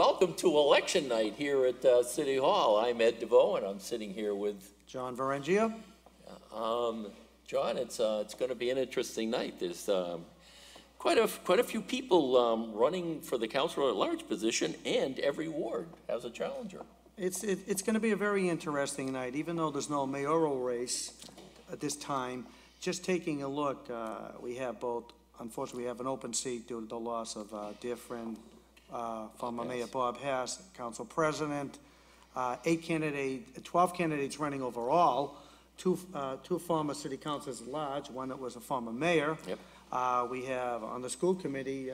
welcome to election night here at City Hall. I'm Ed DeVoe, and I'm sitting here with John Varengio. John. It's going to be an interesting night. There's quite a few people running for the councilor at large position, and every ward has a challenger. It's going to be a very interesting night, even though there's no mayoral race at this time. Just taking a look, we have both. Unfortunately, we have an open seat due to the loss of dear friend, former Mayor Bob Hess, council president, 12 candidates running overall, two former city councilors at large, one that was a former mayor. Yep. We have on the school committee,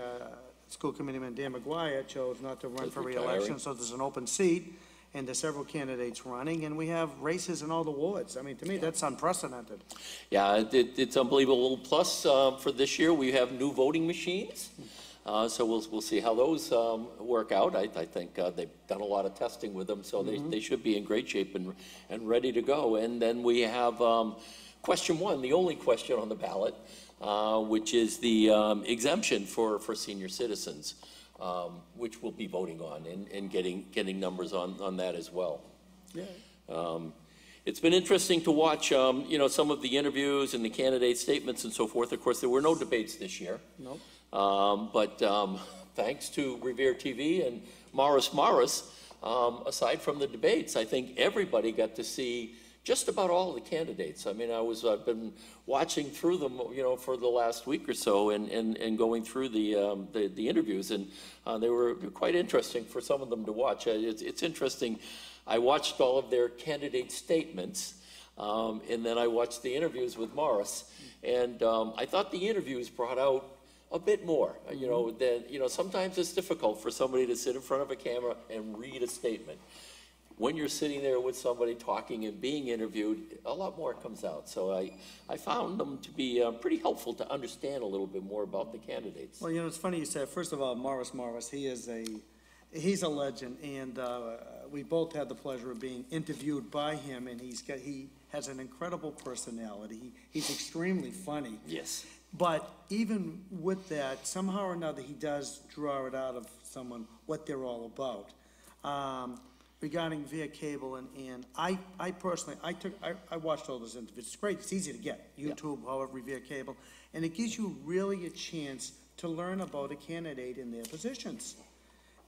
school committeeman Dan McGuire chose not to run for re-election, so there's an open seat, and there's several candidates running, and we have races in all the wards. I mean, to me, that's unprecedented. Yeah, it's unbelievable. Plus, for this year, we have new voting machines. So we'll see how those work out. I think they've done a lot of testing with them, so they should be in great shape and ready to go. And then we have question one, the only question on the ballot, which is the exemption for senior citizens, which we'll be voting on and getting numbers on that as well. Yeah. It's been interesting to watch, some of the interviews and the candidate statements and so forth. Of course, there were no debates this year. Nope. But thanks to Revere TV and Morris, aside from the debates, I think everybody got to see just about all the candidates. I mean, I've been watching through them, for the last week or so, and going through the interviews, and they were quite interesting for some of them to watch. It's interesting. I watched all of their candidate statements, and then I watched the interviews with Morris, and I thought the interviews brought out a bit more, sometimes it's difficult for somebody to sit in front of a camera and read a statement. When you're sitting there with somebody talking and being interviewed, a lot more comes out. So I found them to be pretty helpful to understand a little bit more about the candidates. Well, it's funny you said, first of all, Morris, he's a legend, and we both had the pleasure of being interviewed by him, and he has an incredible personality. He's extremely funny. Yes. But even with that, somehow or another, he does draw it out of someone what they're all about. Regarding via cable, and I personally, I watched all those interviews. It's great. It's easy to get. YouTube, however, via cable, and it gives you really a chance to learn about a candidate and their positions.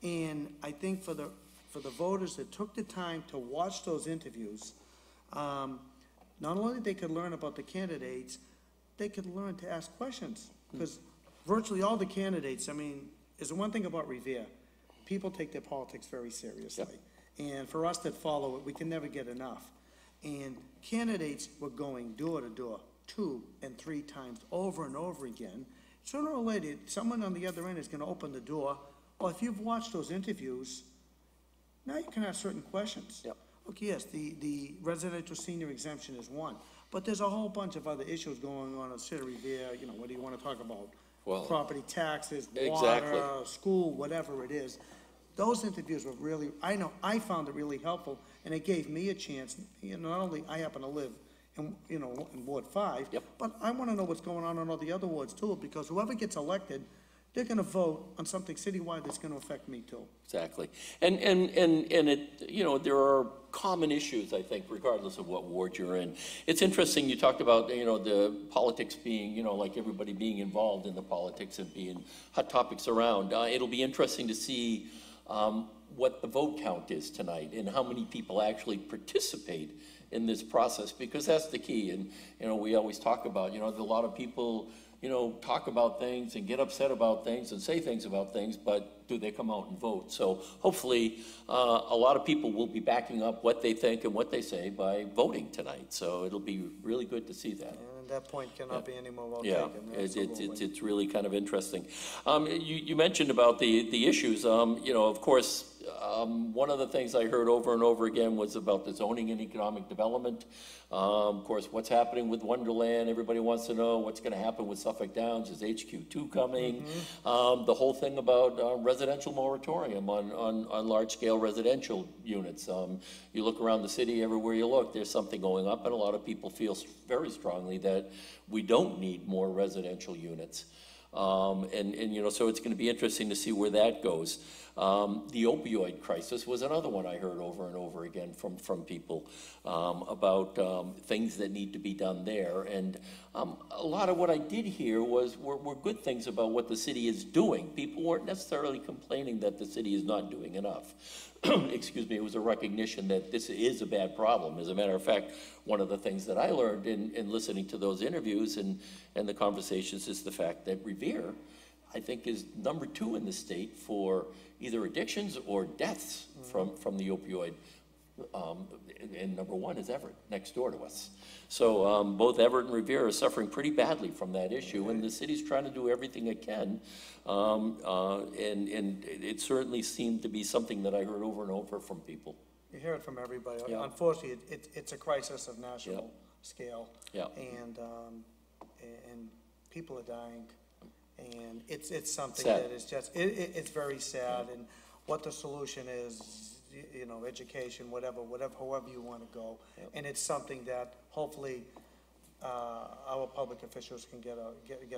And I think for the voters that took the time to watch those interviews, not only they could learn about the candidates, they could learn to ask questions, because virtually all the candidates, I mean, is the one thing about Revere, people take their politics very seriously. Yep. And for us that follow it, we can never get enough. And candidates were going door to door 2 and 3 times over and over again. Sooner or later, someone on the other end is going to open the door. Well, if you've watched those interviews, now you can ask certain questions. Yep. Okay, yes, the residential senior exemption is one. But there's a whole bunch of other issues going on in the city of Revere. What do you want to talk about? Well, property taxes, exactly. water, school, whatever it is. Those interviews were really, I found it really helpful, and it gave me a chance. Not only I happen to live in Ward 5, yep, but I want to know what's going on in all the other wards too, because whoever gets elected, they're going to vote on something citywide that's going to affect me too. Exactly. And it, there are common issues, I think, regardless of what ward you're in. It's interesting, you talked about, the politics being, like everybody being involved in the politics and being hot topics around. It'll be interesting to see what the vote count is tonight and how many people actually participate in this process, because that's the key. And, we always talk about, a lot of people, talk about things and get upset about things and say things about things, but do they come out and vote? So hopefully a lot of people will be backing up what they think and what they say by voting tonight. So it'll be really good to see that. And that point cannot be any more well taken. It's really kind of interesting. You mentioned about the issues. Of course, one of the things I heard over and over again was about the zoning and economic development. Of course, what's happening with Wonderland? Everybody wants to know what's going to happen with Suffolk Downs. Is HQ2 coming? The whole thing about residential moratorium on large-scale residential units. You look around the city, everywhere you look, there's something going up, and a lot of people feel very strongly that we don't need more residential units. And you know, so it's going to be interesting to see where that goes. The opioid crisis was another one I heard over and over again from people about things that need to be done there. And a lot of what I did hear were good things about what the city is doing. People weren't necessarily complaining that the city is not doing enough. Excuse me, it was a recognition that this is a bad problem. As a matter of fact, one of the things that I learned in listening to those interviews and the conversations is the fact that Revere, I think, is number 2 in the state for either addictions or deaths from the opioid. And number 1 is Everett, next door to us. So both Everett and Revere are suffering pretty badly from that issue, and the city's trying to do everything it can. And it certainly seemed to be something that I heard over and over from people. You hear it from everybody. Yeah. Unfortunately, it's a crisis of national scale. Yeah. And people are dying. And it's something Sad. that is just, it's very sad. And what the solution is, you know, education, however you want to go. And it's something that hopefully our public officials can get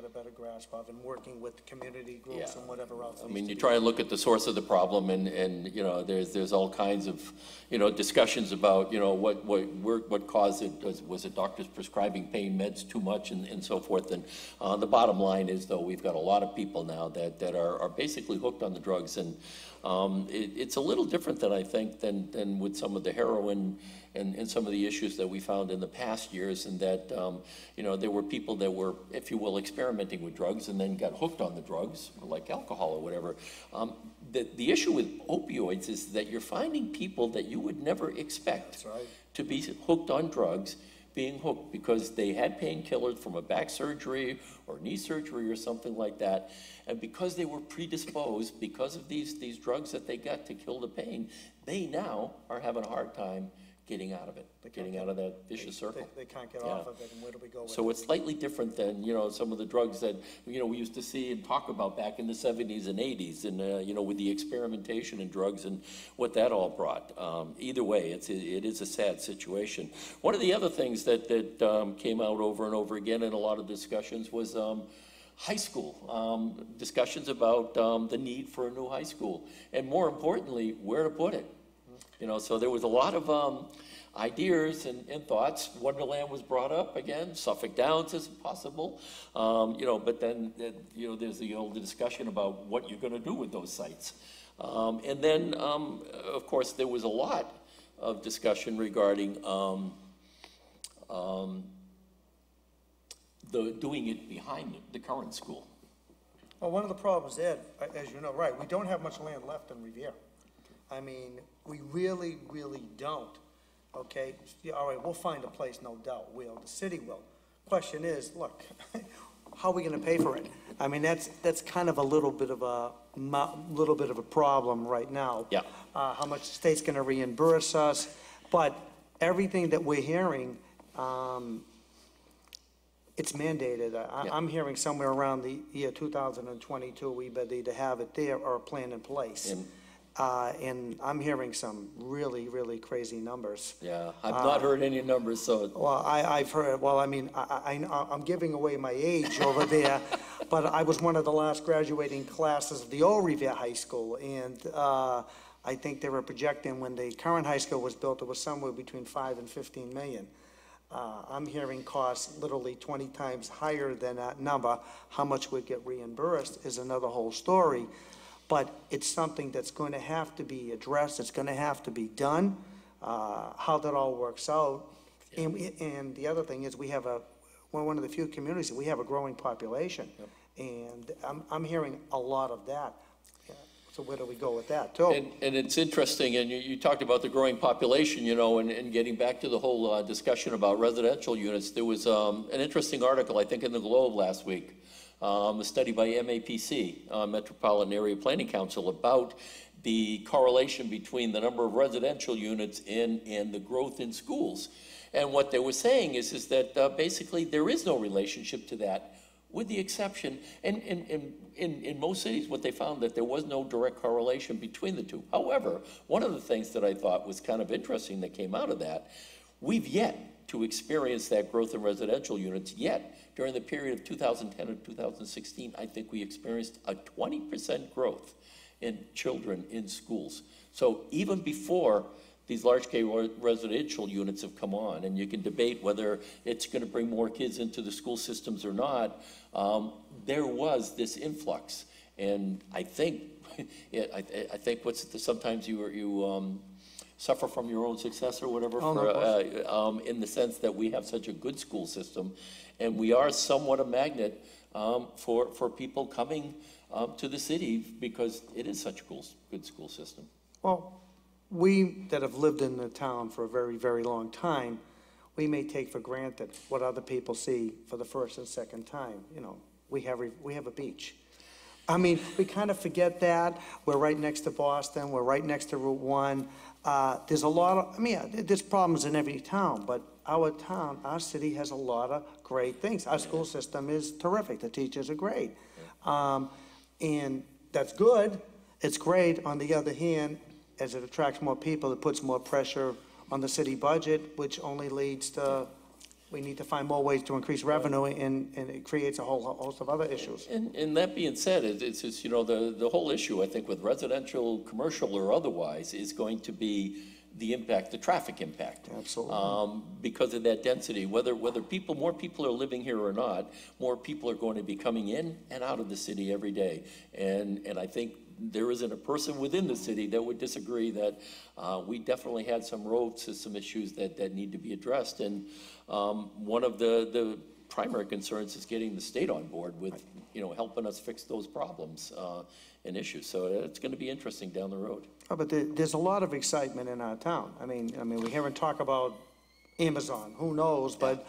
a better grasp of, and working with community groups and whatever else. I mean, you try and look at the source of the problem, and you know, there's all kinds of, you know, discussions about, you know, what caused it. Was it doctors prescribing pain meds too much and so forth? And the bottom line is, though, we've got a lot of people now that are basically hooked on the drugs, and it's a little different than I think than with some of the heroin and some of the issues that we found in the past years, and that you know, there were people that were, if you will, experimenting with drugs and then got hooked on the drugs, like alcohol or whatever. The issue with opioids is that you're finding people that you would never expect to be hooked on drugs being hooked because they had painkillers from a back surgery or knee surgery or something like that, and because they were predisposed, because of these drugs that they got to kill the pain, they now are having a hard time getting out of it, getting out of that vicious circle. They can't get off of it, and where do we go with So it's slightly different than, you know, some of the drugs that, you know, we used to see and talk about back in the 70s and 80s, and, you know, with the experimentation in drugs and what that all brought. Either way, it is a sad situation. One of the other things that came out over and over again in a lot of discussions was high school, discussions about the need for a new high school, and more importantly, where to put it. You know, so there was a lot of ideas and thoughts. Wonderland was brought up again. Suffolk Downs is possible. You know, but then, you know, there's the old discussion about what you're going to do with those sites. And then, of course, there was a lot of discussion regarding doing it behind the current school. Well, one of the problems, Ed, as you know, right, we don't have much land left in Revere. I mean, we really, really don't, okay? Yeah, all right, we'll find a place, no doubt, the city will. Question is, look, how are we gonna pay for it? I mean, that's kind of a little bit of a problem right now. Yeah. How much the state's gonna reimburse us, but everything that we're hearing, it's mandated. I'm hearing somewhere around the year 2022, we better either have it there or a plan in place. And I'm hearing some really, really crazy numbers. Yeah, I've not heard any numbers, so. Well, I've heard, well, I mean, I'm giving away my age over there, but I was one of the last graduating classes of the old Revere High School, and I think they were projecting when the current high school was built, it was somewhere between 5 and 15 million. I'm hearing costs literally 20 times higher than that number. How much we get reimbursed is another whole story. But it's something that's going to have to be addressed. It's going to have to be done. How that all works out. And the other thing is we're one of the few communities that we have a growing population. And I'm hearing a lot of that. So where do we go with that too? And it's interesting, and you talked about the growing population, you know, and getting back to the whole discussion about residential units. There was an interesting article, I think, in the Globe last week. A study by MAPC, Metropolitan Area Planning Council, about the correlation between the number of residential units and the growth in schools. And what they were saying is that basically there is no relationship to that, with the exception, and in most cities what they found that there was no direct correlation between the two. However, one of the things that I thought was kind of interesting that came out of that, we've yet to experience that growth in residential units yet during the period of 2010 to 2016, I think we experienced a 20% growth in children in schools. So even before these large-scale residential units have come on, and you can debate whether it's going to bring more kids into the school systems or not, there was this influx. And I think, I think sometimes you suffer from your own success or whatever, in the sense that we have such a good school system, and we are somewhat a magnet for people coming to the city because it is such a good school system. Well, we that have lived in the town for a very, very long time, we may take for granted what other people see for the first and second time. You know, we have a beach. I mean, we kind of forget that. We're right next to Boston. We're right next to Route 1. There's a lot of, there's problems in every town, but our town, our city has a lot of great things. Our school system is terrific. The teachers are great. And that's good. It's great. On the other hand, as it attracts more people, it puts more pressure on the city budget, which only leads to, we need to find more ways to increase revenue, and it creates a whole host of other issues. And that being said, it's just, you know, the whole issue, I think, with residential, commercial, or otherwise, is going to be the impact, the traffic impact. Absolutely. Because of that density, whether more people are living here or not, more people are going to be coming in and out of the city every day. And I think there isn't a person within the city that would disagree that we definitely had some road system issues that need to be addressed. And one of the primary concerns is getting the state on board with, you know, helping us fix those problems and issues. So it's going to be interesting down the road. Oh, but there's a lot of excitement in our town. I mean, we hear and talk about Amazon. Who knows? But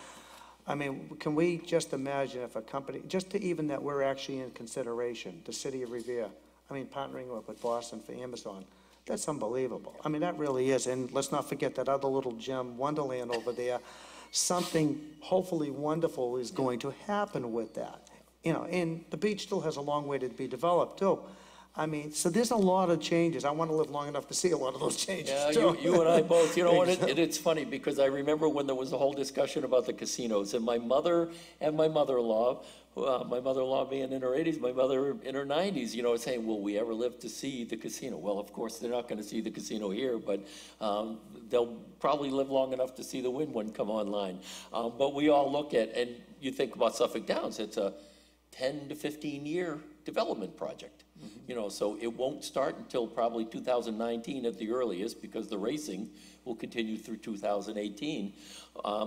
I mean, can we just imagine if a company, just to even that we're actually in consideration, the city of Revere, I mean, partnering up with Boston for Amazon, that's unbelievable. I mean, that really is. And let's not forget that other little gem, Wonderland over there. Something hopefully wonderful is going to happen with that. You know, and the beach still has a long way to be developed too. I mean, so there's a lot of changes. I want to live long enough to see a lot of those changes too. You and I both. You know what? It's funny because I remember when there was a whole discussion about the casinos, and my mother and my mother-in-law, my mother-in-law being in her 80s, my mother in her 90s, you know, saying, will we ever live to see the casino? Well, of course, they're not going to see the casino here, but they'll probably live long enough to see the Wynn one come online. But we all look at, and you think about Suffolk Downs, it's a 10 to 15 year development project. You know, so it won't start until probably 2019 at the earliest, because the racing will continue through 2018.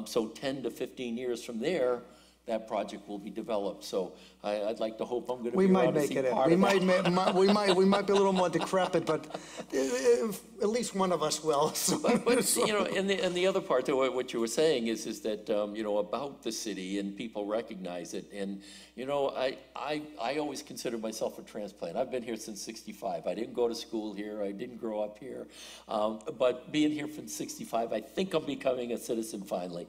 So 10 to 15 years from there, that project will be developed. So I'd like to hope I'm going to be around to see part of that. We might be a little more decrepit, but at least one of us will. So. But you know, and the other part to what you were saying is that you know, about the city, and people recognize it. And you know, I always consider myself a transplant. I've been here since '65. I didn't go to school here. I didn't grow up here. But being here from '65, I think I'm becoming a citizen finally.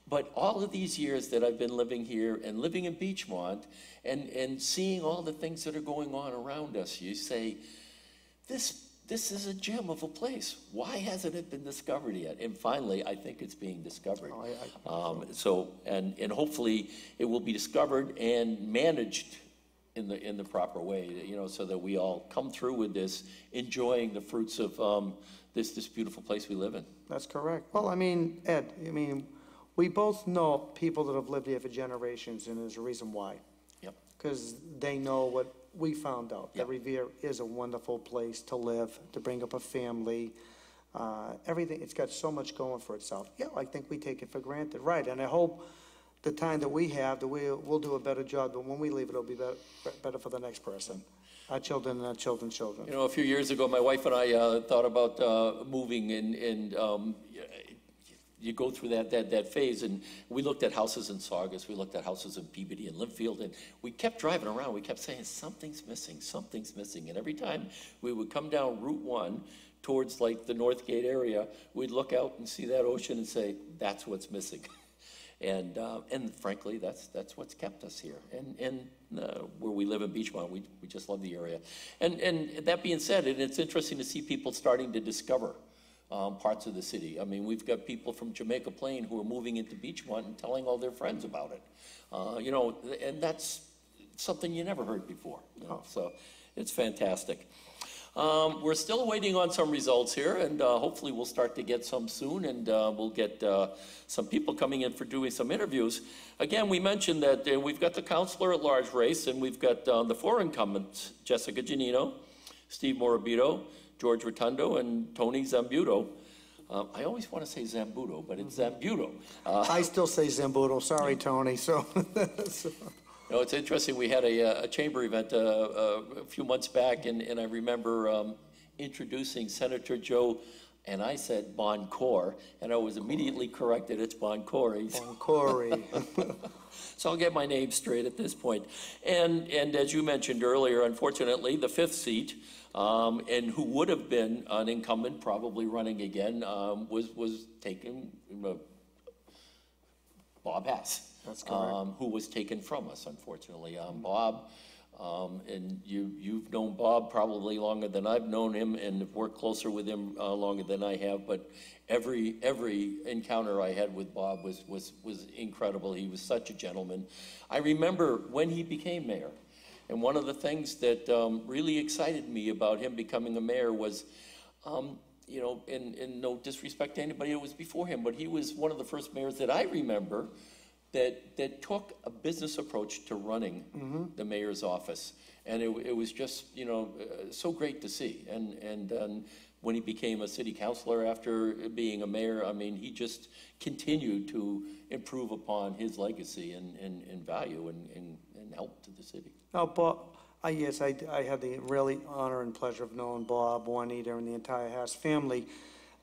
But all of these years that I've been living here and living in Beachmont and seeing all the things that are going on around us, you say, this is a gem of a place. Why hasn't it been discovered yet? And finally, I think it's being discovered. And hopefully it will be discovered and managed in the proper way, you know, so that we all come through with this, enjoying the fruits of this beautiful place we live in. That's correct. Well, I mean, Ed, we both know people that have lived here for generations, and there's a reason why. Yep. Because they know what we found out, yep. that Revere is a wonderful place to live, to bring up a family, everything. It's got so much going for itself. Yeah, I think we take it for granted, right? And I hope the time that we have, that we'll do a better job, but when we leave, it'll be better for the next person. Our children and our children's children. You know, a few years ago, my wife and I thought about moving, and you go through that phase, and we looked at houses in Saugus, we looked at houses in Peabody and Lynnfield, and we kept driving around. We kept saying, something's missing. And every time we would come down Route 1 towards like the Northgate area, we'd look out and see that ocean and say, that's what's missing. And frankly, that's what's kept us here. And where we live in Beachmont, we just love the area. And that being said, it's interesting to see people starting to discover parts of the city. I mean, we've got people from Jamaica Plain who are moving into Beachmont and telling all their friends about it. You know, and that's something you never heard before, you know, so it's fantastic. We're still waiting on some results here, and hopefully we'll start to get some soon, and we'll get some people coming in for doing some interviews. Again, we mentioned that we've got the councilor at large race, and we've got the four incumbents, Jessica Giannino, Steve Morabito, George Rotundo, and Tony Zambuto. I always want to say Zambuto, but it's Zambuto. I still say Zambuto, sorry, Tony, so. You know, it's interesting, we had a chamber event a few months back, and I remember introducing Senator Joe, and I said Boncour, and I was immediately corrected, it's Boncory. Boncory. So I'll get my name straight at this point. And as you mentioned earlier, unfortunately, the fifth seat, and who would have been an incumbent, probably running again, was taken, Bob Hess. That's correct. Who was taken from us, unfortunately. Bob, and you've known Bob probably longer than I've known him, and have worked closer with him longer than I have, but every encounter I had with Bob was incredible. He was such a gentleman. I remember when he became mayor, and one of the things that really excited me about him becoming a mayor was, you know, and no disrespect to anybody who was before him, but he was one of the first mayors that I remember that took a business approach to running the mayor's office. And it was just, you know, so great to see. And when he became a city councilor after being a mayor, I mean, he just continued to improve upon his legacy and value and help to the city. Now, Bob, yes, I had the really honor and pleasure of knowing Bob, Juanita, and the entire Hess family.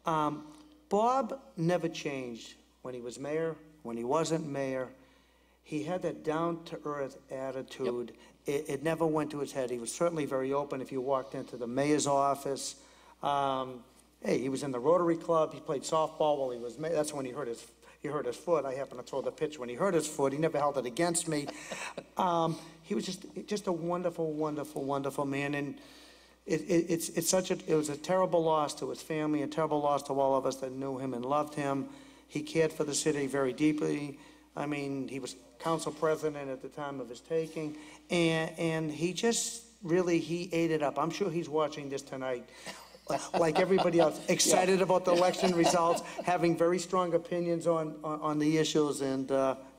Bob never changed when he was mayor, when he wasn't mayor. He had that down-to-earth attitude. Yep. It never went to his head. He was certainly very open. If you walked into the mayor's office, hey, he was in the Rotary Club. He played softball while he was mayor. That's when he hurt his foot. I happened to throw the pitch when he hurt his foot. He never held it against me. He was just a wonderful, wonderful, wonderful man. And it was a terrible loss to his family, a terrible loss to all of us that knew him and loved him. He cared for the city very deeply. I mean, he was council president at the time of his taking, and he just really, he ate it up. I'm sure he's watching this tonight, like everybody else, excited about the election results, having very strong opinions on the issues, and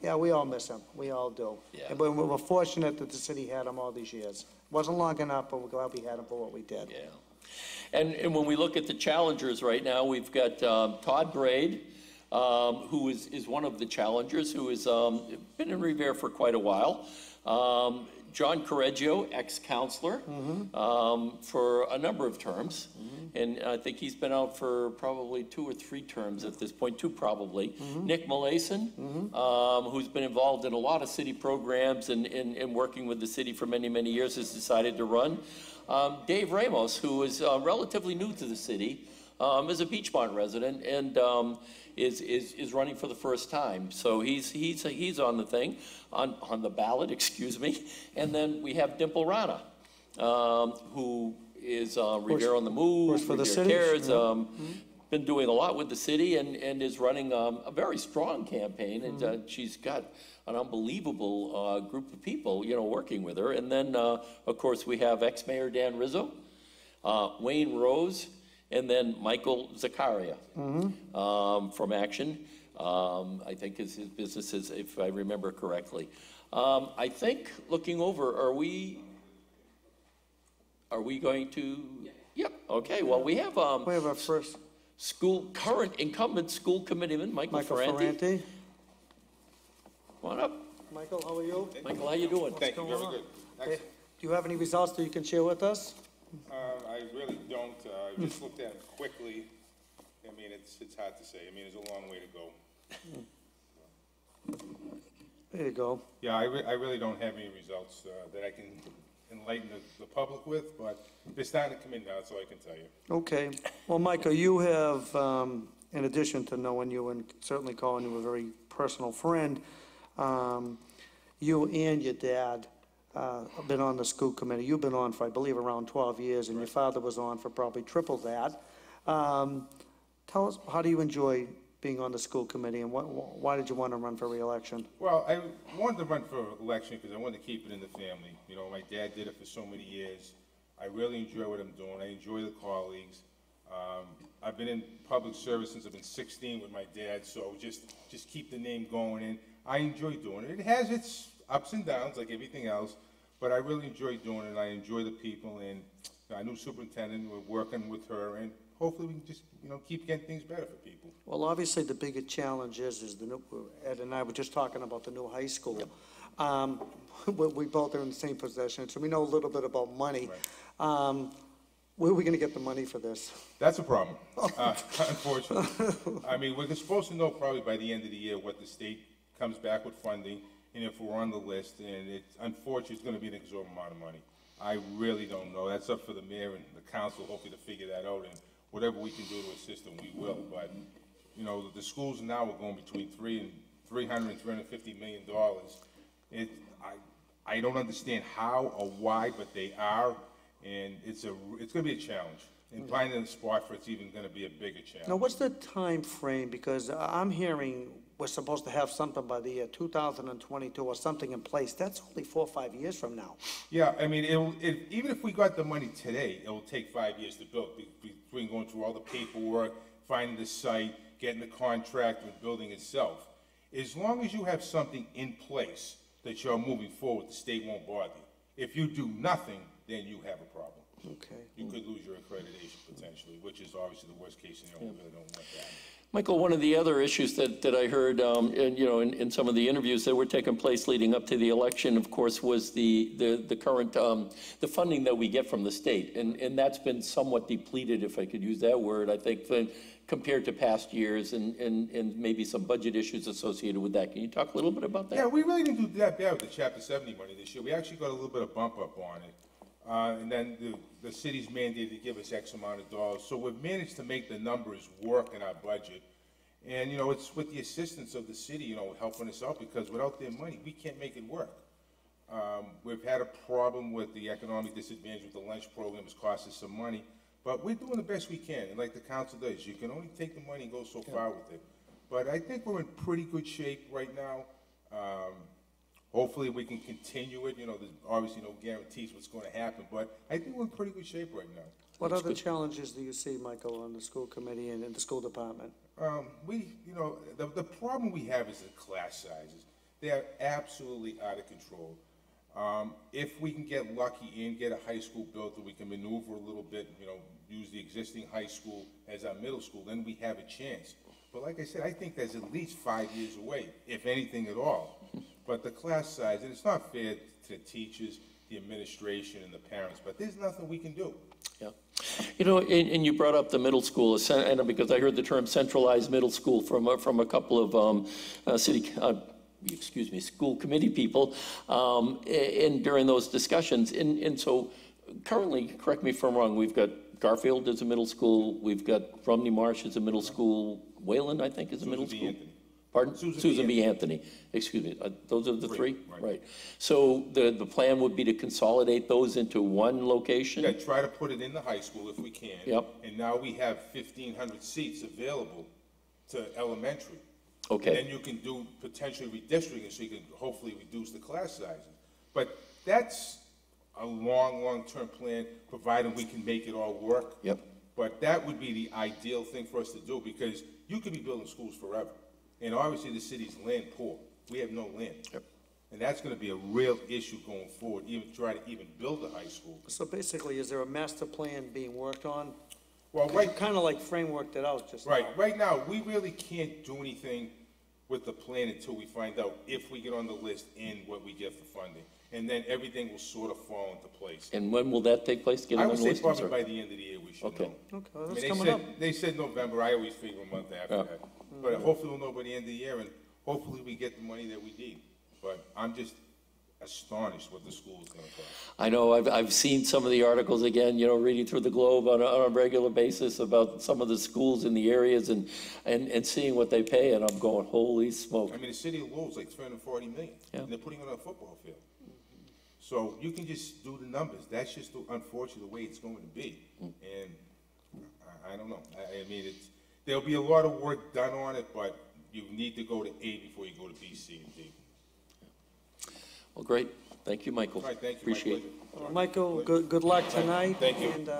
yeah, we all miss him. We all do. Yeah. But we're fortunate that the city had him all these years. Wasn't long enough, but we're glad we had him for what we did. Yeah. And when we look at the challengers right now, we've got Todd Braid, who is one of the challengers, who has been in Revere for quite a while. John Correggio, ex-counselor, for a number of terms. And I think he's been out for probably 2 or 3 terms at this point, 2 probably. Nick Molason, who's been involved in a lot of city programs and working with the city for many, many years, has decided to run. Dave Ramos, who is relatively new to the city, is a Beachmont resident, and is running for the first time. So he's on the thing, on the ballot, excuse me. And then we have Dimple Rana, who is Revere on the Move, for the Revere city. Cares, been doing a lot with the city, and is running a very strong campaign, and she's got an unbelievable group of people, you know, working with her. And then, of course, we have ex-mayor Dan Rizzo, Wayne Rose, and then Michael Zakaria from Action. I think his business is, if I remember correctly. I think, looking over, are we going to? Yep. Okay. Well, we have our first current incumbent school committeeman, Michael Ferranti. Come on up. Michael, how are you? Michael, how you doing? Thank you, very good. Hey, do you have any results that you can share with us? I really don't. I just looked at it quickly. I mean, it's hard to say. I mean, there's a long way to go. There you go. Yeah, I really don't have any results that I can enlighten the public with, but they're starting to come in now, that's all I can tell you. Okay. Well, Michael, you have, in addition to knowing you and certainly calling you a very personal friend, you and your dad have been on the school committee. You've been on for, I believe, around 12 years, and your father was on for probably triple that. Tell us, how do you enjoy being on the school committee, and why did you want to run for reelection? Well, I wanted to run for election because I wanted to keep it in the family. You know, my dad did it for so many years. I really enjoy what I'm doing. I enjoy the colleagues. I've been in public service since I've been 16 with my dad, so just keep the name going, and I enjoy doing it. It has its ups and downs like everything else, but I really enjoy doing it. I enjoy the people, and our new superintendent, we're working with her, and hopefully we can just, keep getting things better for people. Well, obviously, the bigger challenge is the new, Ed and I were just talking about the new high school. Yep. We both are in the same position, so we know a little bit about money. Right. Where are we going to get the money for this? That's a problem, unfortunately. I mean, we're supposed to know probably by the end of the year what the state comes back with funding, and if we're on the list, and unfortunately, it's going to be an exorbitant amount of money. I really don't know. That's up for the mayor and the council, hopefully, to figure that out, and whatever we can do to assist them, we will. But, the schools now are going between $300 and $350 million. I don't understand how or why, but they are. And it's going to be a challenge. And finding a spot for it's even going to be a bigger challenge. Now, what's the time frame? Because I'm hearing we're supposed to have something by the year 2022 or something in place. That's only 4 or 5 years from now. Yeah, I mean, even if we got the money today, it will take 5 years to build. Between going through all the paperwork, finding the site, getting the contract with building itself. As long as you have something in place that you're moving forward, the state won't bother you. If you do nothing, then you have a problem. Okay. You could lose your accreditation potentially, which is obviously the worst case scenario. We really don't want that. Michael, one of the other issues that I heard, in some of the interviews that were taking place leading up to the election, of course, was the current, the funding that we get from the state. And that's been somewhat depleted, if I could use that word, I think, compared to past years, and maybe some budget issues associated with that. Can you talk a little bit about that? Yeah, we really didn't do that bad with the Chapter 70 money this year. We actually got a little bit of bump up on it. And then the city's mandated to give us X amount of dollars. So we've managed to make the numbers work in our budget. And, it's with the assistance of the city, helping us out, because without their money, we can't make it work. We've had a problem with the economic disadvantage with the lunch program. It's cost us some money. But we're doing the best we can. And like the council does, you can only take the money and go so far with it. But I think we're in pretty good shape right now. Hopefully we can continue it. There's obviously no guarantees what's going to happen, but I think we're in pretty good shape right now. What other challenges do you see, Michael, on the school committee and in the school department? The problem we have is the class sizes. They are absolutely out of control. If we can get lucky and get a high school built that we can maneuver a little bit, use the existing high school as our middle school, then we have a chance. But like I said, I think that's at least 5 years away, if anything at all. But the class size, and it's not fair to teachers, the administration, and the parents, but there's nothing we can do. Yeah. And you brought up the middle school, and because I heard the term centralized middle school from a couple of school committee people, and during those discussions. And so currently, correct me if I'm wrong, we've got Garfield as a middle school, we've got Romney Marsh as a middle school, Wayland, I think, is a middle school. Anthony. Pardon? Susan B. Anthony. Excuse me. Those are the three? Right. So the plan would be to consolidate those into one location? Yeah, try to put it in the high school if we can. Yep. And now we have 1,500 seats available to elementary. Okay. And then you can do potentially redistricting, so you can hopefully reduce the class sizes. But that's a long-term plan, provided we can make it all work. Yep. But that would be the ideal thing for us to do, because you could be building schools forever. And obviously the city's land poor. We have no land. Yep. And that's going to be a real issue going forward, try to build a high school. So basically, is there a master plan being worked on? Well, You kind of like frameworked it out just now. Right now, we really can't do anything with the plan until we find out if we get on the list and what we get for funding. And then everything will sort of fall into place. And when will that take place? I would say probably by the end of the year we should Okay. know. Okay, well, I that's mean, coming up. they said November. I always figure a month after that. But hopefully we'll know by the end of the year, and hopefully we get the money that we need. But I'm just astonished what the school is going to cost. I know, I've seen some of the articles again, reading through the Globe on a regular basis about some of the schools in the areas and seeing what they pay, and I'm going, holy smoke. I mean, the city of Lowell's like $340 million, and they're putting it on a football field. So you can just do the numbers. That's just unfortunately the way it's going to be. And I don't know. I mean, There'll be a lot of work done on it, but you need to go to A before you go to B, C, and D. Well, great. Thank you, Michael. All right, thank you. Appreciate it. Well, Michael, good luck tonight. Thank you. And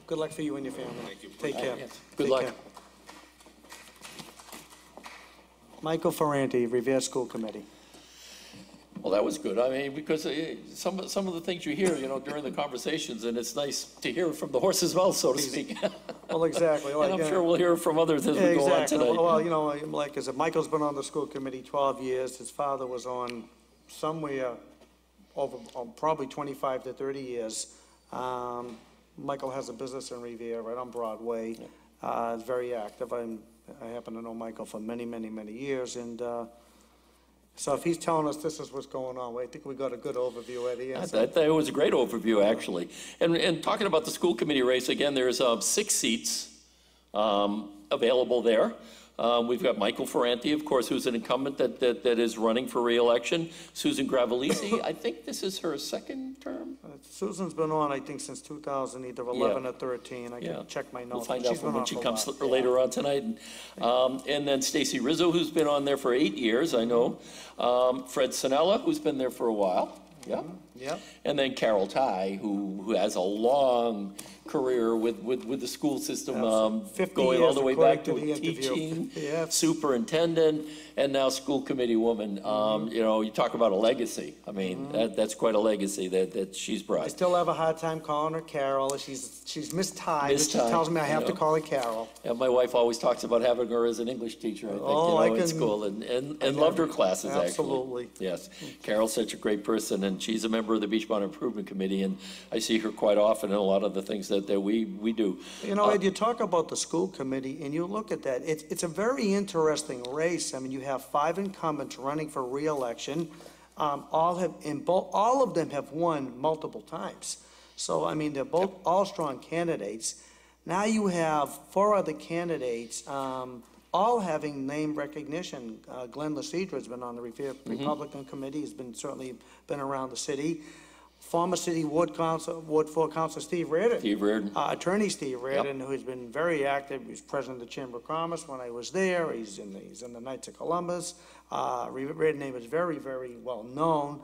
good luck for you and your family. Thank you. Take care. Yes. Good Take luck. care. Michael Ferranti, Revere School Committee. Well, that was good. I mean, because some of the things you hear, during the conversations, and it's nice to hear from the horse's mouth, so to speak. Well, exactly. And I'm sure we'll hear from others as we go on Exactly. tonight. Well, like I said, Michael's been on the school committee 12 years. His father was on somewhere over probably 25 to 30 years. Michael has a business in Revere, right on Broadway. Is very active. I happen to know Michael for many, many, many years, and so if he's telling us this is what's going on, I think we got a good overview, Eddie. I thought it was a great overview, actually. And talking about the school committee race, again, there's 6 seats available there. We've got Michael Ferranti, of course, who's an incumbent that is running for re-election. Susan Gravelisi, I think this is her second term. Susan's been on, I think, since 2000, either 11 Yeah. or 13. I Yeah. can check my notes. We'll find but out she's been when on she for a comes while. later on tonight. And then Stacy Rizzo, who's been on there for 8 years, I know. Fred Sinella, who's been there for a while. Yeah. Yep. And then Carol Ty, who has a long career with the school system, 50 going all the way back to according to the interview. teaching, Yes. superintendent, and now school committee woman. You talk about a legacy. I mean, that's quite a legacy that she's I brought. still have a hard time calling her Carol. She's Miss Ty, but Miss she Ty, tells me I have to know. call her Carol. And my wife always talks about having her as an English teacher, I think, Oh, I in can- school, and loved her classes, actually. Absolutely. Yes. Carol's such a great person, and she's a member of the Beachmont Improvement Committee, and I see her quite often in a lot of the things that we do. Ed, you talk about the school committee, and you look at that, it's a very interesting race. I mean, you have 5 incumbents running for re-election. All of them have won multiple times. So, I mean, they're both all strong candidates. Now you have 4 other candidates, all having name recognition. Glenn Lacidra has been on the Republican Committee, has certainly been around the city. Former city Ward 4 Councilor Steve Reardon. Steve Reardon. Attorney Steve Reardon, who's been very active. He was president of the Chamber of Commerce when I was there. He's in the Knights of Columbus. Reardon name is very, very well known.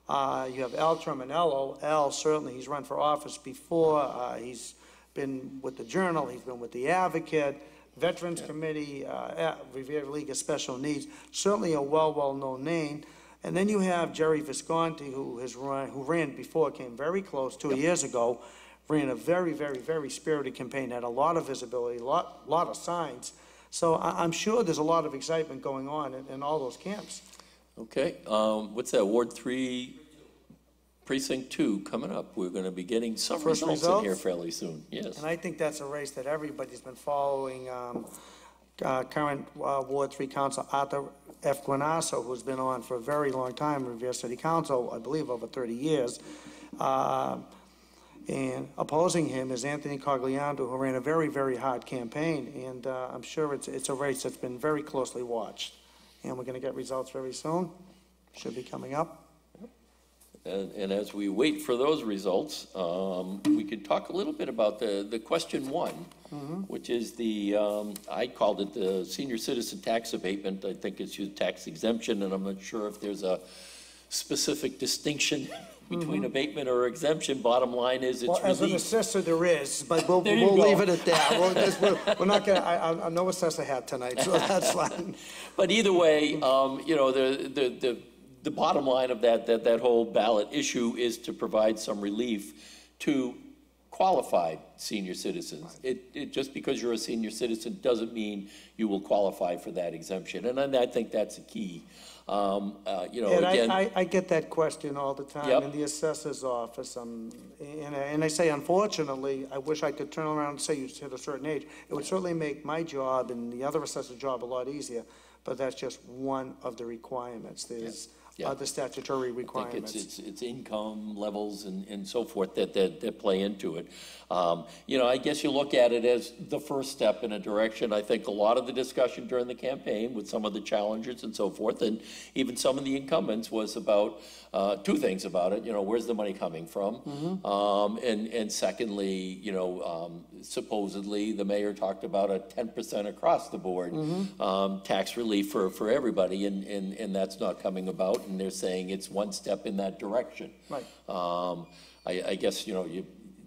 You have Al Tremonello. Al, certainly, he's run for office before. He's been with the Journal. He's been with the Advocate, Veterans Committee, Revere League of Special Needs. Certainly a well-known name. And then you have Jerry Visconti, who ran before, came very close 2 years ago, ran a very, very, very spirited campaign, had a lot of visibility, a lot of signs. So I'm sure there's a lot of excitement going on in all those camps. Okay, what's that, Ward 3, Precinct 2 coming up? We're going to be getting some First results in here results? fairly soon, yes. And I think that's a race that everybody's been following. Current Ward 3 Council Arthur F. Guanasso, who's been on for a very long time, Revere City Council, I believe over 30 years. And opposing him is Anthony Cogliando, who ran a very, very hard campaign. And I'm sure it's a race that's been very closely watched. And we're going to get results very soon. Should be coming up. And as we wait for those results, we could talk a little bit about the question 1, which is I called it the senior citizen tax abatement. I think it's your tax exemption, and I'm not sure if there's a specific distinction between abatement or exemption. Bottom line is it's Well, as an relief. assessor, there is, but we'll There you go. leave it at that. We're not going to, I no assessor hat tonight, so that's fine. But either way, the bottom line of that whole ballot issue is to provide some relief to qualified senior citizens. It just because you're a senior citizen doesn't mean you will qualify for that exemption, and I think that's a key. And Again, I get that question all the time Yep. in the assessor's office, and I say, unfortunately, I wish I could turn around and say you hit a certain age. It would certainly make my job and the other assessor's job a lot easier, but that's just one of the requirements. There's Yeah. the statutory I think requirements. it's income levels and so forth that play into it. You know, I guess you look at it as the first step in a direction. I think a lot of the discussion during the campaign with some of the challengers and so forth, and even some of the incumbents, was about two things about it. You know, where's the money coming from? And secondly, you know, supposedly the mayor talked about a 10% across the board tax relief for everybody, and that's not coming about. And they're saying it's one step in that direction. Right. I guess, you know,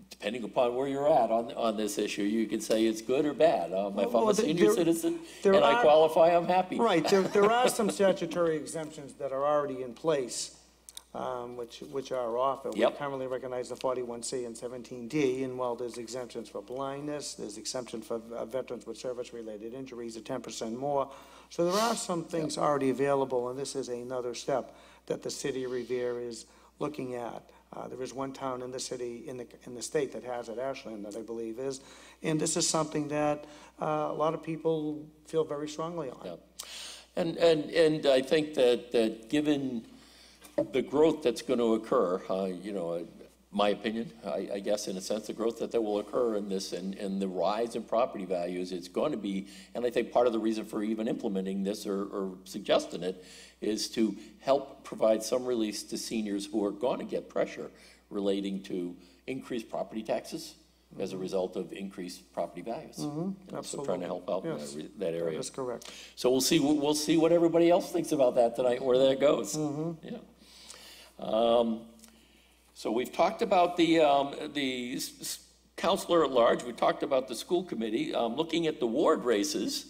depending upon where you're at on this issue, you can say it's good or bad. If I'm a senior citizen and I qualify, I'm happy. Right, there are some statutory exemptions that are already in place, which are offered. We Yep. currently recognize the 41C and 17D, and while there's exemptions for blindness, there's exemption for veterans with service-related injuries at 10% more. So there are some things already available, and this is another step that the city of Revere is looking at. There is one town in the city, in the state that has it, Ashland, that I believe is, and this is something that a lot of people feel very strongly on. Yeah. And I think that given the growth that's going to occur, you know, my opinion, I guess, in a sense, the growth that will occur in this and the rise in property values, it's going to be, and I think part of the reason for even implementing this or suggesting it is to help provide some release to seniors who are going to get pressure relating to increased property taxes as a result of increased property values. You know, so trying to help out Yes. in that area. That's correct. So we'll see what everybody else thinks about that tonight, where that goes. Yeah. So we've talked about the counselor at large. We talked about the school committee. Looking at the ward races,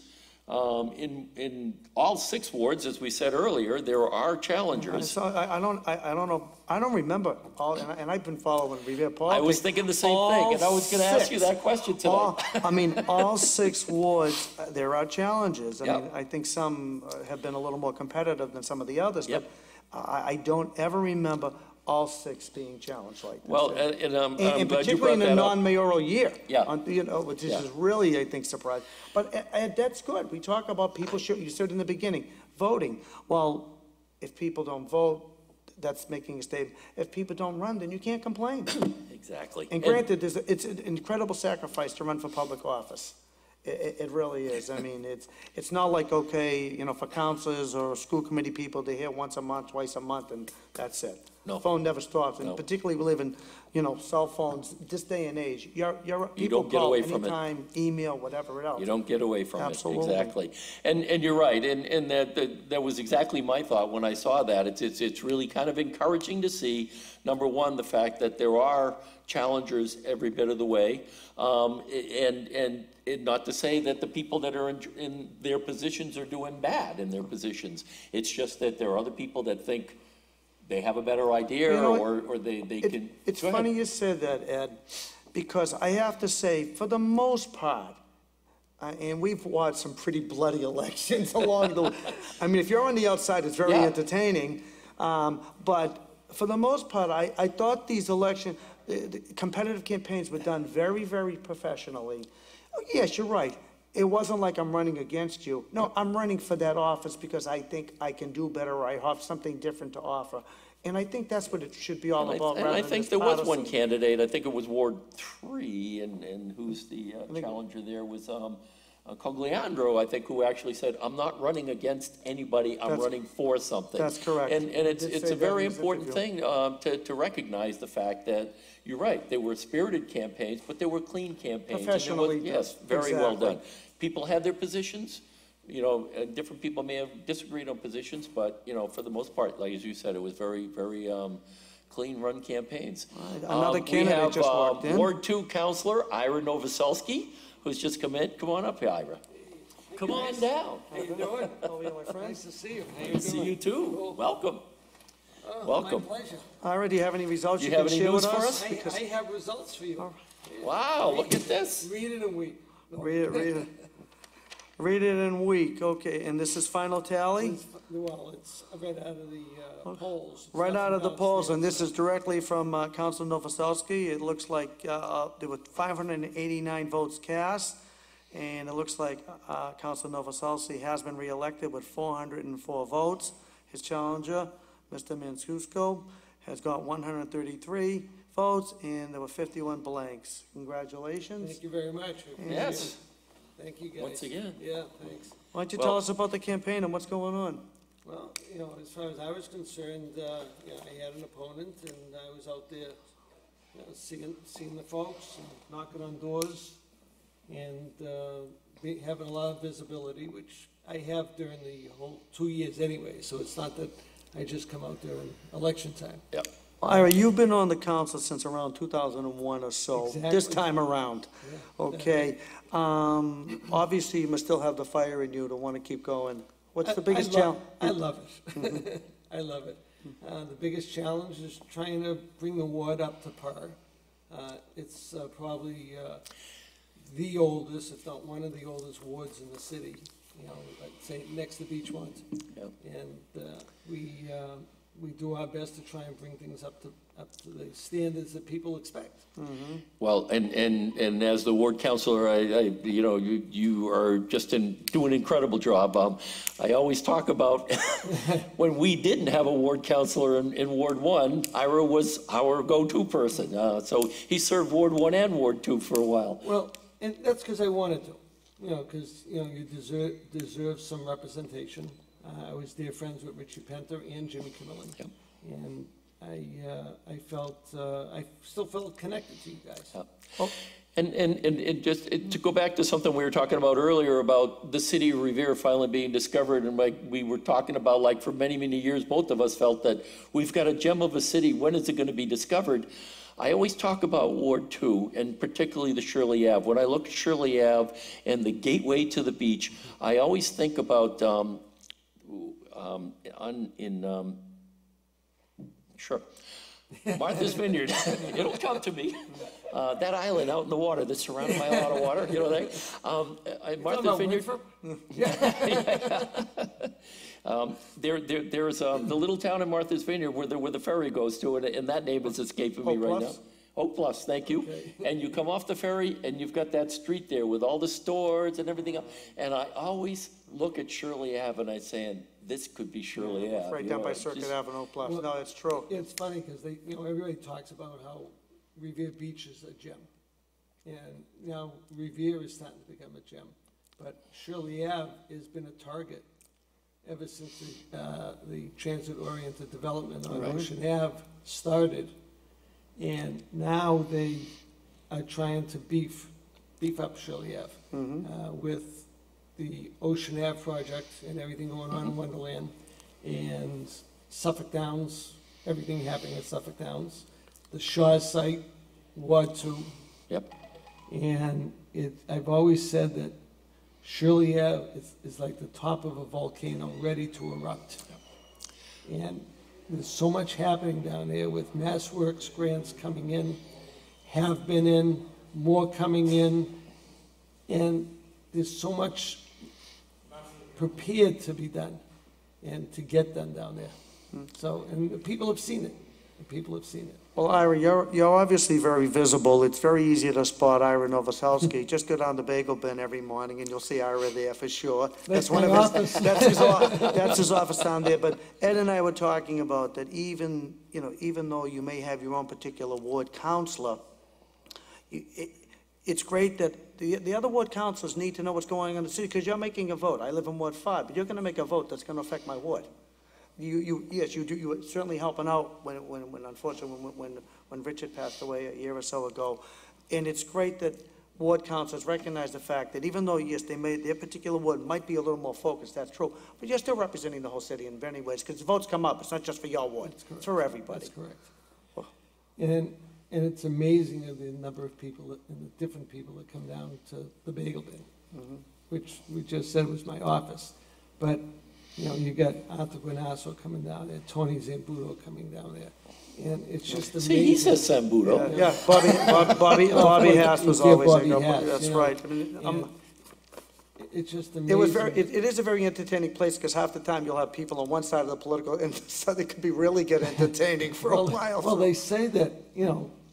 in all 6 wards, as we said earlier, there are challengers. So I don't know, I don't remember all, and I've been following Revere politics. I was thinking the same thing, and I was going to ask you that question tonight. All 6 wards, there are challenges. I Yep. mean, I think some have been a little more competitive than some of the others, Yep. but I don't ever remember all 6 being challenged like this. Well, and I'm glad you particularly brought in a that up. non-mayoral year. Yeah. You know, which is Yeah. just really, I think, surprising. But that's good. We talk about people, you said in the beginning, voting. Well, if people don't vote, that's making a statement. If people don't run, then you can't complain. Exactly. And granted, it's an incredible sacrifice to run for public office. It really is. I mean, it's not like, okay, you know, for councilors or school committee people, they're here once a month, twice a month, and that's it. No. The phone never stops, and No. particularly we live in, you know, cell phones, this day and age. People don't get call away from it. anytime, email, whatever else. You don't get away from Absolutely. it, exactly. And you're right, and that was exactly my thought when I saw that. It's really kind of encouraging to see, number one, the fact that there are challengers every bit of the way, and not to say that the people that are in their positions are doing bad in their positions. It's just that there are other people that think they have a better idea, You know what? or they can. It's Go ahead. funny you said that, Ed, because I have to say, for the most part, and we've watched some pretty bloody elections along the, I mean, if you're on the outside, it's very Yeah. entertaining. But for the most part, I thought these the competitive campaigns were done very, very professionally. Oh, yes, you're right. It wasn't like I'm running against you. No, I'm running for that office because I think I can do better, or I have something different to offer. And I think that's what it should be all about. And rather I than think this there was one partisan- candidate, I think it was Ward 3, and who's the challenger there was Cogliandro, I think, who actually said, I'm not running against anybody, I'm That's- running for something. that's correct. And He did it's say a that very in his important interview. thing to recognize the fact that, you're right, they were spirited campaigns, but they were clean campaigns. and there was- Professionally done. Yes, very well Exactly. done. People had their positions, you know, and different people may have disagreed on positions, but, you know, for the most part, like as you said, it was very, very clean run campaigins. Another candidate just walked in. Ward 2 Counselor Ira Novoselsky, who's just come in. Come on up here, Ira. Come on down. How you doing? How are you, my friend? Nice to see you. How you Good to see doing? you too. Welcome. Oh, Welcome. My pleasure. Ira, do you have any results You you have can any share with news for us? us? Because- I have results for you. Wow, look at this. Read it and weep. No. Read it in week, okay, and this is final tally? Well, it's right out of the polls. It's Right not out of from the polls, and downstairs. this is directly from Council Novoselsky. It looks like there were 589 votes cast, and it looks like Council Novoselsky has been reelected with 404 votes. His challenger, Mr. Mancuso has got 133 votes, and there were 51 blanks. Congratulations. Thank you very much. I appreciate Yes, it. Thank you, guys. once again. Yeah, thanks. Why don't you Well- tell us about the campaign and what's going on? Well, as far as I was concerned, I had an opponent, and I was out there, seeing the folks, and knocking on doors, and having a lot of visibility, which I have during the whole 2 years anyway, so it's not that I just come out there in election time. Yep. Ira, you've been on the council since around 2001 or so, this Exactly. time around, Yeah. okay? Obviously, you must still have the fire in you to want to keep going. What's the biggest challenge? I love it. I love it. The biggest challenge is trying to bring the ward up to par. It's probably the oldest, if not one of the oldest wards in the city, I'd say next to Beachmont. Yep. And we do our best to try and bring things up to the standards that people expect. Well, and as the ward counselor, you are just doing an incredible job. I always talk about when we didn't have a ward counselor in Ward 1, Ira was our go-to person. So he served Ward 1 and Ward 2 for a while. Well, and that's because I wanted to, because, you deserve some representation. I was dear friends with Richie Penter and Jimmy Camillan. Yep. And I still felt connected to you guys. Yep. And just to go back to something we were talking about earlier about the city of Revere finally being discovered, and like we were talking about, like for many, many years, both of us felt that we've got a gem of a city. When is it going to be discovered? I always talk about Ward 2, and particularly the Shirley Ave. When I look at Shirley Ave and the gateway to the beach, I always think about sure, Martha's Vineyard. It'll come to me. That island out in the water that's surrounded by a lot of water, Martha's Vineyard. There's the little town in Martha's Vineyard where the ferry goes to, and that name is escaping me right now. Oak Bluffs, thank you. Okay. And you come off the ferry, and you've got that street there with all the stores and everything else. And I always look at Shirley Ave, and I'm saying, this could be Shirley Ave. Right down by Circuit Avenue, Bluffs. No, it's true. It's funny because everybody talks about how Revere Beach is a gem. And now Revere is starting to become a gem. But Shirley Ave has been a target ever since the transit-oriented development on Ocean Ave started. And now they are trying to beef up Shirley Ave with the Ocean Ave project and everything going on in Wonderland, and Suffolk Downs, everything happening at Suffolk Downs, the Shaw's site, Ward 2. Yep. And I've always said that Shirley Ave is like the top of a volcano ready to erupt. And there's so much happening down there with Mass Works grants coming in, have been in, more coming in, and there's so much prepared to be done and to get done down there. So, and the people have seen it. The people have seen it. Well, Ira, you're obviously very visible. It's very easy to spot Ira Novoselsky. Just go down to Bagel Bin every morning and you'll see Ira there for sure. That's one my of office. That's his office down there. But Ed and I were talking about that even though you may have your own particular ward counselor, it's great that the other ward councilors need to know what's going on in the city, because you're making a vote. I live in Ward 5, but you're going to make a vote that's going to affect my ward. Yes, you do. You were certainly helping out when unfortunately, when Richard passed away a year or so ago. And it's great that ward councilors recognize the fact that even though, yes, their particular ward might be a little more focused, that's true, but you're still representing the whole city in many ways, because the votes come up. It's not just for your ward. It's for everybody. That's correct. And it's amazing the number of people and the different people that come down to the Bagel Bin, which we just said was my office. But, you got Arthur Guinasso coming down there, Tony Zambuto coming down there. And it's just amazing. See, he says Sambudo. Yeah, Bobby Hass was Yeah, always Bobby there. Hass, That's you know, right. I mean, and it's just amazing. it is a very entertaining place, because half the time you'll have people on one side of the political, and so it could be really get entertaining for a while. Well, they say that,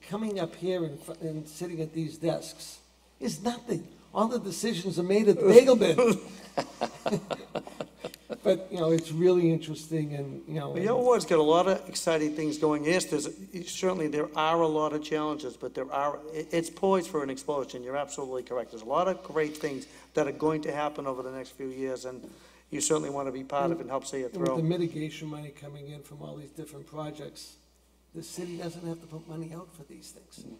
coming up here and sitting at these desks is nothing. All the decisions are made at the Bagel Bin. But, it's really interesting and, Well, your ward's got a lot of exciting things going. Yes, certainly there are a lot of challenges, but it's poised for an explosion. You're absolutely correct. There's a lot of great things that are going to happen over the next few years, and you certainly want to be part of it and help see it and with the through. mitigation money coming in from all these different projects, the city doesn't have to put money out for these things, and,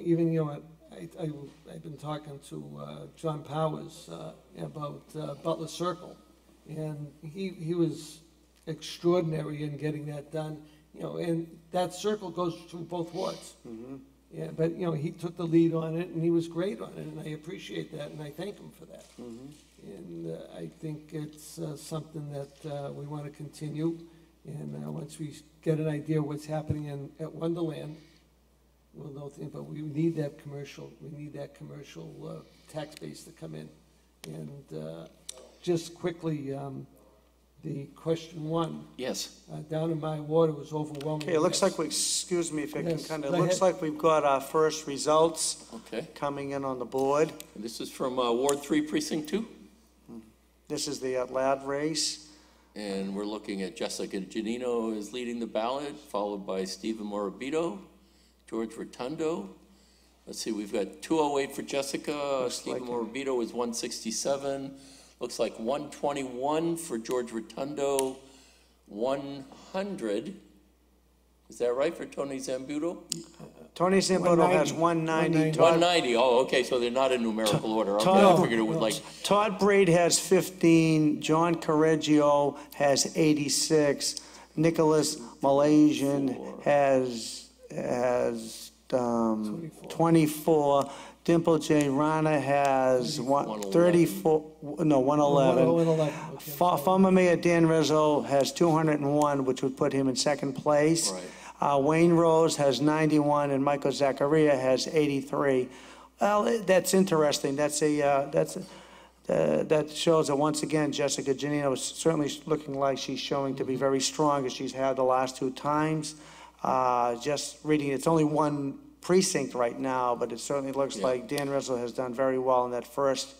even, I've been talking to John Powers about Butler Circle, and he was extraordinary in getting that done, and that circle goes through both wards. Yeah, but, he took the lead on it, and he was great on it, and I appreciate that, and I thank him for that. And I think it's something that we want to continue, and once we get an idea of what's happening at Wonderland, we'll know things, but we need that commercial tax base to come in. And just quickly, the question one. Yes. Down in my ward, it was overwhelming. Okay, it looks yes. like excuse me if I can Yes, kind of, go it looks ahead. like we've got our first results Okay. coming in on the board. And this is from Ward 3, Precinct 2, This is the lad race. and we're looking at Jessica Janino is leading the ballot, followed by Stephen Morabito, George Rotundo. Let's see, we've got 208 for Jessica, Stephen like Morabito is 167. Looks like 121 for George Rotundo, 100. Is that right for Tony Zambuto? Tony Zamboto has 190. 190, oh, okay, so they're not in numerical order. Okay, Todd- I figured it was like, Todd Braid has 15, John Correggio has 86, Nicholas Malaysian has 24, Dimple J. Rana has 34, no, 111. 111, okay. Former Mayor Dan Rizzo has 201, which would put him in second place. Right. Wayne Rose has 91, and Michael Zachariah has 83. Well, that's interesting. That shows that once again, Jessica Janino is certainly looking like she's showing to be very strong as she's had the last two times. Just reading, it's only one precinct right now, but it certainly looks like Dan Rizzo has done very well in that first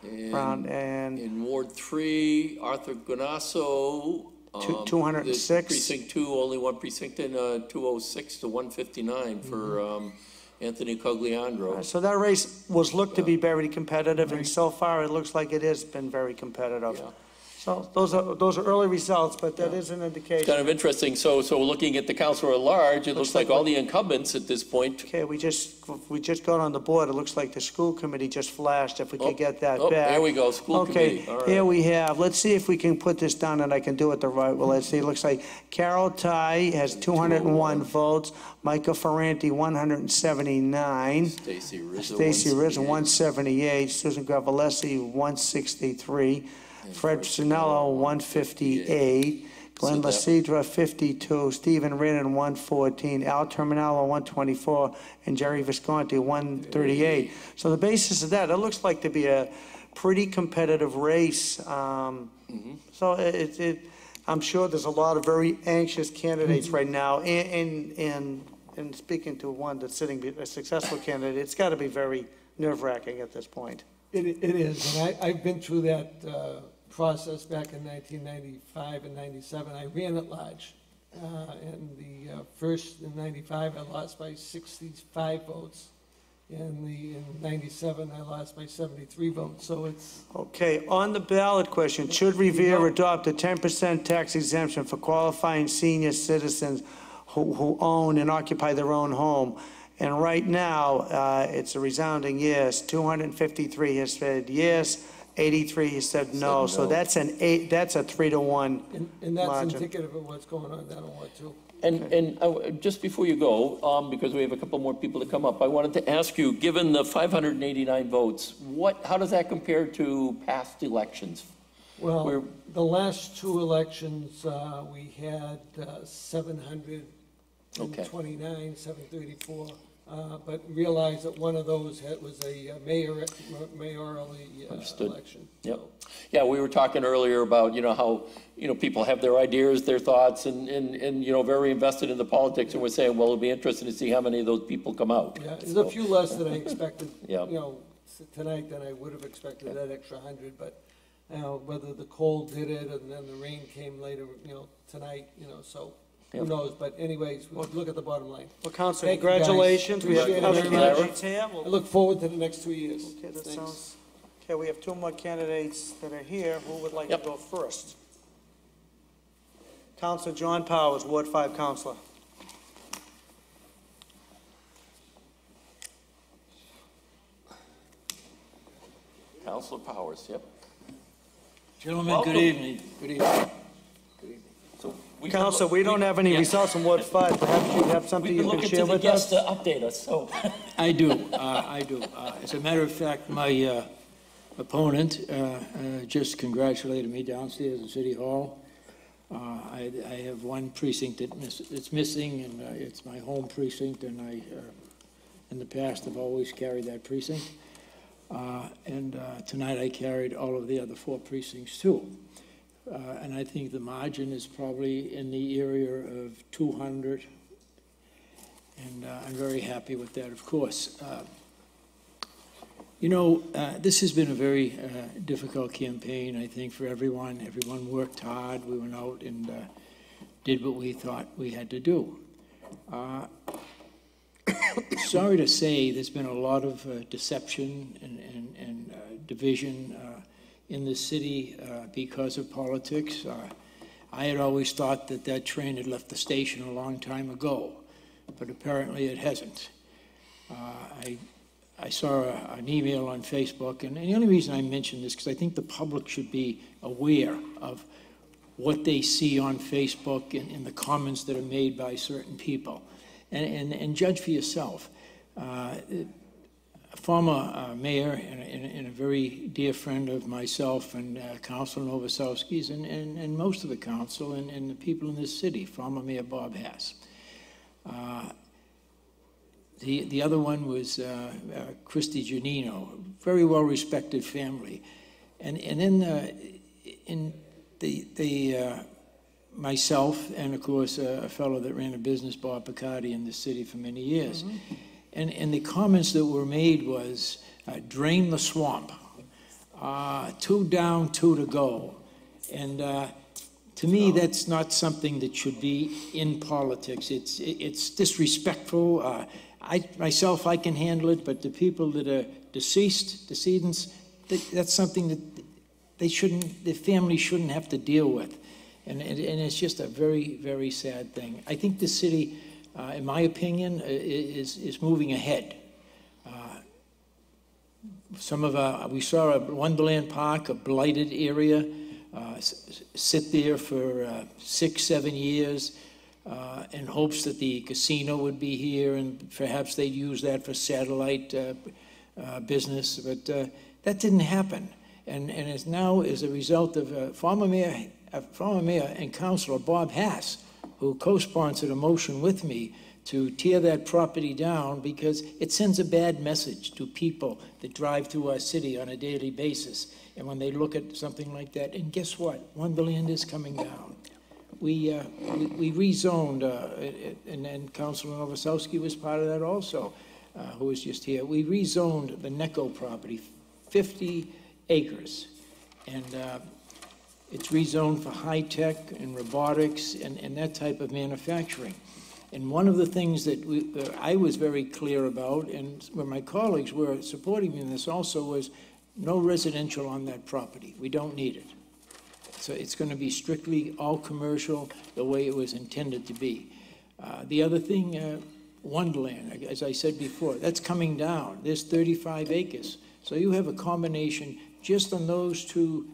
round. And in Ward 3, Arthur Gunasso. 206. Precinct 2, only one precinct in, 206 to 159 for Anthony Cogliandro. so that race was looked to be very competitive, and so far it looks like it has been very competitive. Yeah. So those are early results, but that is an It's indication. kind of interesting. So looking at the council at large, it looks like all the incumbents at this point. Okay, we just got on the board. It looks like the school committee just flashed. If we could get that Oh, back. there we go, school committee. All right. Okay, here we have. Let's see if we can put this down and I can do it the right way. Let's see. It looks like Carol Ty has 201 votes. Micah Ferranti, 179. Stacy Rizzo. Stacy Rizzo, 178. 178. Susan Gravalesi, 163. Fred Sinello, 158. Glenn So that- Lacidra, 52. Stephen Ridden, 114. Al Terminello, 124. And Jerry Visconti, 138. So the basis of that, it looks like to be a pretty competitive race. So I'm sure there's a lot of very anxious candidates right now. And speaking to one that's sitting, a successful candidate, it's got to be very nerve-wracking at this point. It is, and I've been through that process back in 1995 and 97. I ran at large. In the first, in 95, I lost by 65 votes. In 97, I lost by 73 votes, so it's... Okay, on the ballot question, should Revere adopt a 10% tax exemption for qualifying senior citizens who own and occupy their own home? And right now, it's a resounding yes. 253 has said yes, 83 has said no. So that's a 3-to-1 And that's margin. indicative of what's going on down in Ward 2. And just before you go, because we have a couple more people to come up, I wanted to ask you, given the 589 votes, how does that compare to past elections? Well, We're- the last two elections, we had 729, 734, but realized that one of those was a mayorally Understood. election. Yep. Yeah, we were talking earlier about, how, people have their ideas, their thoughts, and very invested in the politics, and we're saying, well, it'll be interesting to see how many of those people come out. Yeah, there's a few less than I expected, Yeah. tonight than I would have expected, that extra 100, but whether the cold did it and then the rain came later, tonight, so who Yep. knows? But anyways, we'll look at the bottom line. Well, Counselor, Thank you, guys. congratulations. We have Appreciate it other very much. candidates here. I look forward to the next 2 years. Okay, that Thanks. sounds, okay, we have two more candidates that are here. Who would like to Yep. go first? Counselor John Powers, Ward 5 Counselor. Counselor Powers, yep. Gentlemen, Welcome. good evening. Good evening. So we can Counselor, look- we don't have any yeah. results from Ward 5. Perhaps you have something We've you been can looking share to the with guests us? to update us, so. I do. As a matter of fact, my opponent just congratulated me downstairs at City Hall. I have one precinct that's missing, and it's my home precinct, and I, in the past, have always carried that precinct. And tonight I carried all of the other 4 precincts too. And I think the margin is probably in the area of 200. And I'm very happy with that, of course. This has been a very difficult campaign, I think, for everyone. Everyone worked hard. We went out and did what we thought we had to do. Sorry to say, there's been a lot of deception and division in the city because of politics. I had always thought that train had left the station a long time ago, but apparently it hasn't. I saw an email on Facebook, and the only reason I mention this, because I think the public should be aware of what they see on Facebook and the comments that are made by certain people, and judge for yourself. A former mayor and a very dear friend of myself and Councilor Novoselsky's and most of the council and the people in this city, former Mayor Bob Hass. The other one was Christy Giannino, very well-respected family. And then myself and, of course, a fellow that ran a business, Bob Picardi, in the city for many years. Mm-hmm. And the comments that were made was, drain the swamp, 2 down, 2 to go. And to me, that's not something that should be in politics. It's disrespectful. Myself, I can handle it, but the people that are decedents, that's something that their family shouldn't have to deal with. And it's just a very, very sad thing. I think the city, in my opinion, is moving ahead. We saw a Wonderland Park, a blighted area, sit there for 6, 7 years in hopes that the casino would be here and perhaps they'd use that for satellite business, but that didn't happen. And it's now as a result of former mayor and councilor Bob Hass, who co-sponsored a motion with me to tear that property down because it sends a bad message to people that drive through our city on a daily basis. And when they look at something like that, and guess what? Wonderland is coming down. We rezoned, and then Councilor Novoselsky was part of that also, who was just here. We rezoned the Necco property, 50 acres. And it's rezoned for high-tech and robotics and that type of manufacturing. And one of the things that I was very clear about, and where my colleagues were supporting me in this also, was no residential on that property. We don't need it. So it's going to be strictly all commercial, the way it was intended to be. The other thing, Wonderland, as I said before, that's coming down. There's 35 acres. So you have a combination just on those 2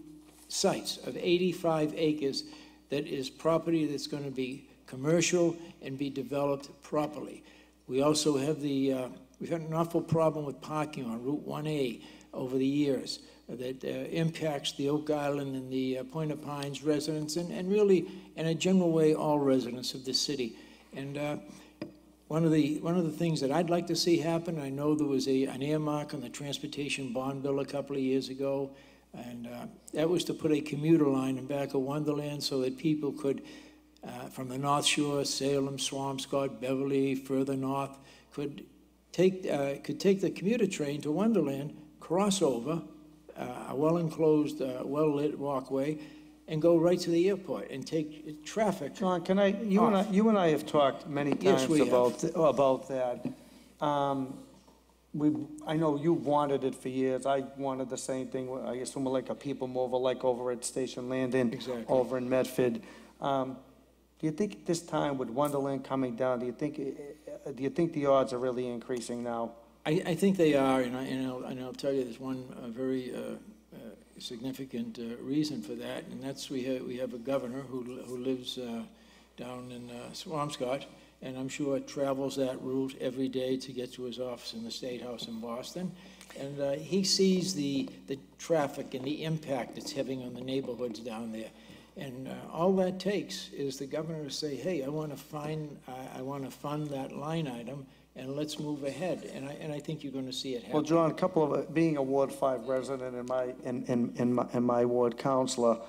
sites of 85 acres that is property that's going to be commercial and be developed properly. We also have we've had an awful problem with parking on Route 1A over the years that impacts the Oak Island and the Point of Pines residents and really, in a general way, all residents of the city. And one of the things that I'd like to see happen, I know there was an earmark on the transportation bond bill a couple of years ago, and that was to put a commuter line in back of Wonderland so that people could, from the North Shore, Salem, Swampscott, Beverly, further north, could take the commuter train to Wonderland, cross over, a well-enclosed, well-lit walkway, and go right to the airport and take traffic. John, can I, you and I have talked many Yes, times we have. about that. I know you wanted it for years, I wanted the same thing, I assume like a people mover, like over at Station Landing. Exactly. Over in Medford. Do you think at this time with Wonderland coming down, do you think the odds are really increasing now? I think they are, and I'll tell you, there's one very significant reason for that, and that's we have a governor who lives down in Swampscott, and I'm sure travels that route every day to get to his office in the State House in Boston, and he sees the traffic and the impact it's having on the neighborhoods down there. And all that takes is the governor to say, hey, I want to fund that line item, and let's move ahead. And I think you're going to see it happen. Well, John, being a Ward 5 resident and my ward councilor,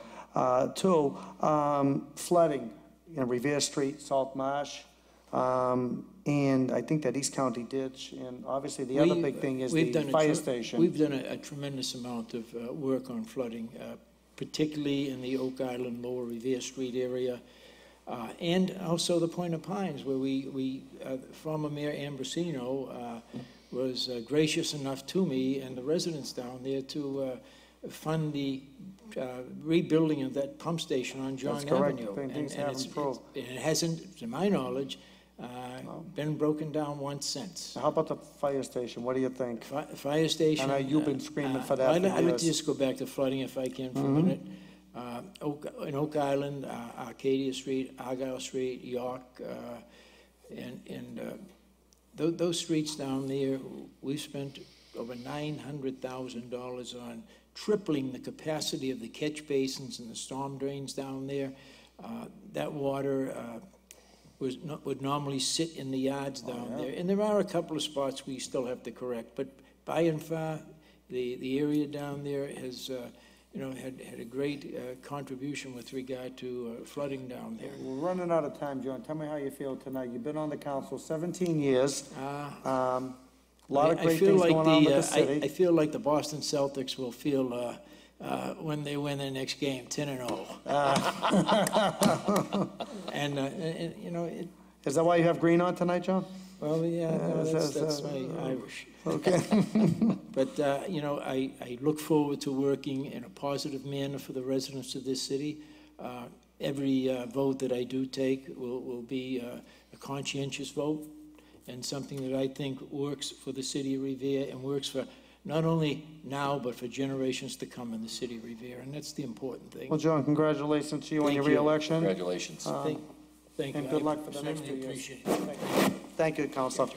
too, flooding, Revere Street, Salt Marsh, and I think that East County Ditch, and obviously the other big thing is the fire station. We've done a tremendous amount of work on flooding, particularly in the Oak Island, Lower Revere Street area, and also the Point of Pines, where former Mayor Ambrosino was gracious enough to me and the residents down there to fund the rebuilding of that pump station on John Avenue. Things haven't improved. And it hasn't, to my knowledge, been broken down once since. How about the fire station? What do you think? Fire station. I know you've been screaming for that for I'd like years. to just go back to flooding if I can for a minute. In Oak Island, Arcadia Street, Argyle Street, York, and those streets down there, we've spent over $900,000 on tripling the capacity of the catch basins and the storm drains down there. That water would normally sit in the yards down there. And there are a couple of spots we still have to correct, but by and far, the area down there has had a great contribution with regard to flooding down there. We're running out of time, John. Tell me how you feel tonight. You've been on the council 17 years. A lot of great things going on with the city. I feel like the Boston Celtics will feel when they win their next game, 10-0. Is that why you have green on tonight, John? Well, yeah, no, that's my Irish. Okay. But, I look forward to working in a positive manner for the residents of this city. Every vote that I do take will be a conscientious vote and something that I think works for the city of Revere and works for not only now, but for generations to come in the city of Revere, and that's the important thing. Well, John, congratulations to you on your Thank you. re-election. Congratulations. Thank you. And good luck for the next 2 certainly years. appreciate it. Thank you, Councilor.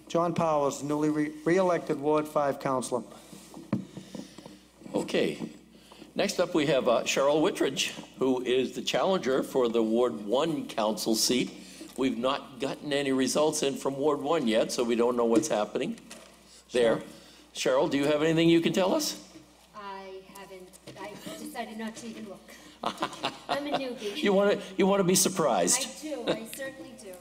John Powers, newly re-elected Ward 5 Councilor. Okay. Next up, we have Cheryl Wittridge, who is the challenger for the Ward 1 council seat. We've not gotten any results in from Ward 1 yet, so we don't know what's happening there. Cheryl, do you have anything you can tell us? I haven't. I decided not to even look. I'm a newbie. You want to be surprised. I do. I certainly do.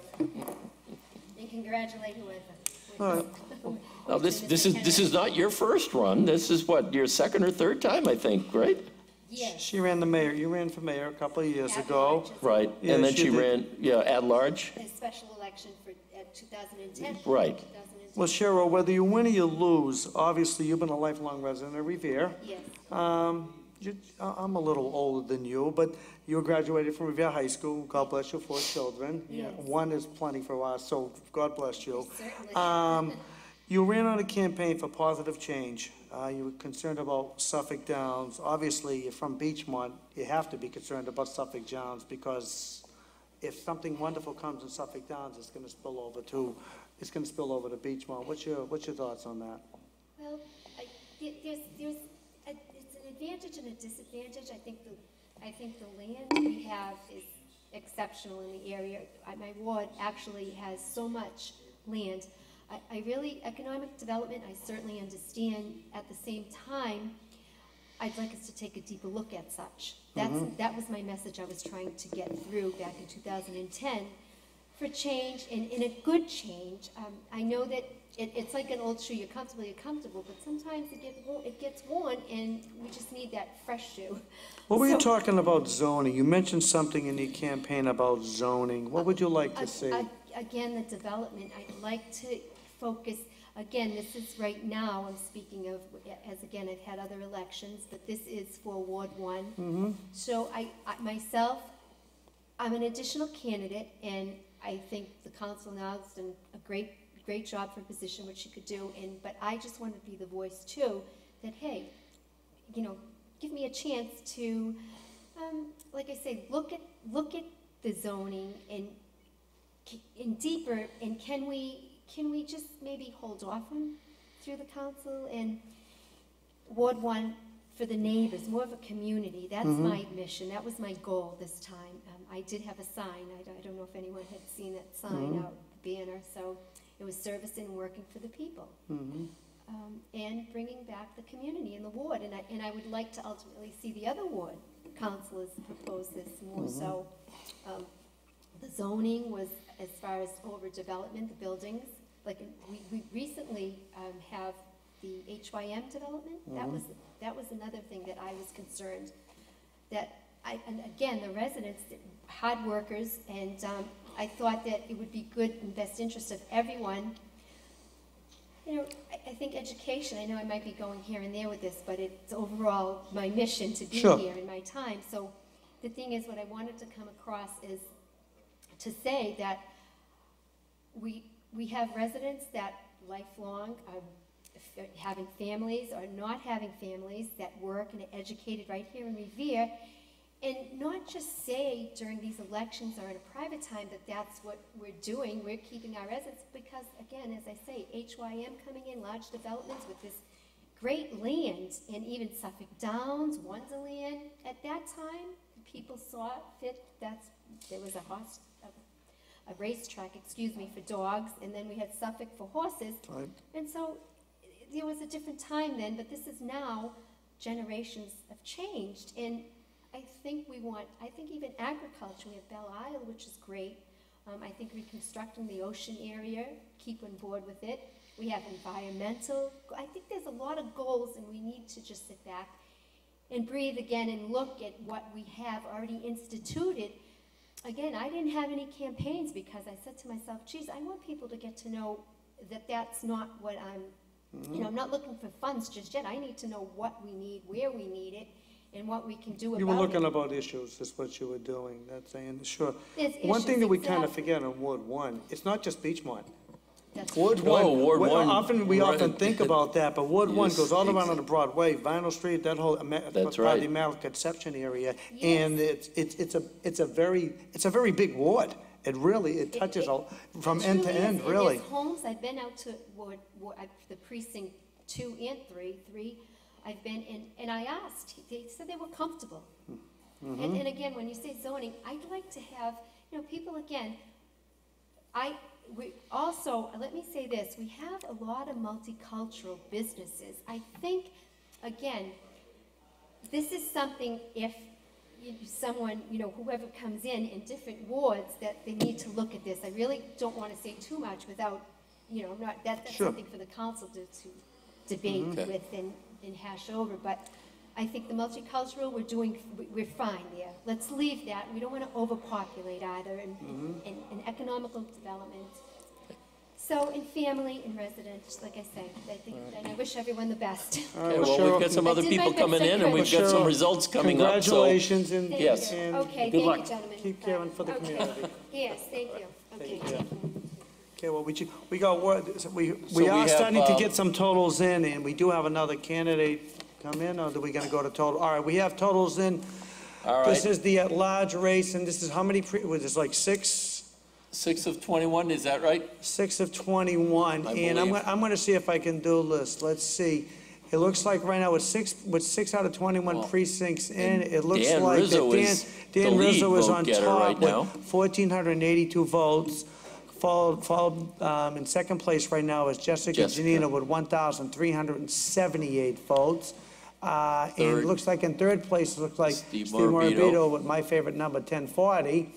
And congratulate whoever. Now, this is not your first run. This is what, your second or third time, I think, right? Yes. She ran the mayor. You ran for mayor a couple of years At ago. large. Right. Yeah, And then she she did. ran, at large. A special election for 2010. Right. 2010. Well, Cheryl, whether you win or you lose, obviously you've been a lifelong resident of Revere. Yes. I'm a little older than you, but you graduated from Revere High School. God bless your 4 children. Yes. One is plenty for us, so God bless you. Certainly. You ran on a campaign for positive change. You were concerned about Suffolk Downs. Obviously, you're from Beachmont. You have to be concerned about Suffolk Downs because if something wonderful comes in Suffolk Downs, it's going to spill over to Beachmont. What's your thoughts on that? Well, it's an advantage and a disadvantage. I think the land we have is exceptional in the area. My ward actually has so much land. Economic development, I certainly understand. At the same time, I'd like us to take a deeper look at such. That was my message I was trying to get through back in 2010 for change and a good change. I know that it's like an old shoe, you're comfortable, but sometimes it gets worn and we just need that fresh shoe. What were you So, talking about zoning? You mentioned something in your campaign about zoning. What would you like to see? Again, the development, I'd like to focus, again, this is right now, I'm speaking of, as again, I've had other elections, but this is for Ward 1. So I myself, I'm an additional candidate, and I think the council now has done a great job for a position, which she could do, but I just want to be the voice too, that hey, give me a chance to, like I say, look at the zoning and deeper, and can we just maybe hold off on through the council and Ward 1 for the neighbors, more of a community. That's my mission. That was my goal this time. I did have a sign. I don't know if anyone had seen that sign out, the banner. So it was service and working for the people. And bringing back the community in the ward. And I would like to ultimately see the other ward councilors propose this more. So the zoning was, as far as overdevelopment, the buildings, like we recently have the HYM development. That was another thing that I was concerned that and again, the residents, hard workers, and I thought that it would be good and best interest of everyone. I think education, I know I might be going here and there with this, but it's overall my mission to be here in my time. So the thing is, what I wanted to come across is to say that we have residents that lifelong are having families or not having families that work and are educated right here in Revere, and not just say during these elections or in a private time that that's what we're doing, we're keeping our residents, because again, as I say, HYM coming in, large developments with this great land, and even Suffolk Downs, Wonderland, at that time, people saw it fit, there was a racetrack, for dogs, and then we had Suffolk for horses. Right. And so there was a different time then, but this is now, generations have changed, and I think even agriculture, we have Belle Isle, which is great. I think reconstructing the ocean area, keep on board with it. We have environmental, I think there's a lot of goals, and we need to just sit back and breathe again and look at what we have already instituted. Again, I didn't have any campaigns because I said to myself, geez, I want people to get to know that that's not what I'm not looking for funds just yet. I need to know what we need, where we need it, and what we can do about it. You were looking about issues, is what you were doing, that's saying, sure. One thing that we kind of forget on Ward 1, it's not just Beachmont. Ward 1, Ward 1. Often think about that, but Ward 1 goes all around on the Broadway, Vinyl Street, that whole part of the Immaculate Conception area, and it's a very big ward. It touches from end to end, really. There's homes, I've been out to the precinct 2 and 3. I've been in, and I asked, they said they were comfortable. And again, when you say zoning, I'd like to have, people again, we also, let me say this, we have a lot of multicultural businesses. I think, again, this is something, if someone, whoever comes in different wards, that they need to look at this. I really don't want to say too much without, that's something for the council to debate with and hash over, but I think the multicultural, we're fine there. Let's leave that. We don't want to overpopulate either, and economical development. So, in family and residents, like I say, and I wish everyone the best. Okay, well, we've got some other people coming in, and we've got some results coming up, so. Congratulations, and Yes. Okay, good thank luck. you, gentlemen. Keep caring for the community. Yes, thank you. Okay, Thank you. thank you. Okay, well, we we are have, starting to get some totals in, and we do have another candidate come in, or are we gonna go to total? All right, we have totals in. All right. This is the at-large race, and this is how many, was this like 6? 6 of 21, is that right? 6 of 21, I and believe. I'm gonna see if I can do this. Let's see. It looks like right now with 6 out of 21 Well, precincts in, it looks Dan like Rizzo that is Dan the lead Rizzo is vote on getter top right with now. 1,482 votes. Followed in second place right now is Jessica Janina with 1,378 votes. And it looks like in third place, it looks like Steve Morabito with my favorite number, 1040.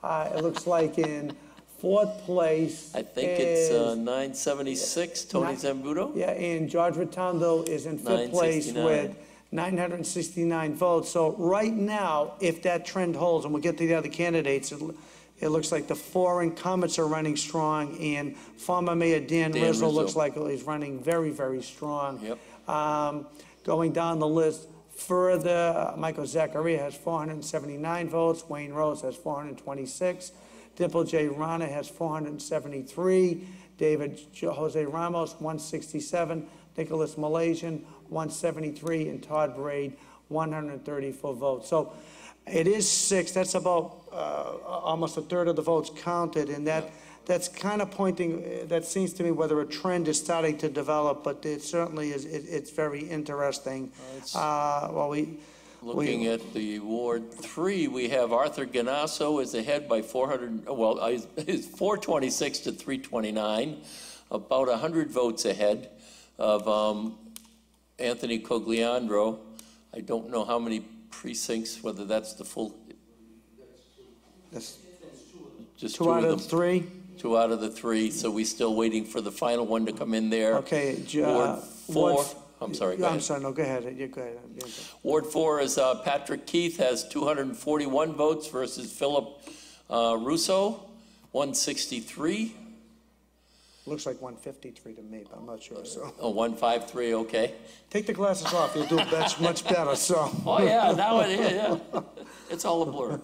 It looks like in Fourth place I think it's is 976, Tony Zambuto. Yeah, and George Rotundo is in fifth place 969. with 969 votes. So right now, if that trend holds, and we'll get to the other candidates, it looks like the four incumbents are running strong, and former Mayor Dan Rizzo looks like he's running very, very strong. Yep. Going down the list further, Michael Zachariah has 479 votes, Wayne Rose has 426, Dimple J. Rana has 473, David Jose Ramos, 167, Nicholas Malaysian, 173, and Todd Braid, 134 votes. So it is six. That's about almost a third of the votes counted, and that's kind of pointing, that seems to me whether a trend is starting to develop, but it certainly is, it's very interesting. Looking at the Ward 3, we have Arthur Ganasso is ahead by 400, well, he's 426 to 329, about 100 votes ahead of Anthony Cogliandro. I don't know how many precincts, whether that's the full. That's Just two out of of them. three. 2 out of the 3, so we're still waiting for the final one to come in there. Okay. Ward 4, I'm sorry, go I'm ahead. sorry, no, go ahead. You go ahead. Yeah, go. Ward 4 is Patrick Keith has 241 votes versus Philip Russo, 163. Looks like 153 to me, but I'm not sure, so. Oh, 153, okay. Take the glasses off, you'll do much better, so. Oh, yeah, now it is, yeah. It's all a blur.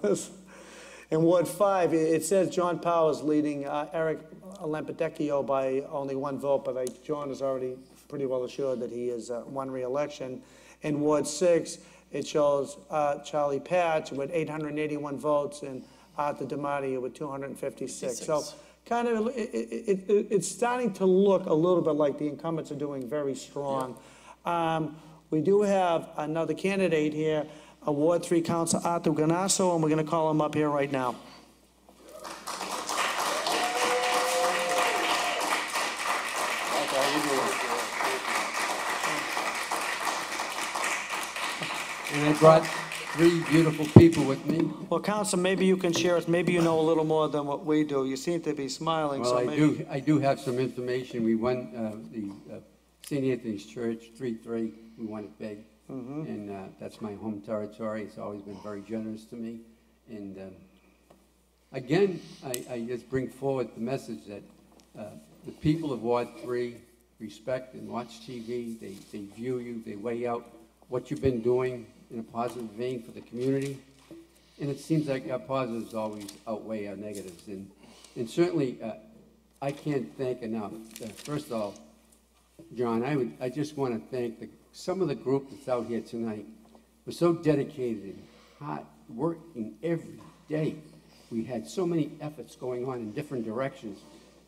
In Ward 5, it says John Powers leading Eric Lampedecchio by only one vote, but John is already pretty well assured that he has won re-election. In Ward 6, it shows Charlie Patch with 881 votes and Arthur DiMatteo with 256. So kind of, it's starting to look a little bit like the incumbents are doing very strong. Yeah. We do have another candidate here, Ward 3 Councilor Arthur Ganasso, and we're going to call him up here right now. And I brought 3 beautiful people with me. Well, Councilor, maybe you can share us. Maybe you know a little more than what we do. You seem to be smiling. Well, so maybe... I do have some information. We won the St. Anthony's Church 3-3. We won it big. And that's my home territory. It's always been very generous to me. And again, I just bring forward the message that the people of Ward 3 respect and watch TV. They view you. They weigh out what you've been doing in a positive vein for the community. And it seems like our positives always outweigh our negatives. And certainly, I can't thank enough. First of all, John, I just want to thank some of the group that's out here tonight. We're so dedicated and hard working every day. We had so many efforts going on in different directions,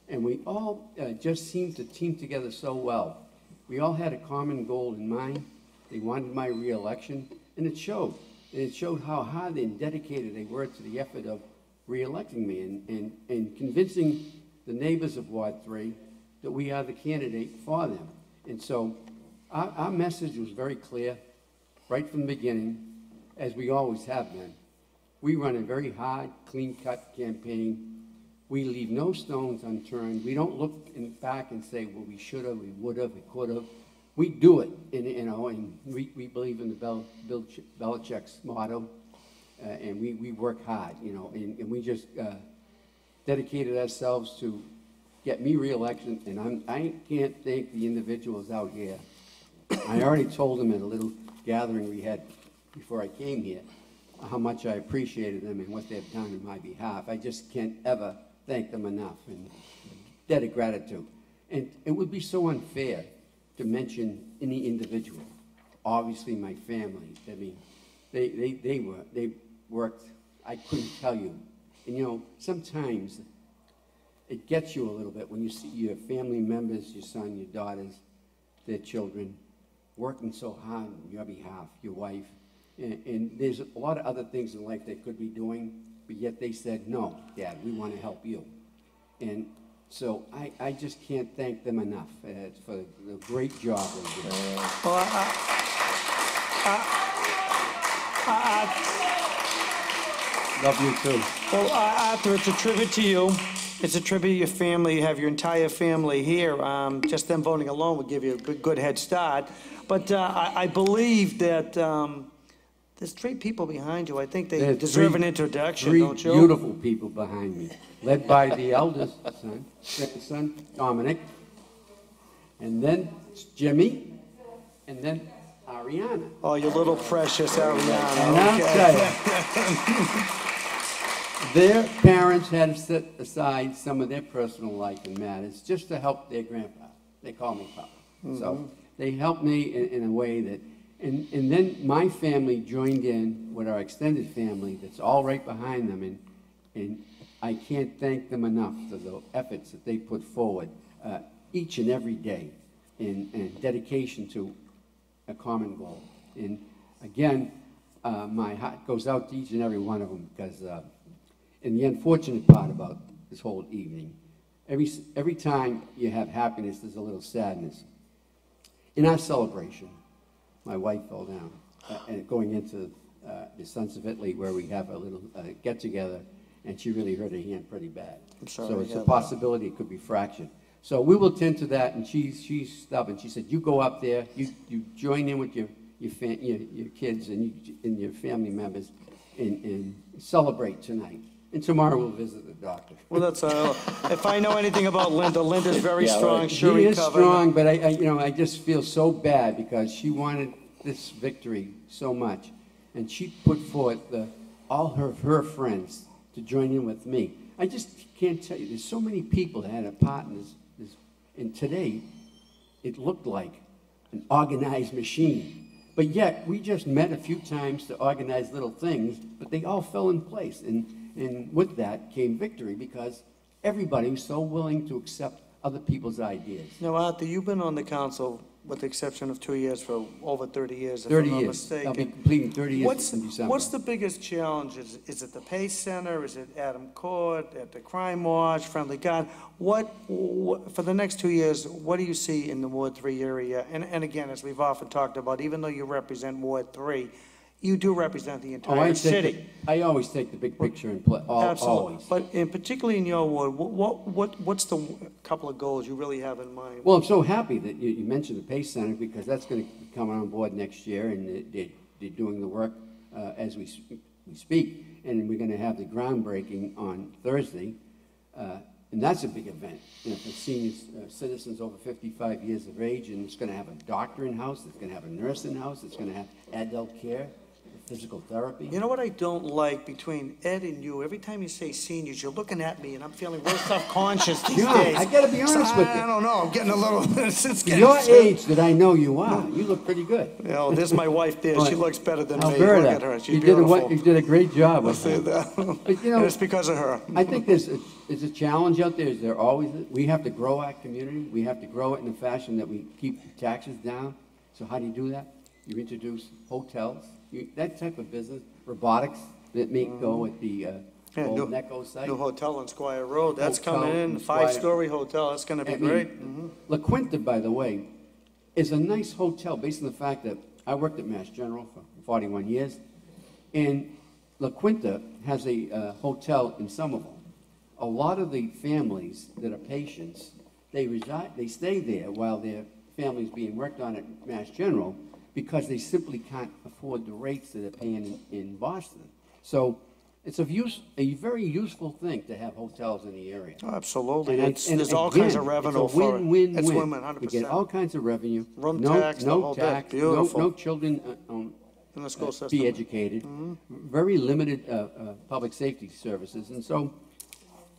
and we all just seemed to team together so well. We all had a common goal in mind. They wanted my re-election, and it showed. And it showed how hard and dedicated they were to the effort of re-electing me and convincing the neighbors of Ward 3 that we are the candidate for them. And so our message was very clear right from the beginning, as we always have been. We run a very hard, clean-cut campaign. We leave no stones unturned. We don't look back and say, well, we should have, we would have, we could have. We do it, and we believe in the Bill Belichick's motto, and we work hard, and we just dedicated ourselves to get me re-election, and I can't thank the individuals out here. I already told them at a little gathering we had before I came here how much I appreciated them and what they've done on my behalf. I just can't ever thank them enough, and debt of gratitude. And it would be so unfair to mention any individual. Obviously, my family. I mean, they worked. I couldn't tell you. And sometimes it gets you a little bit when you see your family members, your son, your daughters, their children, working so hard on your behalf, your wife. And there's a lot of other things in life they could be doing, but yet they said, no, Dad, we want to help you. And so I just can't thank them enough for the great job they did. Well, Love you too. Arthur, it's a tribute to you. It's a tribute to your family. You have your entire family here. Just them voting alone would give you a good head start. But I believe that there's 3 people behind you. I think they There's deserve three- an introduction, Three don't you? beautiful people behind me, led by the eldest son, Dominic, and then Jimmy, and then Ariana. Oh, you little precious And Ariana. I'll tell you, their parents had to set aside some of their personal life and matters just to help their grandpa. They call me Papa. So they helped me in a way that, and then my family joined in with our extended family that's all right behind them, and I can't thank them enough for the efforts that they put forward each and every day in dedication to a common goal. And again, my heart goes out to each and every one of them because, and the unfortunate part about this whole evening, every time you have happiness, there's a little sadness. In our celebration, my wife fell down, and going into the Sons of Italy where we have a little get-together, and she really hurt her hand pretty bad. I'm sorry So to it's hear a that. possibility it could be fractured. So we will tend to that, and she's stubborn. She said, "You go up there, you join in with your kids and your family members, and celebrate tonight. And tomorrow we'll visit the doctor." Well, that's, if I know anything about Linda, Linda's very Yeah, strong, right. sure She is recovered. strong, but I just feel so bad because she wanted this victory so much, and she put forth all her friends to join in with me. I just can't tell you. There's so many people that had a part in this, and today it looked like an organized machine. But yet we just met a few times to organize little things, but they all fell in place, and with that came victory because everybody was so willing to accept other people's ideas. Now, Arthur, you've been on the council, with the exception of 2 years, for over 30 years, if 30 I'm not years. I'll be mistaken. completing 30 years in December. What's the biggest challenge? Is it the Pace Center? Is it Adam Court, at the Crime Watch, Friendly God? What, for the next 2 years, what do you see in the Ward 3 area? And again, as we've often talked about, even though you represent Ward 3, you do represent the entire city. I always take the big picture and play, Absolutely. always. But in particularly in your ward, what's the couple of goals you really have in mind? Well, I'm so happy that you mentioned the Pace Center because that's going to come on board next year, and they're doing the work as we speak. And we're going to have the groundbreaking on Thursday, and that's a big event, for seniors, citizens over 55 years of age. And it's going to have a doctor in-house, it's going to have a nurse in-house, it's going to have adult care, physical therapy. You know what I don't like between Ed and you? Every time you say seniors, you're looking at me, and I'm feeling real self-conscious these John, days. I gotta be honest with you. I don't know, I'm getting a little, it's getting... Your age that I know you are, you look pretty good. You know, there's my wife there, she looks better than me. Look Alberta, at her, she's you did beautiful. you did a great job I'll with say that. that. But, you know, And it's because of her. I think there's a challenge out there. Is there always? We have to grow our community. We have to grow it in a fashion that we keep taxes down. So how do you do that? You introduce hotels, that type of business, robotics that may go at the Yeah, old Necco site. New hotel on Squire Road, that's Hotel coming in, in Squire. 5-story hotel, that's gonna be I mean, great. La Quinta, by the way, is a nice hotel based on the fact that I worked at Mass General for 41 years, and La Quinta has a hotel in Somerville. A lot of the families that are patients, they stay there while their family's being worked on at Mass General because they simply can't afford the rates that they're paying in Boston. So it's a very useful thing to have hotels in the area. Oh, absolutely, And there's all kinds of again, revenue it's a for it. win-win-win. It's win-win, We get 100%. all kinds of revenue. Room no, tax, the no whole bit. tax, Beautiful. no children In the school system. be educated. Very limited public safety services, and so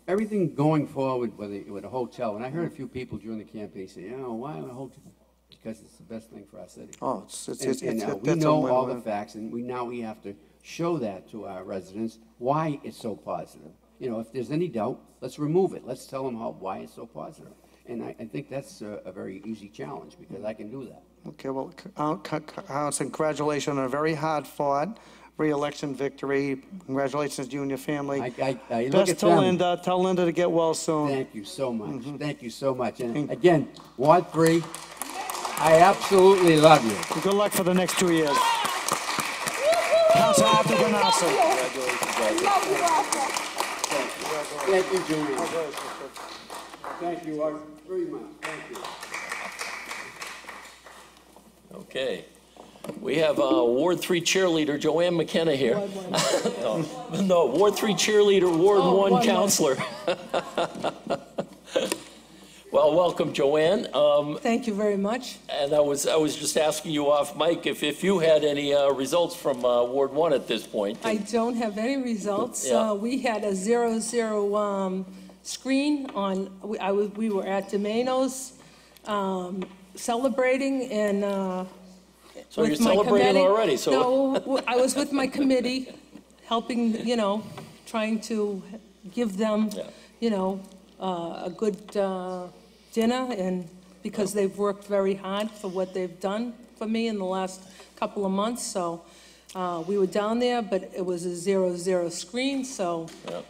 everything going forward with a hotel. And I heard a few people during the campaign say, why a hotel? Because it's the best thing for our city. Oh, it's And that's we a know all the win-win. facts, and we have to show that to our residents, why it's so positive. If there's any doubt, let's remove it. Let's tell them why it's so positive. And I think that's a very easy challenge, because I can do that. Okay, well, congratulations on a very hard-fought re-election victory. Congratulations to you and your family. I look Best at to them. Linda, tell Linda to get well soon. Thank you so much. Thank you so much. And again, Ward 3, I absolutely love you. Good luck for the next 2 years. Councilor Arthur Ganassa. I love you, Arthur. Congratulations. Thank you, Joanne. Thank you, Art, very much. Thank you. Okay. We have Ward 3 cheerleader Joanne McKenna here. No, Ward 3 cheerleader, Ward 1 counselor. Well, welcome, Joanne. Thank you very much. And I was just asking you off mic if you had any results from Ward 1 at this point. I don't have any results. Yeah. We had a 0-0 screen on, we were at Domeno's celebrating and So you're with my celebrating committee. already, so. No, I was with my committee, helping, trying to give them, Yeah. a good dinner, and because they've worked very hard for what they've done for me in the last couple of months, so we were down there, but it was a 0-0 screen, so. Yeah.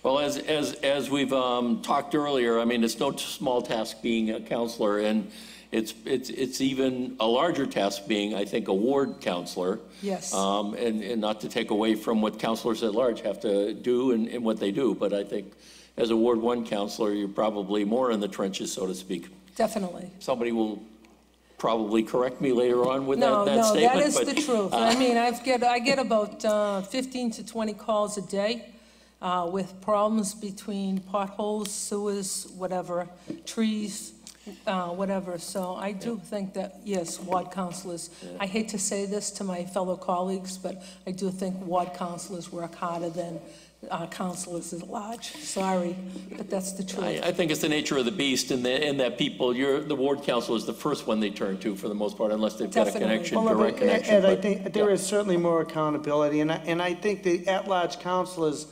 Well, as we've talked earlier, I mean, it's no small task being a counselor, and it's even a larger task being, I think, a ward counselor. Yes. And not to take away from what counselors at large have to do and what they do, but I think as a Ward 1 counselor, you're probably more in the trenches, so to speak. Definitely. Somebody will probably correct me later on with No, that no, statement. that is but, the truth. I mean, I get about 15 to 20 calls a day with problems between potholes, sewers, whatever, trees, whatever. So I do think that, yes, ward councilors, I hate to say this to my fellow colleagues, but I do think ward councilors work harder than councilors at large. Sorry, but that's the truth. I think it's the nature of the beast in that people, the ward council is the first one they turn to for the most part, unless they've got a Definitely. connection, Well, direct connection. Ed, I but, think there is certainly more accountability, and I think the at-large counselors,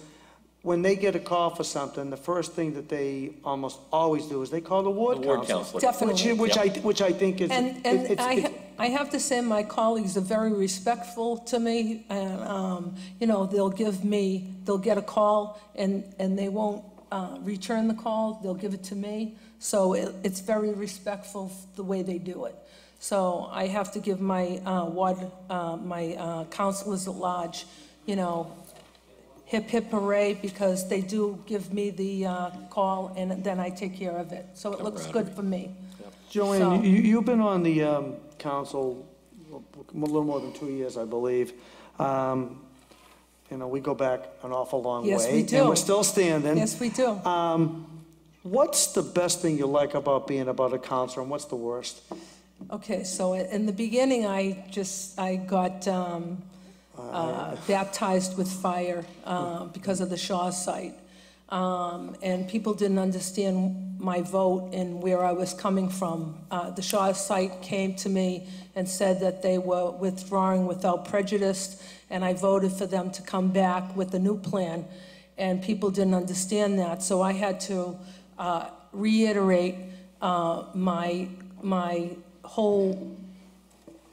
when they get a call for something, the first thing that they almost always do is they call the ward The ward counselor. counselor. Definitely. Which I think is. And I have to say, my colleagues are very respectful to me, and, they'll get a call, and they won't return the call, they'll give it to me. So it's very respectful the way they do it. So I have to give my my counselors at large, hip hip hooray, because they do give me the call, and then I take care of it. So it looks good for me. Joanne, So- you've been on the council a little more than 2 years, I believe. We go back an awful long way. Yes, we do. And we're still standing. Yes, we do. What's the best thing you like about being a counselor, and what's the worst? Okay, so in the beginning, I got baptized with fire because of the Shaw site. And people didn't understand my vote and where I was coming from. The Shaw site came to me and said that they were withdrawing without prejudice, and I voted for them to come back with a new plan, and people didn't understand that. So I had to reiterate my whole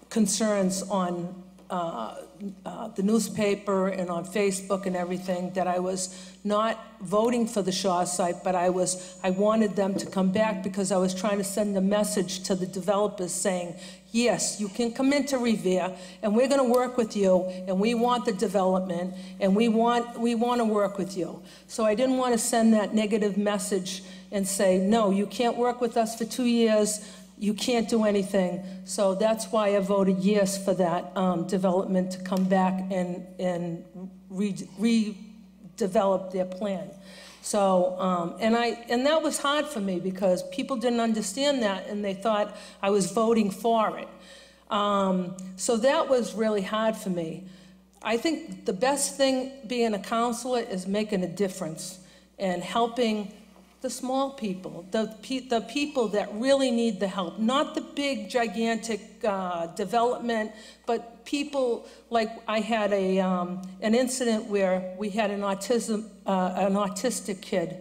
concerns on the newspaper and on Facebook and everything, that I was not voting for the Shaw site, but I wanted them to come back because I was trying to send a message to the developers saying, yes, you can come into Revere, and we're going to work with you, and we want the development, and we want to work with you. So I didn't want to send that negative message and say, no, you can't work with us for 2 years, you can't do anything. So that's why I voted yes for that development to come back and redevelop their plan. So, and that was hard for me because people didn't understand that, and they thought I was voting for it. So that was really hard for me. I think the best thing being a counselor is making a difference and helping the small people, the people that really need the help, not the big, gigantic development, but people, like I had an incident where we had an autistic kid.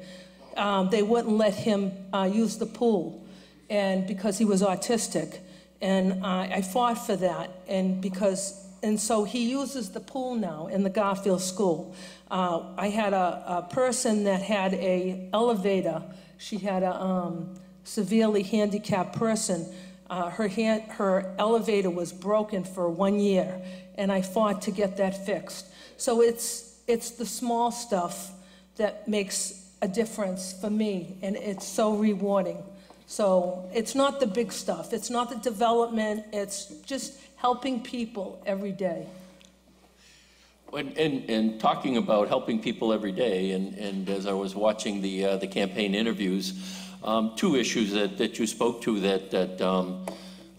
They wouldn't let him use the pool, and because he was autistic, and I fought for that, and so he uses the pool now in the Garfield School. I had a person that had a elevator. She had a severely handicapped person. Her elevator was broken for 1 year, and I fought to get that fixed. So it's the small stuff that makes a difference for me, and it's so rewarding. So it's not the big stuff, it's not the development, it's just helping people every day. And talking about helping people every day, and as I was watching the campaign interviews, two issues that you spoke to that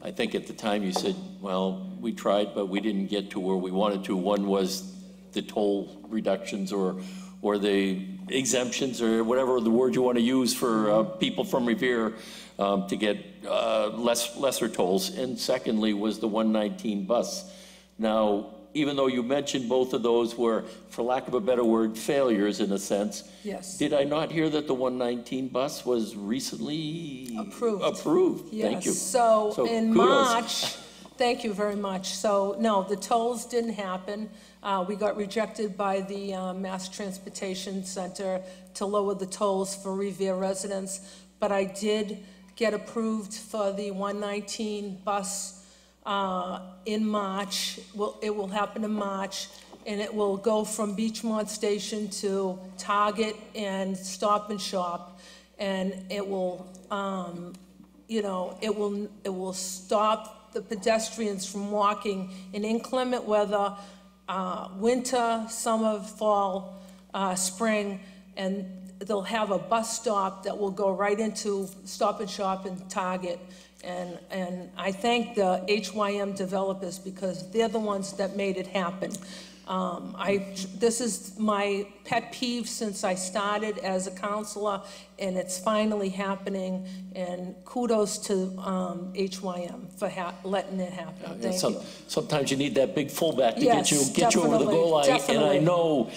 I think at the time you said, well, we tried, but we didn't get to where we wanted to. One was the toll reductions or the exemptions or whatever the word you want to use for people from Revere to get lesser tolls. And secondly was the 119 bus. Now, even though you mentioned both of those were, for lack of a better word, failures in a sense. Yes. Did I not hear that the 119 bus was recently Approved? Approved. Yes. Thank you. So in kudos. March, thank you very much. So no, the tolls didn't happen. We got rejected by the Mass Transportation Center to lower the tolls for Revere residents, but I did get approved for the 119 bus in March. It will happen in March, and it will go from Beachmont Station to Target and Stop and Shop, and it will, it will stop the pedestrians from walking in inclement weather, winter, summer, fall, spring, and they'll have a bus stop that will go right into Stop and Shop and Target. And I thank the HYM developers because they're the ones that made it happen. This is my pet peeve since I started as a counselor, and it's finally happening, and kudos to HYM for letting it happen. Thank you. Sometimes you need that big fullback to Yes, get you over the goal line. definitely. And I know,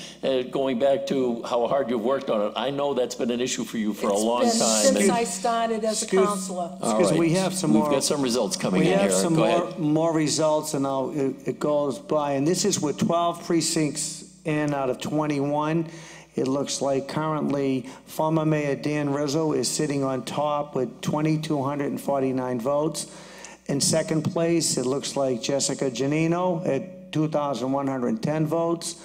going back to how hard you've worked on it, I know that's been an issue for you for a long It's been time. since I started as a counselor. All Excuse me, right. we have some more. We've got some results coming We in here. have some Go ahead. more results, and it goes by, and this is with 12 precincts in out of 21. It looks like currently former Mayor Dan Rizzo is sitting on top with 2,249 votes. In second place, it looks like Jessica Giannino at 2,110 votes.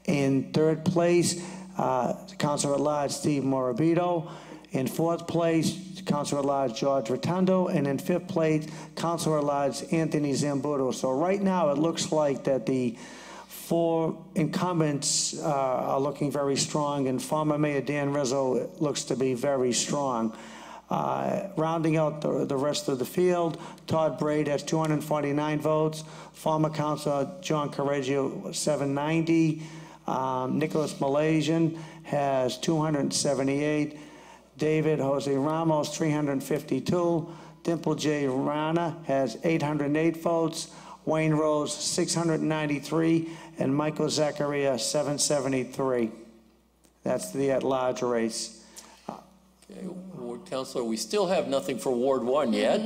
In third place, Councilor at Large Steve Morabito. In fourth place, Councilor at Large George Rotundo. And in fifth place, Councilor at Large Anthony Zambuto. So right now, it looks like that the four incumbents are looking very strong, and former Mayor Dan Rizzo looks to be very strong. Rounding out the rest of the field, Todd Braid has 249 votes, former Councilor John Correggio 790, Nicholas Malaysian has 278, David Jose Ramos 352, Dimple J. Rana has 808 votes, Wayne Rose 693, and Michael Zachariah 773. That's the at-large race. Okay, Ward Councilor, we still have nothing for Ward 1 yet.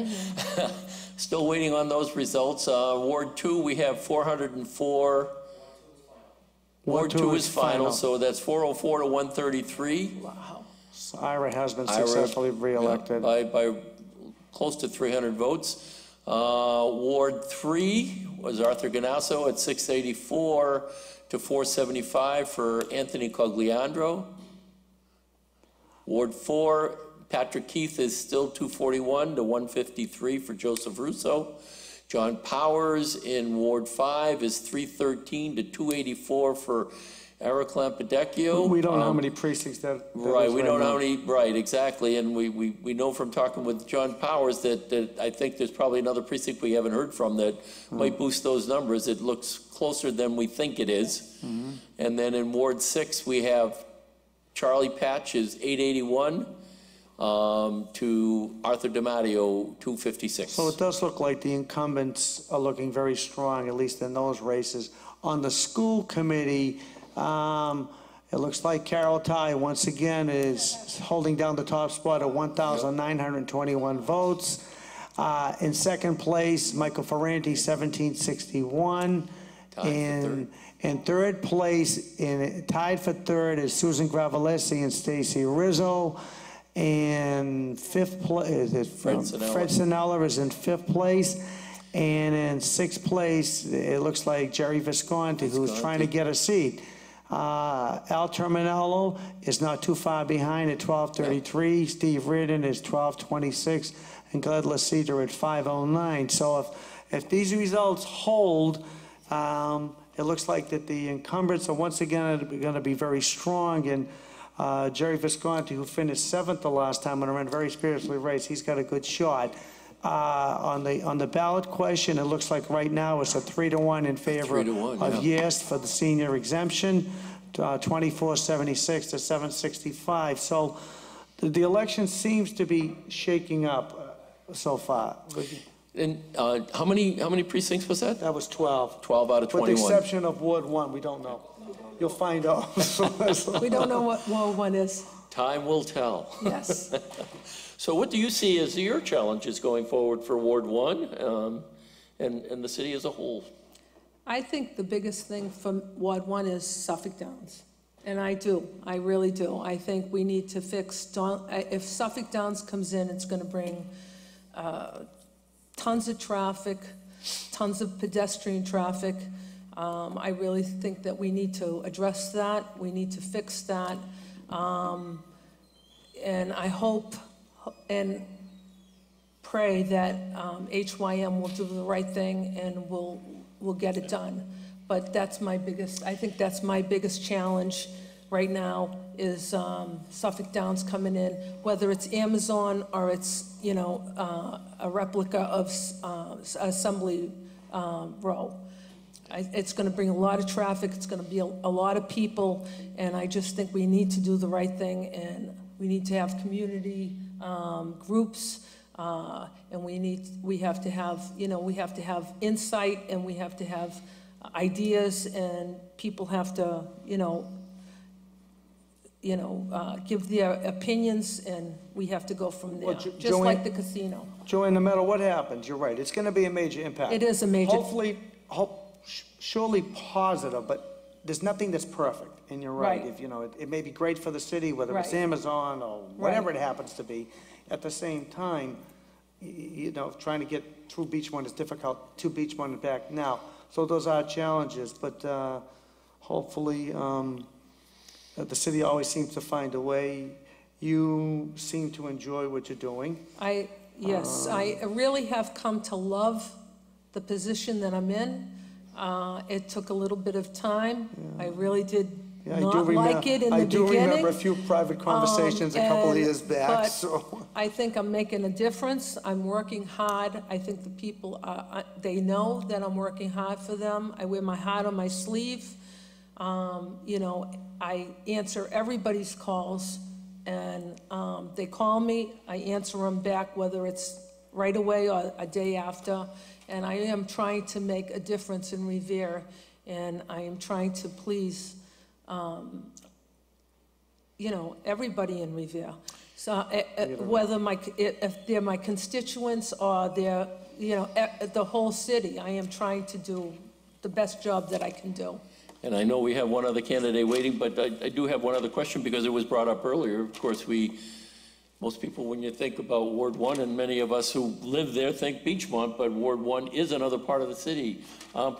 Still waiting on those results. Ward 2, we have 404. Ward 2 is final, so that's 404 to 133. Wow. So Ira has been successfully reelected. By close to 300 votes. Ward 3 was Arthur Ganasso at 684 to 475 for Anthony Cogliandro. Ward 4, Patrick Keith is still 241 to 153 for Joseph Russo. John Powers in Ward 5 is 313 to 284 for Eric Lampadecchio. We don't know how many precincts that Right, is we don't know now. how many, right, exactly, and we know from talking with John Powers that I think there's probably another precinct we haven't heard from that might boost those numbers. It looks closer than we think it is. And then in Ward 6, we have Charlie Patch is 881 to Arthur DiMatteo 256. So it does look like the incumbents are looking very strong, at least in those races. On the school committee, it looks like Carol Ty, once again, is holding down the top spot at 1,921 votes. In second place, Michael Ferranti, 1,761. In third place, tied for third, is Susan Gravalesi and Stacy Rizzo. In fifth place, Fred Sinella is in fifth place. And in sixth place, it looks like Jerry Visconti, who's trying to get a seat. Al Terminello is not too far behind at 1233. Steve Reardon is 1226, and Glenn Cedar at 509. So if these results hold, it looks like that the incumbents are once again going to be very strong, and Jerry Visconti, who finished 7th the last time and ran very spiritually raised, he's got a good shot. On the ballot question, it looks like right now it's a 3-to-1 in favor 3-to-1, of yeah. yes for the senior exemption, 2476 to 765. So the election seems to be shaking up so far. And how many precincts was that? That was 12. 12 out of 21. With the exception of Ward 1, we don't know. You'll find out. We don't know what Ward 1 is. Time will tell. Yes. So what do you see as your challenges going forward for Ward 1 and the city as a whole? I think the biggest thing for Ward 1 is Suffolk Downs. And I really do. I think we need to fix, if Suffolk Downs comes in, it's gonna bring tons of traffic, tons of pedestrian traffic. I really think that we need to address that. We need to fix that. And I hope and pray that HYM will do the right thing and we'll get it done. But that's my biggest, I think that's my biggest challenge right now is Suffolk Downs coming in, whether it's Amazon or it's, you know, a replica of Assembly Row. It's going to bring a lot of traffic, it's going to be a lot of people, and I just think we need to do the right thing, and we need to have community groups, and we have to have, you know, we have to have insight, and we have to have ideas, and people have to, give their opinions, and we have to go from there, Well, just Joanne- like the casino. Joanne, no matter what happens, you're right, it's going to be a major impact. It is a major- Hopefully, surely positive, but there's nothing that's perfect, and you're right. Right. If, it may be great for the city, whether it's Right. Amazon or whatever Right. it happens to be. At the same time, trying to get through Beachmont is difficult, to Beachmont and back now. So those are challenges, but hopefully, the city always seems to find a way. You seem to enjoy what you're doing. Yes, I really have come to love the position that I'm in. It took a little bit of time. I really did Yeah, not like it in the I do beginning. remember a few private conversations a couple of years back, but so. I think I'm making a difference. I'm working hard. I think the people, they know that I'm working hard for them. I wear my heart on my sleeve. I answer everybody's calls, and they call me. I answer them back, whether it's right away or a day after. And I am trying to make a difference in Revere, and I am trying to please, everybody in Revere. So whether if they're my constituents or they're, the whole city, I am trying to do the best job that I can do. And I know we have one other candidate waiting, but I do have one other question because it was brought up earlier. Of course, most people, when you think about Ward 1, and many of us who live there think Beachmont, but Ward 1 is another part of the city.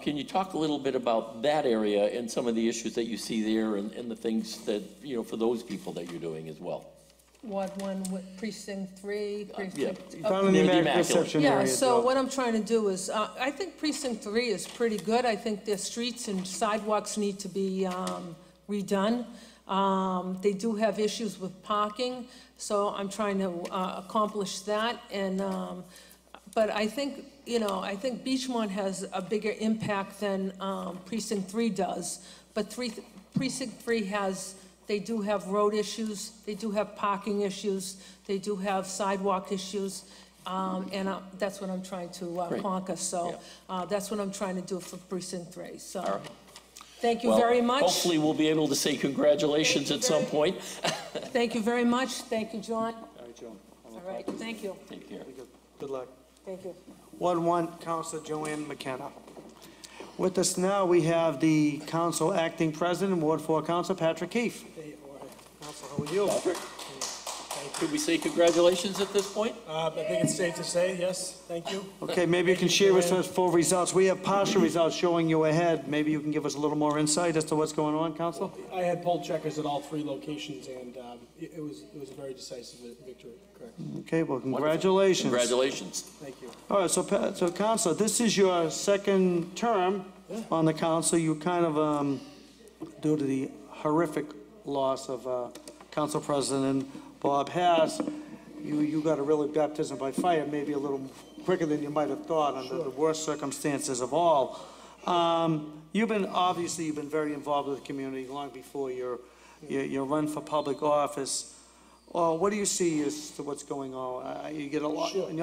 Can you talk a little bit about that area and some of the issues that you see there and the things that, for those people that you're doing as well? Ward 1 with precinct 3, precinct... Down in the Near the Immaculate Immaculate. Reception Yeah, area. so Joe. what I'm trying to do is, I think precinct 3 is pretty good. I think their streets and sidewalks need to be redone. They do have issues with parking, so I'm trying to accomplish that. And, but I think, I think Beachmont has a bigger impact than precinct 3 does. But precinct 3 they do have road issues, they do have parking issues, they do have sidewalk issues, and that's what I'm trying to Great. conquer. So that's what I'm trying to do for precinct 3. So All right. thank you Well, very much. Hopefully we'll be able to say congratulations at some point. Thank you very much. Thank you, John. All right, Joe. All right, thank you. Take care. Good luck. Thank you. Ward 1, Councilor Joanne McKenna. With us now, we have the Council Acting President, Ward 4 Councilor Patrick Keefe. Hey, Council, how are you? Patrick? Thank could we say congratulations at this point? I think it's safe to say, yes, thank you. Okay, maybe you can share with us full results. We have partial results showing you ahead. Maybe you can give us a little more insight as to what's going on, Council? I had poll checkers at all 3 locations, and it was a very decisive victory, correct. Okay, well, congratulations. Congratulations. Thank you. All right, so Council, this is your second term on the council. You kind of, due to the horrific loss of Council President Bob Hass, you got a really baptism by fire, maybe a little quicker than you might have thought under the worst circumstances of all. You've been very involved with the community long before your run for public office. What do you see as to what's going on? You get a lot, and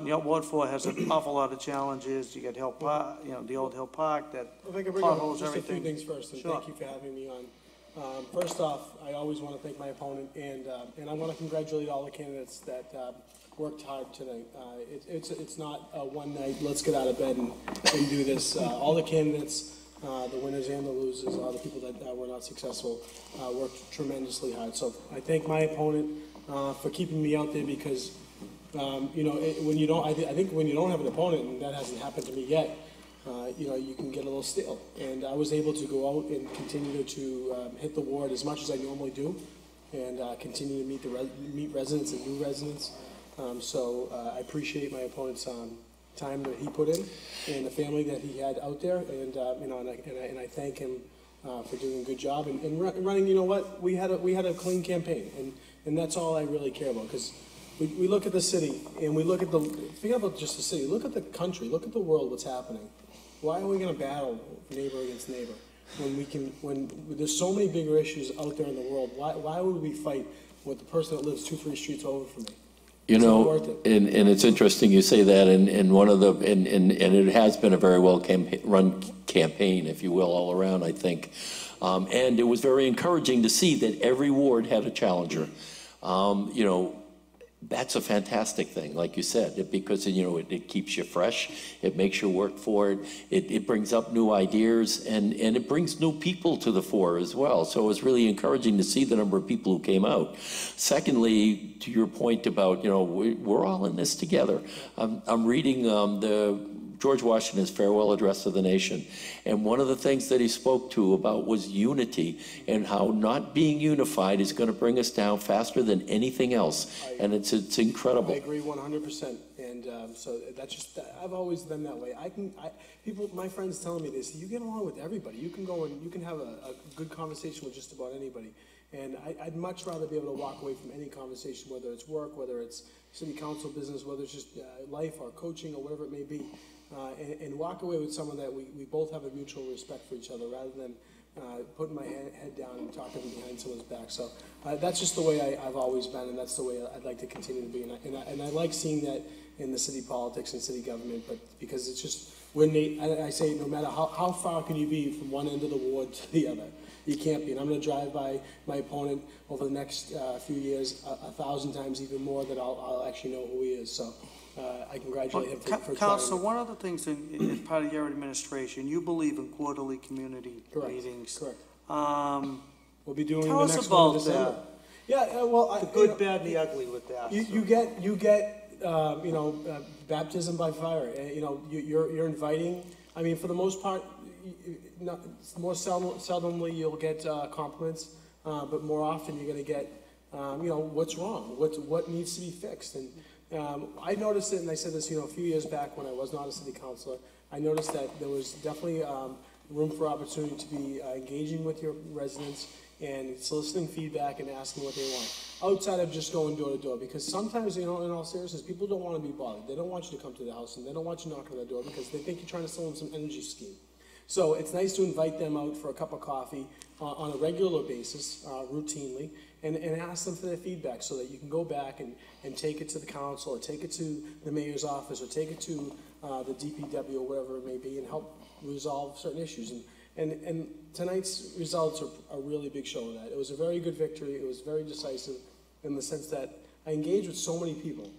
your Ward 4 has an awful lot of challenges. You get Hill Park, the old Hill Park, that If I can bring up potholes, just everything. a few things first, and thank you for having me on. First off, I always want to thank my opponent, and I want to congratulate all the candidates that worked hard tonight. It's not a one night, let's get out of bed and do this. All the candidates, the winners and the losers, all the people that were not successful, worked tremendously hard. So I thank my opponent for keeping me out there because, when you don't, I think when you don't have an opponent, and that hasn't happened to me yet, you can get a little stale. And I was able to go out and continue to hit the ward as much as I normally do, and continue to meet residents and new residents. So I appreciate my opponent's time that he put in and the family that he had out there, and and I thank him for doing a good job and running. You know what? We had a clean campaign, and that's all I really care about because. We look at the city and we look at forget about just the city, look at the country, look at the world, what's happening. Why are we going to battle neighbor against neighbor when there's so many bigger issues out there in the world? Why would we fight with the person that lives 2-3 streets over from me? You know, and it's interesting you say that, and one of and it has been a very well run campaign, if you will, all around, I think. And it was very encouraging to see that every ward had a challenger. That's a fantastic thing, like you said, because it keeps you fresh, it makes you work for it, it brings up new ideas, and it brings new people to the fore as well. So it was really encouraging to see the number of people who came out. Secondly, to your point about, we're all in this together. I'm reading the George Washington's farewell address to the nation. And one of the things that he spoke to about was unity and how not being unified is going to bring us down faster than anything else. And it's incredible. I agree 100%. And so that's just, I've always been that way. My friends telling me this, you get along with everybody. You can go and you can have a good conversation with just about anybody. And I'd much rather be able to walk away from any conversation, whether it's work, whether it's city council business, whether it's just life or coaching or whatever it may be. And walk away with someone that we both have a mutual respect for each other rather than putting my head down and talking behind someone's back. So that's just the way I've always been, and that's the way I'd like to continue to be. And I like seeing that in the city politics and city government, but because it's just, I say no matter how far can you be from one end of the ward to the other, you can't be. And I'm going to drive by my opponent over the next few years 1,000 times even more that I'll actually know who he is. So I congratulate him for Council, trying. one of the things as part of your administration, you believe in quarterly community meetings. Correct. We'll be doing Tell the us next about one in December. that. Yeah, well, The good, bad, and the ugly with that. You get baptism by fire. You're inviting. I mean, for the most part, more seldomly you'll get compliments, but more often you're going to get, what's wrong, what needs to be fixed. And I noticed it, and I said this, a few years back when I was not a city councilor. I noticed that there was definitely room for opportunity to be engaging with your residents and soliciting feedback and asking what they want, outside of just going door to door. Because sometimes, in all seriousness, people don't want to be bothered. They don't want you to come to the house, and they don't want you knocking on their door because they think you're trying to sell them some energy scheme. So it's nice to invite them out for a cup of coffee on a regular basis, routinely, and ask them for their feedback so that you can go back and take it to the council or take it to the mayor's office or take it to the DPW or whatever it may be and help resolve certain issues. And tonight's results are a really big show of that. It was a very good victory. It was very decisive in the sense that I engaged with so many people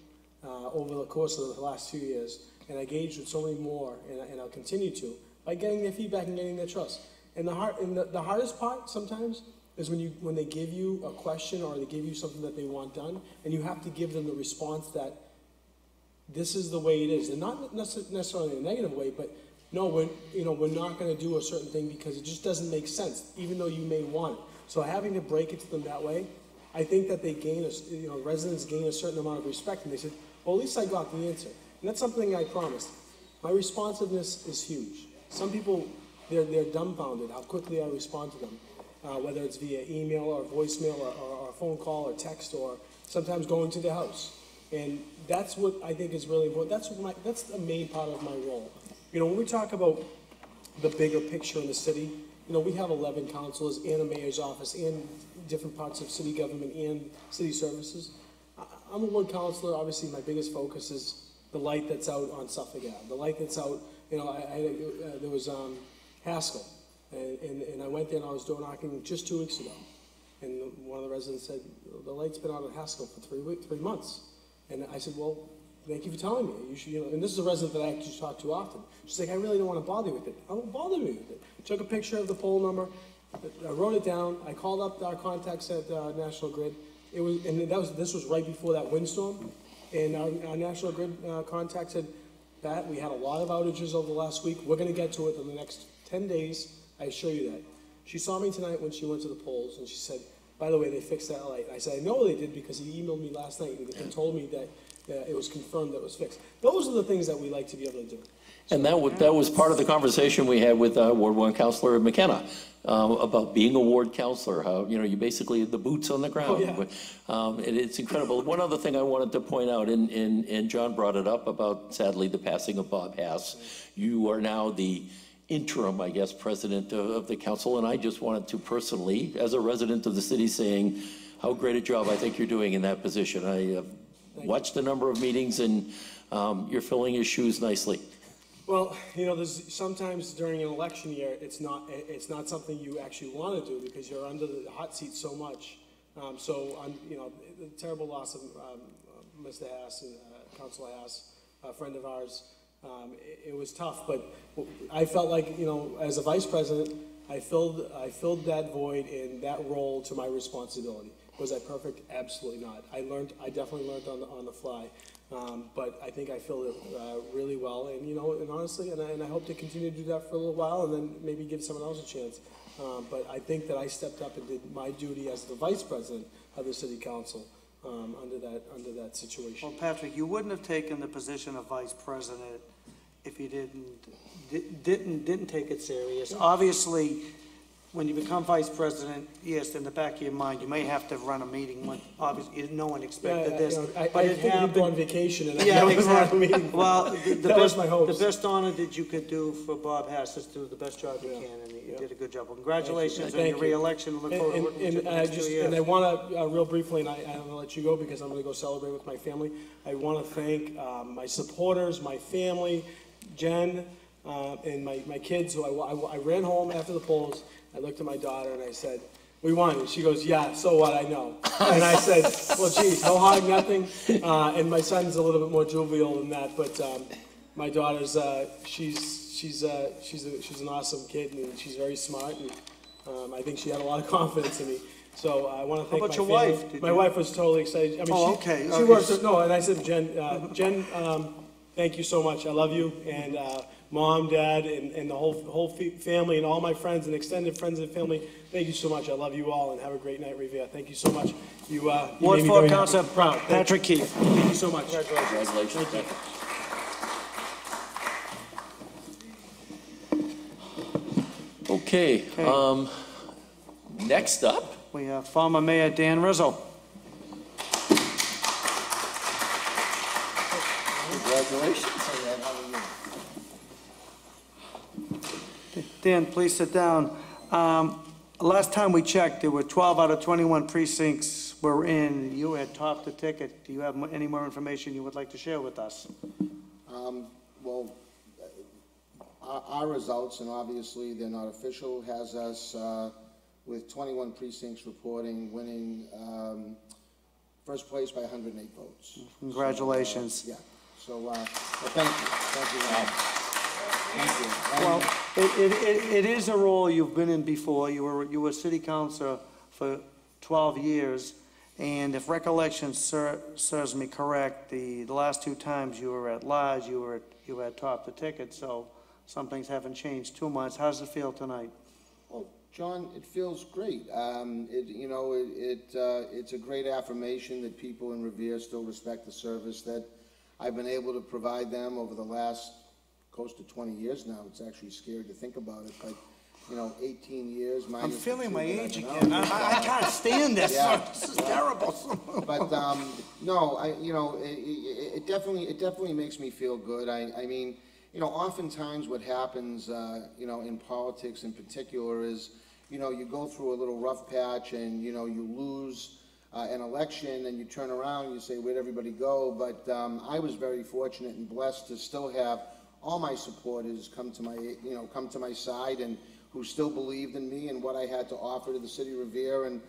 over the course of the last 2 years, and I engaged with so many more, and I'll continue to, by getting their feedback and getting their trust. And the hardest part sometimes is when they give you a question or they give you something that they want done, and you have to give them the response that this is the way it is, and not necessarily in a negative way, but no, we're not going to do a certain thing because it just doesn't make sense, even though you may want it. So having to break it to them that way, I think that they gain, residents gain a certain amount of respect, and they said, well, at least I got the answer. And that's something I promised. My responsiveness is huge. Some people, they're dumbfounded how quickly I respond to them, whether it's via email or voicemail or a phone call or text or sometimes going to the house. And that's what I think is really important. That's the main part of my role. When we talk about the bigger picture in the city, we have 11 councilors and a mayor's office and different parts of city government and city services. I'm a ward councilor. Obviously, my biggest focus is the light that's out on Suffolk Ave. The light that's out, there was Haskell, and I went there and I was door knocking just 2 weeks ago. And one of the residents said, the light's been out at Haskell for 3 months. And I said, well, thank you for telling me. You should, and this is a resident that I actually talk to often. She's like, I really don't want to bother you with it. I won't bother me with it. Took a picture of the poll number. I wrote it down. I called up our contacts at National Grid. This was right before that windstorm. And our National Grid contact said, Pat, we had a lot of outages over the last week. We're going to get to it in the next 10 days. I assure you that. She saw me tonight when she went to the polls, and she said, by the way, they fixed that light. I said, I know they did because he emailed me last night and told me that it was confirmed that it was fixed. Those are the things that we like to be able to do. And that was part of the conversation we had with Ward 1 Councilor McKenna about being a ward councilor, how, you basically the boots on the ground. Oh, yeah. It's incredible. One other thing I wanted to point out, and John brought it up about, sadly, the passing of Bob Hass. You are now the interim, I guess, president of the council, and I just wanted to personally, as a resident of the city, saying how great a job I think you're doing in that position. I watched a number of meetings, and you're filling his shoes nicely. Well, there's sometimes during an election year, it's not something you actually want to do because you're under the hot seat so much. So I'm, the terrible loss of Mr. Hass and Councilor Hass, a friend of ours. It was tough, but I felt like, as a vice president, I filled that void and that role to my responsibility. Was I perfect? Absolutely not. I definitely learned on the fly. But I think I filled it really well, and honestly, and I hope to continue to do that for a little while, and then maybe give someone else a chance. But I think that I stepped up and did my duty as the vice president of the city council under that situation. Well, Patrick, you wouldn't have taken the position of vice president if you didn't take it serious. Obviously, when you become vice president, yes, in the back of your mind, you may have to run a meeting when obviously no one expected this. But it happened. Go on vacation and yeah, I exactly. run a meeting. Well, that was my hopes. The best honor that you could do for Bob Hass is do the best job you can, and you did a good job. Well, congratulations on your re-election. Look forward to working with you for the next 2 years. And I want to, real briefly, and I'm going to let you go because I'm going to go celebrate with my family. I want to thank my supporters, my family, Jen, and my kids, who I ran home after the polls. I looked at my daughter and I said, we won. And she goes, yeah, so what, I know. And I said, well, geez, no hog, nothing. And my son's a little bit more jovial than that, but my daughter's, she's an awesome kid, and she's very smart, and I think she had a lot of confidence in me. So I want to thank my family. How about your wife? My wife was totally excited. I mean, she works, and I said, Jen, thank you so much. I love you, and Mom, Dad, and the whole family, and all my friends and extended friends and family. Thank you so much. I love you all, and have a great night, Revere. Thank you so much. You Ward made me 4 very Councilor proud. Patrick Keefe. Thank you so much. Congratulations. Thank you. Okay. Next up, We have former Mayor Dan Rizzo. congratulations. Dan, please sit down. Last time we checked, there were 12 out of 21 precincts were in. You had topped the ticket. Do you have any more information you would like to share with us? Well, our results, and obviously they're not official, has us with 21 precincts reporting, winning first place by 108 votes. Congratulations. So, yeah. So, well, thank you. Thank you. Thank you. Well, it is a role you've been in before. You were city councilor for 12 years, and if recollection serves me correct, the last 2 times you were at large, you had topped the ticket, so some things haven't changed too much. How does it feel tonight? Well, John, it feels great. It's a great affirmation that people in Revere still respect the service that I've been able to provide them over the last close to 20 years now. It's actually scary to think about it, but 18 years. I'm feeling my age again. I can't stand this. Yeah. This is terrible. But no, it definitely makes me feel good. I mean, oftentimes what happens, in politics in particular is, you go through a little rough patch and, you lose an election and you turn around and you say, where'd everybody go? But I was very fortunate and blessed to still have all my supporters come to my side and who still believed in me and what I had to offer to the city of Revere. And,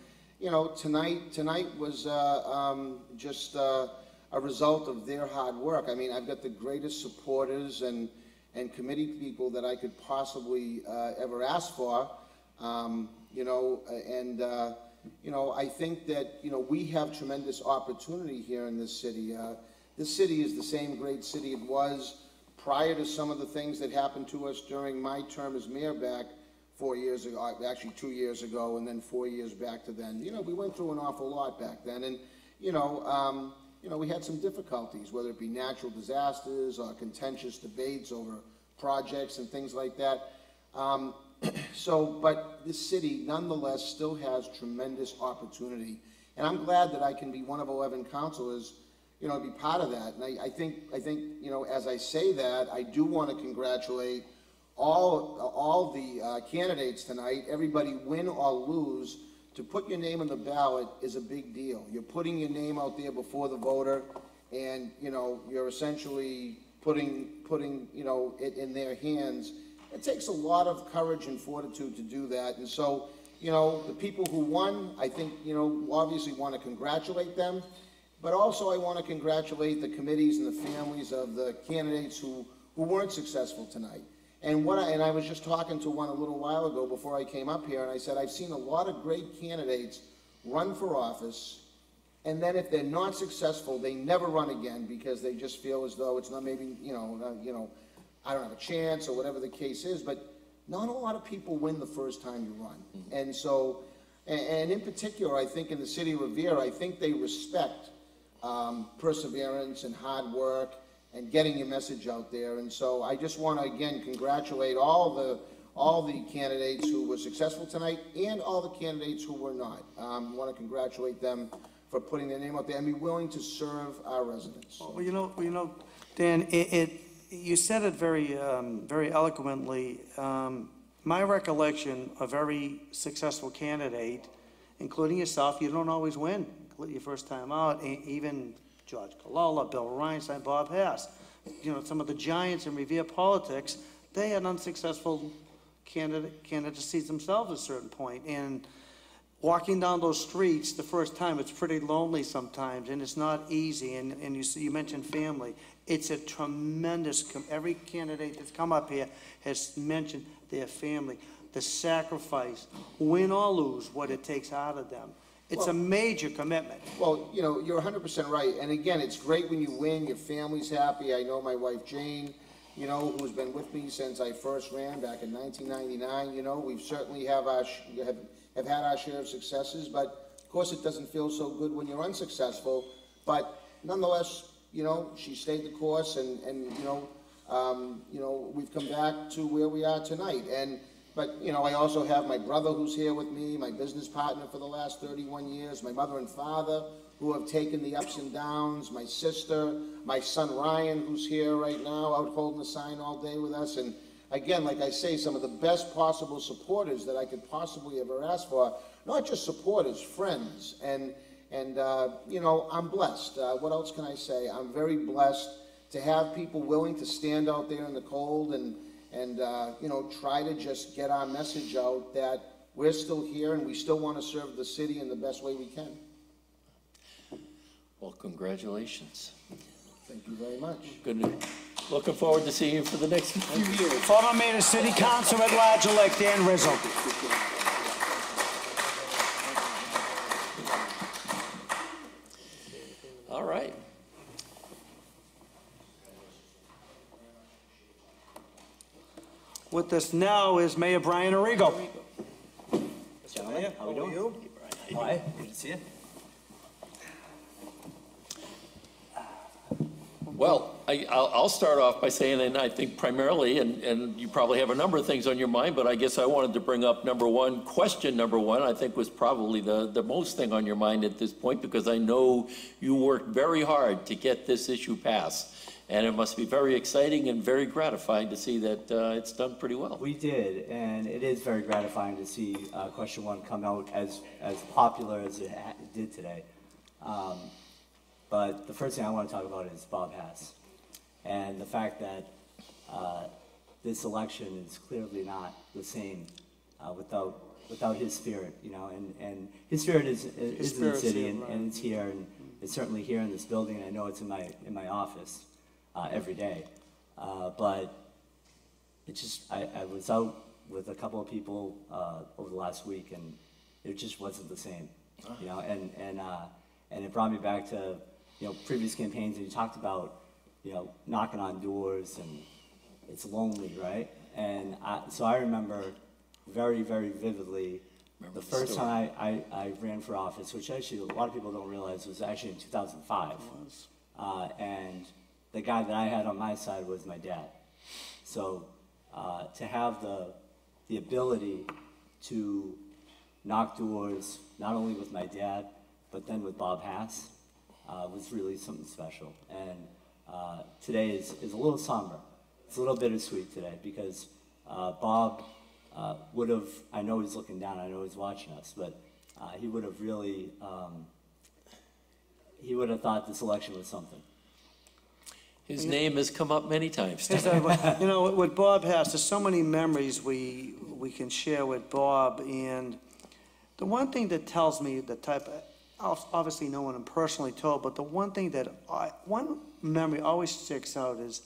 tonight was just a result of their hard work. I mean, I've got the greatest supporters and committee people that I could possibly ever ask for, I think that, we have tremendous opportunity here in this city. This city is the same great city it was prior to some of the things that happened to us during my term as mayor back 4 years ago, actually 2 years ago, and then 4 years back to then. We went through an awful lot back then, and, we had some difficulties, whether it be natural disasters or contentious debates over projects and things like that. But this city, nonetheless, still has tremendous opportunity. And I'm glad that I can be one of 11 councilors, be part of that. And I think, as I say that, I do want to congratulate all the candidates tonight. Everybody, win or lose, to put your name on the ballot is a big deal. You're putting your name out there before the voter, and, you're essentially putting it in their hands. It takes a lot of courage and fortitude to do that. And so, the people who won, I think, obviously want to congratulate them, but also I want to congratulate the committees and the families of the candidates who weren't successful tonight. And I was just talking to one a little while ago before I came up here, and I said, I've seen a lot of great candidates run for office, and then if they're not successful, they never run again because they just feel as though it's not maybe, I don't have a chance or whatever the case is. But not a lot of people win the first time you run. Mm-hmm. And so, and in particular, I think in the city of Revere, I think they respect perseverance and hard work and getting your message out there. And so I just want to, again, congratulate all the candidates who were successful tonight and all the candidates who were not. I want to congratulate them for putting their name out there and be willing to serve our residents. Well, Dan, you said it very eloquently. My recollection, a very successful candidate, including yourself, you don't always win your first time out. Even George Colella, Bill Reinstein, Bob Hess, some of the giants in Revere politics, they had unsuccessful candidacies themselves at a certain point. And walking down those streets the first time, it's pretty lonely sometimes, and it's not easy. And you mentioned family. It's a tremendous, every candidate that's come up here has mentioned their family, the sacrifice, win or lose, what it takes out of them. It's a major commitment. Well, you're 100% right. And again, it's great when you win, your family's happy. I know my wife Jane, who's been with me since I first ran back in 1999. We've certainly have had our share of successes, but of course it doesn't feel so good when you're unsuccessful. But nonetheless, she stayed the course, and we've come back to where we are tonight. But I also have my brother who's here with me, my business partner for the last 31 years, my mother and father who have taken the ups and downs, my sister, my son Ryan who's here right now out holding the sign all day with us. And again, like I say, some of the best possible supporters that I could possibly ever ask for, not just supporters, friends. And I'm blessed. What else can I say? I'm very blessed to have people willing to stand out there in the cold and try to just get our message out that we're still here and we still want to serve the city in the best way we can. Well, congratulations. Thank you very much. Looking forward to seeing you for the next few years. Former Mayor of City Council at Large elect Dan Rizzo. With us now is Mayor Brian Arrigo. Gentlemen, how we doing? Hi, good to see you. Well, I'll start off by saying, and I think primarily, and you probably have a number of things on your mind, but I guess I wanted to bring up question number one, I think was probably the most thing on your mind at this point, because I know you worked very hard to get this issue passed. And it must be very exciting and very gratifying to see that it's done pretty well. We did, and it is very gratifying to see question one come out as popular as it did today. But the first thing I want to talk about is Bob Hass, and the fact that this election is clearly not the same without his spirit, you know, and his spirit is in the city, and it's here, and it's certainly here in this building, and I know it's in my office every day. But it's just, I was out with a couple of people over the last week, and it just wasn't the same, you know, and it brought me back to, you know, previous campaigns, and you talked about, you know, knocking on doors, and it's lonely, right? And so I remember very, very vividly the first time I ran for office, which actually a lot of people don't realize was actually in 2005. And the guy that I had on my side was my dad. So to have the ability to knock doors, not only with my dad, but then with Bob Hass, was really something special. And today is a little somber. It's a little bittersweet today because Bob would have, I know he's looking down, I know he's watching us, but he would have really, he would have thought this election was something. His name has come up many times. You know, with Bob Hass, there's so many memories we can share with Bob, and the one thing that tells me the type of, obviously no one I'm personally told, but the one thing that one memory always sticks out is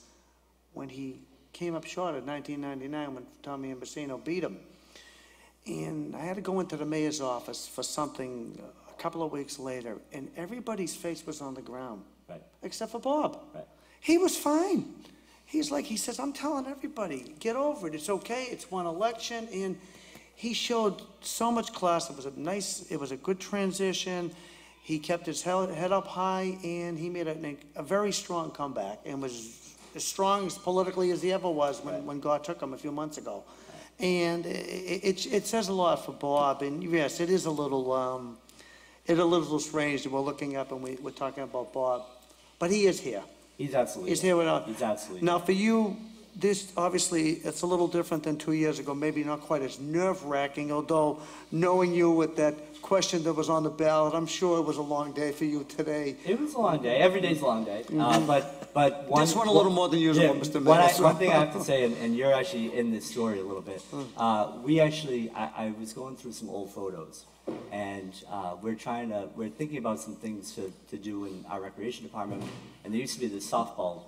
when he came up short in 1999 when Tommy Ambasino beat him. And I had to go into the mayor's office for something a couple of weeks later, and everybody's face was on the ground, Right. except for Bob. Right. He was fine. He says, I'm telling everybody, get over it. It's okay. It's one election. And he showed so much class. It was a good transition. He kept his head up high, and he made a very strong comeback and was as strong as politically as he ever was when God took him a few months ago. And it says a lot for Bob. And yes, it is a little strange that we're looking up and we're talking about Bob. But he is here. He's absolutely. He's here without. He's absolutely. Now, for you, this obviously it's a little different than 2 years ago. Maybe not quite as nerve-wracking. Although knowing you with that question that was on the ballot, I'm sure it was a long day for you today. It was a long day. Every day's a long day. But one. This one a little more than usual, yeah, Mr. Mayor. One thing I have to say, and you're actually in this story a little bit. We actually, I was going through some old photos, and we're thinking about some things to do in our recreation department. And there used to be this softball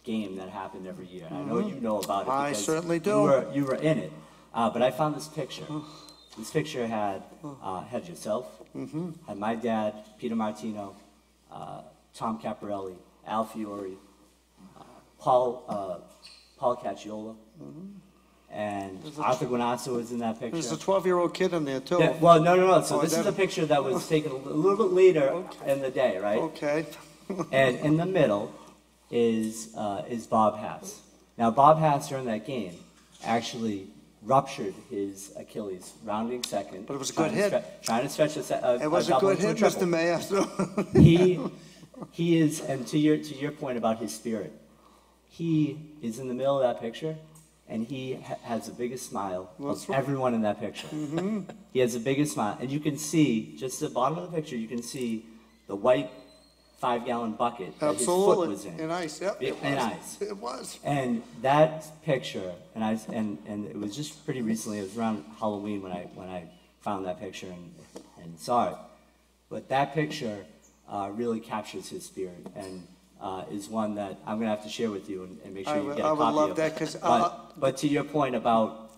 game that happened every year. And I know you know about it because I certainly do. You were in it. But I found this picture. This picture had yourself, had my dad, Peter Martino, Tom Caparelli, Al Fiore, Paul Cacciola, and Arthur Guanasso was in that picture. There's a 12-year-old kid in there, too. Yeah, well, no. So this is a picture that was taken a little bit later in the day, right? Okay. And in the middle is Bob Hass. Now, Bob Hass during that game actually ruptured his Achilles, rounding second. But it was a good hit. Trying to stretch It was a good hit, Mr. Mayor. So. He is, and to your point about his spirit, he is in the middle of that picture, and he has the biggest smile of everyone in that picture. He has the biggest smile, and you can see, just at the bottom of the picture, you can see the white 5-gallon bucket that his foot was in. In ice, yep. In ice. It was. And that picture, and it was just pretty recently, it was around Halloween when I found that picture and saw it. But that picture really captures his spirit and is one that I'm going to have to share with you and make sure you get a copy of. I would love that because. But to your point about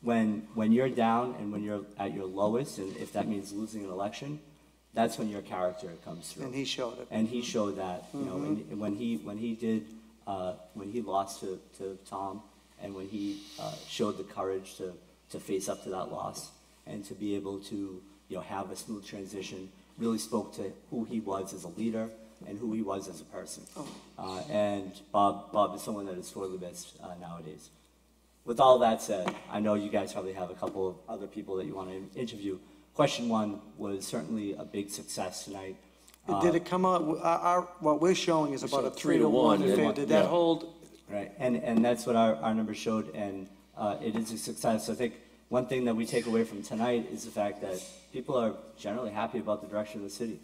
when you're down and when you're at your lowest, and if that means losing an election, that's when your character comes through. And he showed it. And he showed that, you know, and when he lost to Tom, and when he showed the courage to face up to that loss and to be able to, have a smooth transition, really spoke to who he was as a leader and who he was as a person. And Bob is someone that is sorely missed nowadays. With all that said, I know you guys probably have a couple of other people that you want to interview. Question one was certainly a big success tonight. Did it come out, what we're showing is about a 3-to-1 affair. Did that hold? Right, and that's what our numbers showed, and it is a success. I think one thing that we take away from tonight is the fact that people are generally happy about the direction of the city.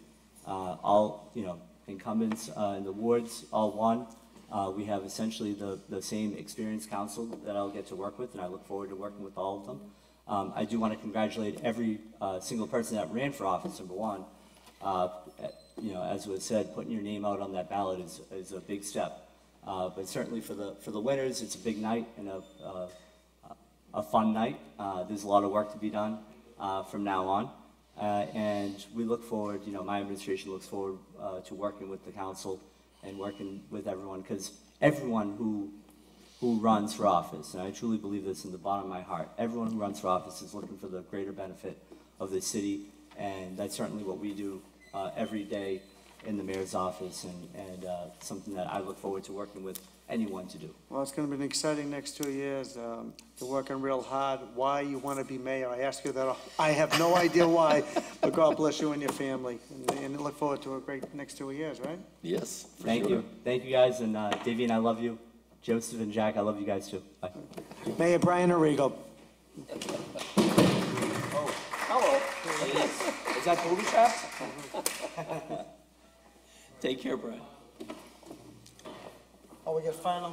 All, incumbents in the wards all won. We have essentially the same experienced council that I'll get to work with, and I look forward to working with all of them. I do want to congratulate every single person that ran for office, number one. As was said, putting your name out on that ballot is a big step. But certainly for the winners, it's a big night and a fun night. There's a lot of work to be done from now on. And we look forward, my administration looks forward to working with the council and working with everyone, because everyone who runs for office, and I truly believe this in the bottom of my heart, everyone who runs for office is looking for the greater benefit of the city, and that's certainly what we do every day in the mayor's office, and something that I look forward to working with anyone to do. Well, it's going to be an exciting next 2 years. You're working real hard. Why you want to be mayor? I ask you that. I have no idea why, but God bless you and your family. And look forward to a great next 2 years, right? Yes, for Thank sure. you. Thank you, guys. And Davian, I love you. Joseph and Jack, I love you guys too. Bye. Mayor Brian Arrigo. Oh, hello. Is that booby traps? Take care, Brian. Oh, we got final.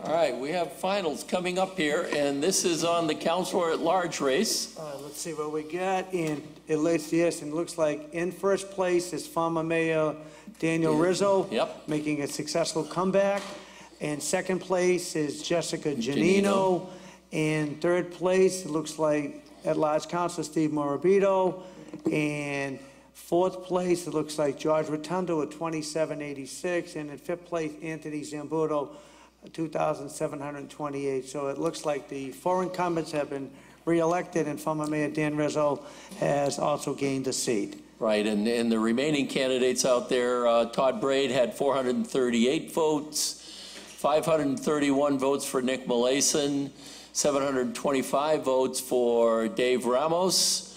All right, we have finals coming up here, and this is on the Counselor at Large race. Let's see what we got. And it looks like in first place is former Mayor Daniel Rizzo. Yep. Making a successful comeback. And second place is Jessica Janino. Janino. And third place, it looks like at-large Councilor Steve Morabito. And fourth place, it looks like George Rotundo at 2786. And in fifth place, Anthony Zambuto, 2,728. So it looks like the four incumbents have been reelected, and former Mayor Dan Rizzo has also gained a seat. Right, and the remaining candidates out there, Todd Braid had 438 votes, 531 votes for Nick Molason, 725 votes for Dave Ramos.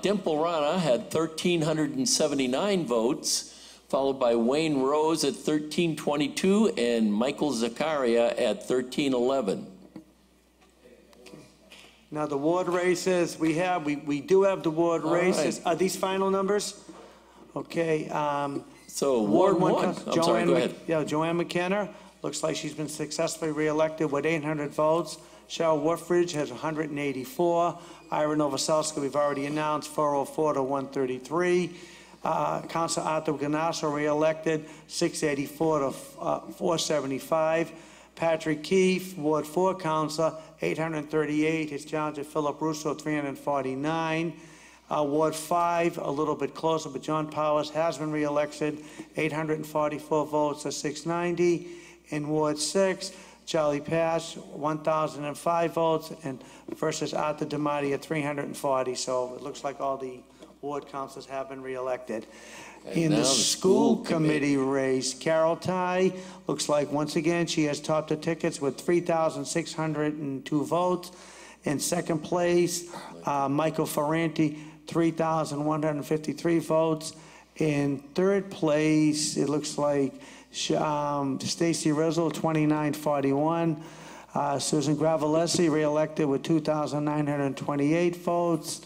Dimple Rana had 1,379 votes, followed by Wayne Rose at 1,322 and Michael Zakaria at 1,311. Now, the ward races, we do have the ward All races. right. Are these final numbers? Okay. So Ward 1, Council- I'm sorry, go ahead. Yeah, Joanne McKenna, looks like she's been successfully reelected with 800 votes. Cheryl Woodfridge has 184. Ira Novoselsky, we've already announced, 404 to 133. Councilor Arthur Ganasso reelected, 684 to 475. Patrick Keefe, Ward 4 Councilor, 838. His challenger, Philip Russo, 349. Ward 5, a little bit closer, but John Powers has been reelected, 844 votes to 690. In Ward 6, Charlie Pash, 1,005 votes, and versus Arthur Damati at 340. So it looks like all the ward councilors have been reelected. In now the the school school committee race, Carol Ty, looks like once again she has topped the tickets with 3,602 votes. In second place, Michael Ferranti, 3,153 votes. In third place, it looks like Stacy Rizzo, 2,941. Susan Gravalesi reelected with 2,928 votes.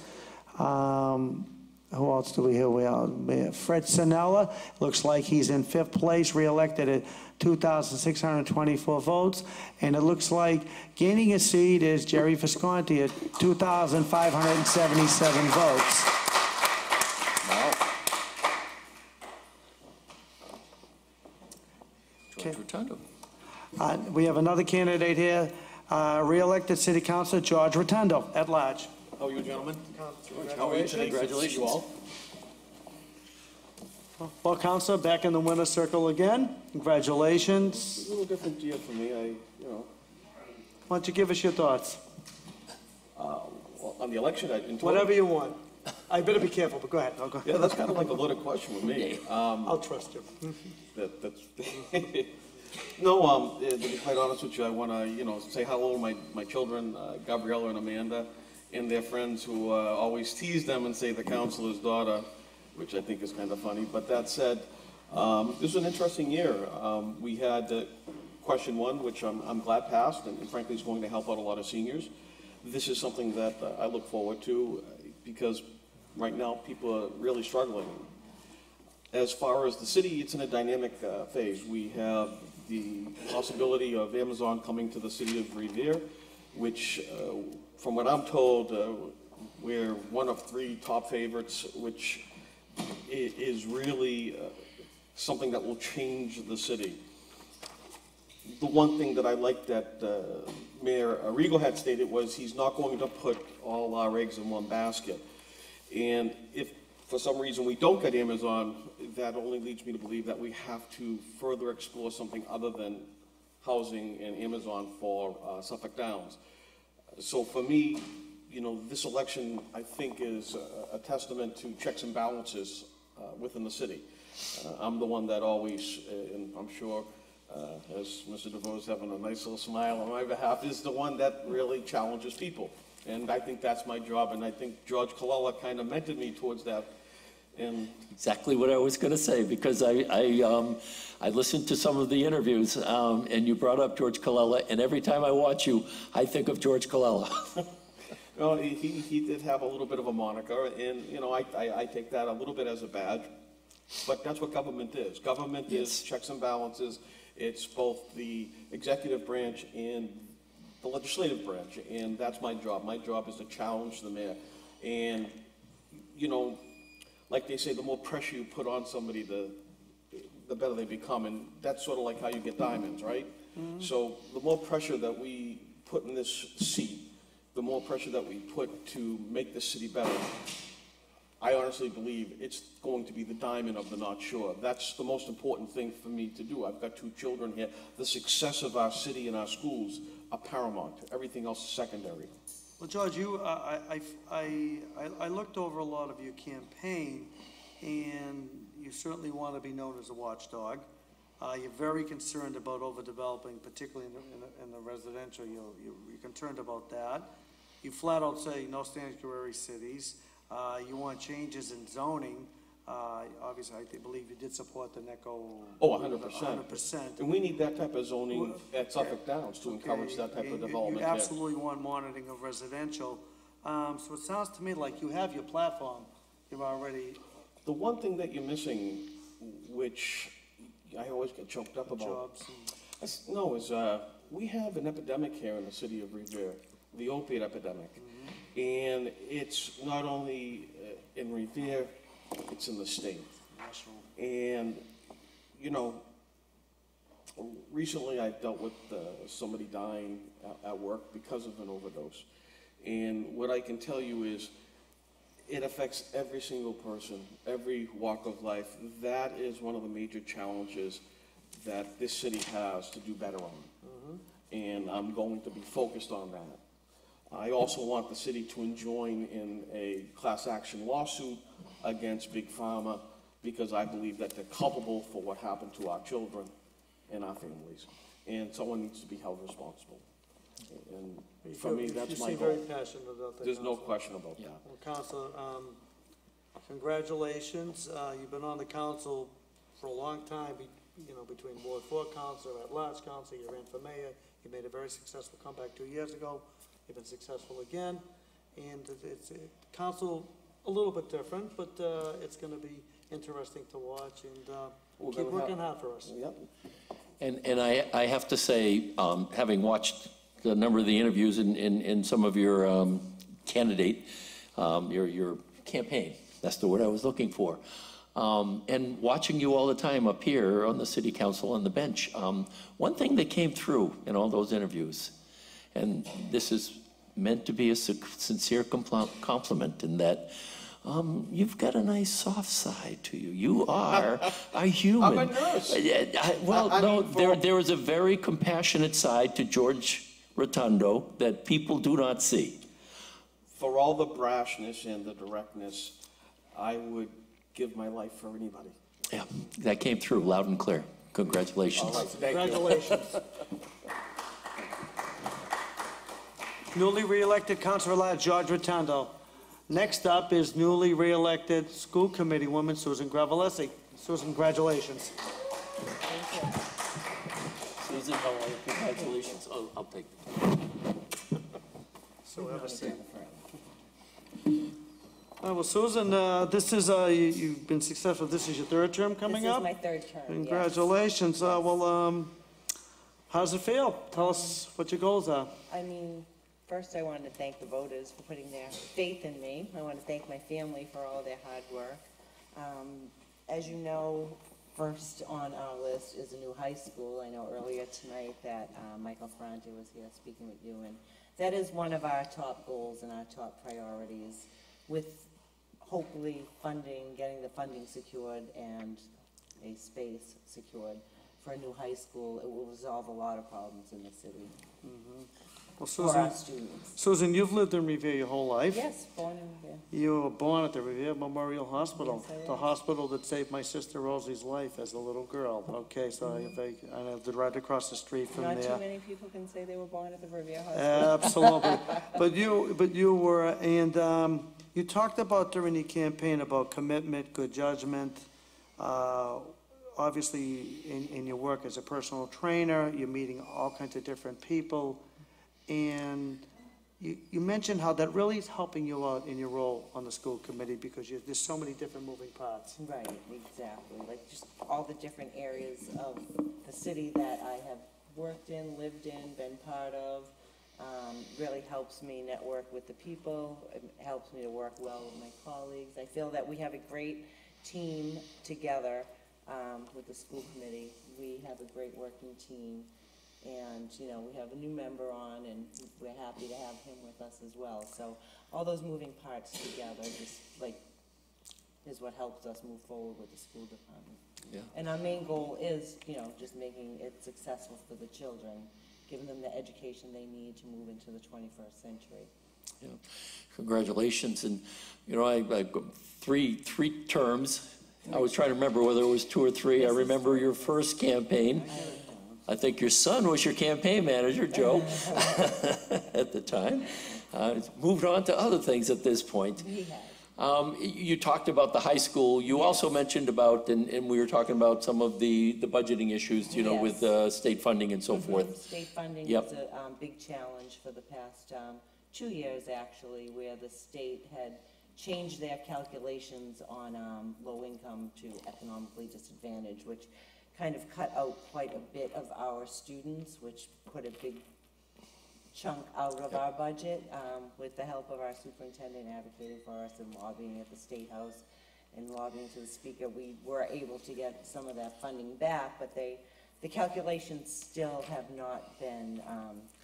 Who else do we have? We have Fred Sinella. Looks like he's in fifth place, reelected at 2,624 votes. And it looks like gaining a seat is Jerry Visconti at 2,577 votes. George Rotundo. We have another candidate here, reelected City Councilor George Rotundo, at large. How are you, gentlemen? How are you today? Congratulations. You all. Well, Councilor, back in the winner's circle again. Congratulations. A little different year for me. Why don't you give us your thoughts? Well, on the election, in total? Whatever you want. I better be careful, but go ahead. I'll go. Yeah, that's kind of like a loaded question with me. I'll trust you. That's no, to be quite honest with you, I want to, say hello to my children, Gabriella and Amanda, and their friends who always tease them and say the counselor's daughter, which I think is kind of funny. But that said, this was an interesting year. We had question 1, which I'm glad passed, and frankly is going to help out a lot of seniors. This is something that I look forward to because right now people are really struggling. As far as the city, it's in a dynamic phase. We have the possibility of Amazon coming to the city of Revere, which, from what I'm told, we're one of 3 top favorites, which is really something that will change the city. The one thing that I like that Mayor Arrigo had stated was he's not going to put all our eggs in one basket. And if for some reason we don't get Amazon, that only leads me to believe that we have to further explore something other than housing and Amazon for Suffolk Downs. So for me, this election, I think, is a testament to checks and balances within the city. I'm the one that always, and I'm sure, as Mr. DeVoe is having a nice little smile on my behalf, is the one that really challenges people. And I think that's my job, and I think George Colella kind of mentored me towards that. And Exactly what I was going to say, because I listened to some of the interviews, and you brought up George Colella, and every time I watch you, I think of George Colella. well, he did have a little bit of a moniker, and I take that a little bit as a badge. But that's what government is. Government is checks and balances. It's both the executive branch and the legislative branch, and that's my job. My job is to challenge the mayor. And, like they say, the more pressure you put on somebody, the better they become. And that's sort of like how you get diamonds, right? Mm-hmm. So the more pressure that we put in this seat, the more pressure that we put to make this city better, I honestly believe it's going to be the diamond of the North Shore. That's the most important thing for me to do. I've got 2 children here. The success of our city and our schools are paramount. Everything else is secondary. Well, George, I looked over a lot of your campaign, and you certainly want to be known as a watchdog. You're very concerned about overdeveloping, particularly in the residential. You're concerned about that. You flat out say no sanctuary cities. You want changes in zoning. Obviously, I believe you did support the NECO. Oh, 100%. 100%. And we need that type of zoning at Suffolk Downs to encourage that type of development. You absolutely want monitoring of residential. So it sounds to me like you have your platform. You've already. The one thing that you're missing, which I always get choked up about, is we have an epidemic here in the city of Revere, the opiate epidemic. Mm-hmm. And it's not only in Revere, it's in the state. National. And, recently I dealt with somebody dying at work because of an overdose. And what I can tell you is it affects every single person, every walk of life. That is one of the major challenges that this city has to do better on. Mm-hmm. And I'm going to be focused on that. I also want the city to join in a class action lawsuit against Big Pharma because I believe that they're culpable for what happened to our children and our families. And someone needs to be held responsible. And for me, that's my goal. You seem very passionate about that. There's no question about that. Well, Councilor, congratulations. You've been on the council for a long time, between Ward 4 councilor, at-large councilor, you ran for mayor. You made a very successful comeback 2 years ago. You've been successful again. And it's council a little bit different, but it's going to be interesting to watch, and keep working hard for us. Yep. And I have to say, having watched a number of the interviews in some of your candidate, your campaign, that's the word I was looking for, and watching you all the time up here on the city council on the bench, one thing that came through in all those interviews, and this is meant to be a sincere compliment in that you've got a nice soft side to you. You are a human. I'm a nurse. There was a very compassionate side to George Rotundo that people do not see? For all the brashness and the directness, I would give my life for anybody. Yeah, that came through loud and clear. Congratulations. All right, thank you. Congratulations. Newly re-elected Councilor at Large George Rotundo. Next up is newly re-elected School Committee Woman Susan Gravelesi. Susan, congratulations. Susan, how are you? Congratulations. Oh, I'll take it. So have a seat. All right, well, Susan, this is, you've been successful. This is your third term coming up? This is my third term, yes. Congratulations. Well, how does it feel? Tell us what your goals are. I mean, first I wanted to thank the voters for putting their faith in me. I want to thank my family for all their hard work. As you know, first on our list is a new high school. I know earlier tonight that Michael Ferrante was here speaking with you, and that is one of our top goals and our top priorities, with hopefully getting the funding secured and a space secured for a new high school. It will resolve a lot of problems in the city. Well, For our students. Susan, you've lived in Revere your whole life. Yes, born in Revere. You were born at the Revere Memorial Hospital, Yes, I the was. hospital that saved my sister Rosie's life as a little girl. Okay, so I lived right across the street from Not too there. many people can say they were born at the Revere Hospital. Absolutely. But you were, and you talked about during the campaign about commitment, good judgment. Obviously, in your work as a personal trainer, you're meeting all kinds of different people. And you mentioned how that really is helping you out in your role on the school committee because there's so many different moving parts. Right, exactly. Like just all the different areas of the city that I have worked in, lived in, been part of, really helps me network with the people. It helps me to work well with my colleagues. I feel that we have a great team together with the school committee. We have a great working team. And, you know, we have a new member on, and we're happy to have him with us as well. So all those moving parts together just, like, is what helps us move forward with the school department. Yeah. And our main goal is, you know, just making it successful for the children, giving them the education they need to move into the 21st century. Yeah. Congratulations. And, you know, I three terms. I was trying to remember whether it was 2 or 3. I remember your first campaign. I think your son was your campaign manager, Joe, at the time. Moved on to other things at this point. You talked about the high school. You also mentioned about, and we were talking about some of the budgeting issues, you know, with state funding and so forth. State funding Yep. was a big challenge for the past 2 years, actually, where the state had changed their calculations on low income to economically disadvantaged, which kind of cut out quite a bit of our students, which put a big chunk out of our budget. With the help of our superintendent advocating for us and lobbying at the State House and lobbying to the speaker, we were able to get some of that funding back, but the calculations still have not been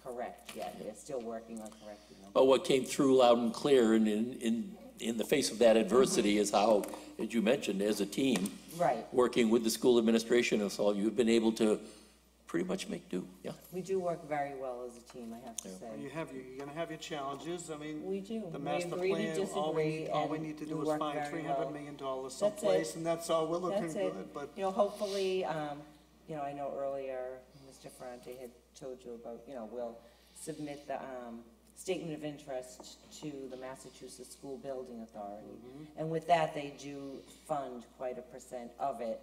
correct yet. They're still working on correcting them. But what came through loud and clear and in the face of that adversity is how, as you mentioned, as a team, Right. working with the school administration and so, you've been able to pretty much make do. Yeah. We do work very well as a team, I have to say. You're gonna have your challenges. I mean, We do. the We master agree to plan, all we disagree, need to and do we is work find very $300 well. million That's someplace, it. and that's all. We're looking That's it. good, but You know, hopefully, you know, I know earlier Mr. Ferrante had told you about, you know, we'll submit the statement of interest to the Massachusetts School Building Authority. And with that, they do fund quite a % of it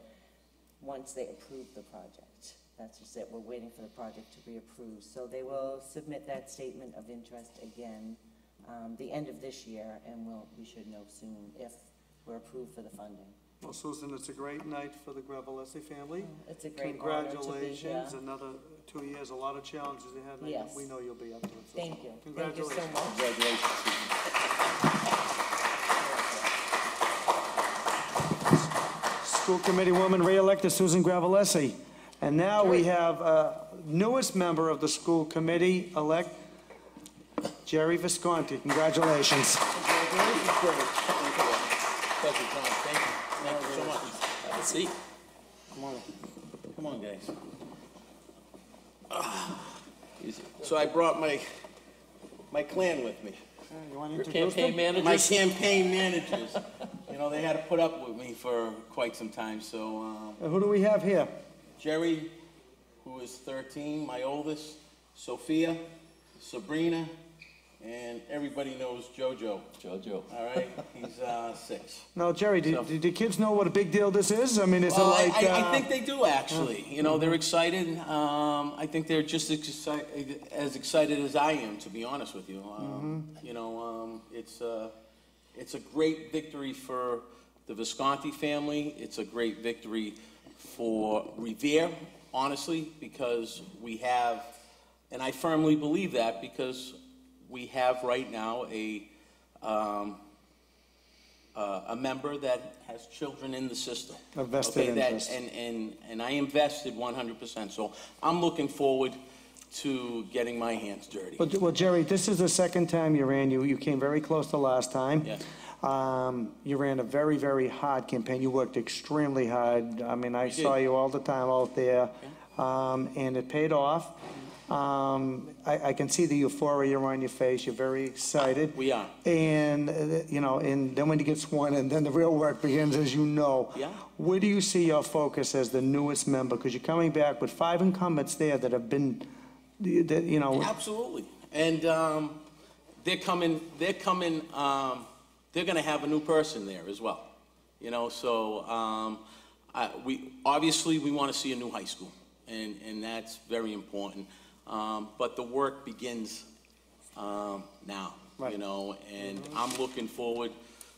once they approve the project. That's just it. We're waiting for the project to be approved. So they will submit that statement of interest again the end of this year, and we should know soon if we're approved for the funding. well, Susan, it's a great night for the Gravelesi family. It's a great honor to be here. Congratulations, another 2 years, a lot of challenges ahead. and Yes. We know you'll be up to it. Susan. Thank you. Thank you Congratulations. so much. Congratulations, Susan. School Committee Woman re-elected Susan Gravelesi. And now we have newest member of the school committee elect, Jerry Visconti. Congratulations. Thank you, Tom. Thank you. Thank you so much. Have a seat. Come on, guys. So I brought my clan with me. You want to Your introduce campaign them? managers? My campaign managers. You know, they had to put up with me for quite some time, so, Who do we have here? Jerry, who is 13, my oldest, Sophia, Sabrina, and everybody knows Jojo. Jojo. All right, he's 6. Now, Jerry, do the kids know what a big deal this is? I mean, is it Well, like... I think they do, actually. You know, they're excited. I think they're just as excited as I am, to be honest with you. You know, it's a great victory for the Visconti family. It's a great victory for Revere, honestly, because we have, and I firmly believe that, because we have right now a member that has children in the system. A vested interest. And I invested 100%. So I'm looking forward to getting my hands dirty. Well, Jerry, this is the second time you ran. You came very close to last time. Yeah. You ran a very, very hard campaign. You worked extremely hard. I mean, I saw you all the time out there, and it paid off. I can see the euphoria on your face. You're very excited. We are. And, you know, and then when you get sworn in, then the real work begins, as you know. Yeah. Where do you see your focus as the newest member? Because you're coming back with 5 incumbents there that have been, that, you know. Absolutely. And they're going to have a new person there as well. You know, so we obviously want to see a new high school, and that's very important. But the work begins now, Right. you know, and I'm looking forward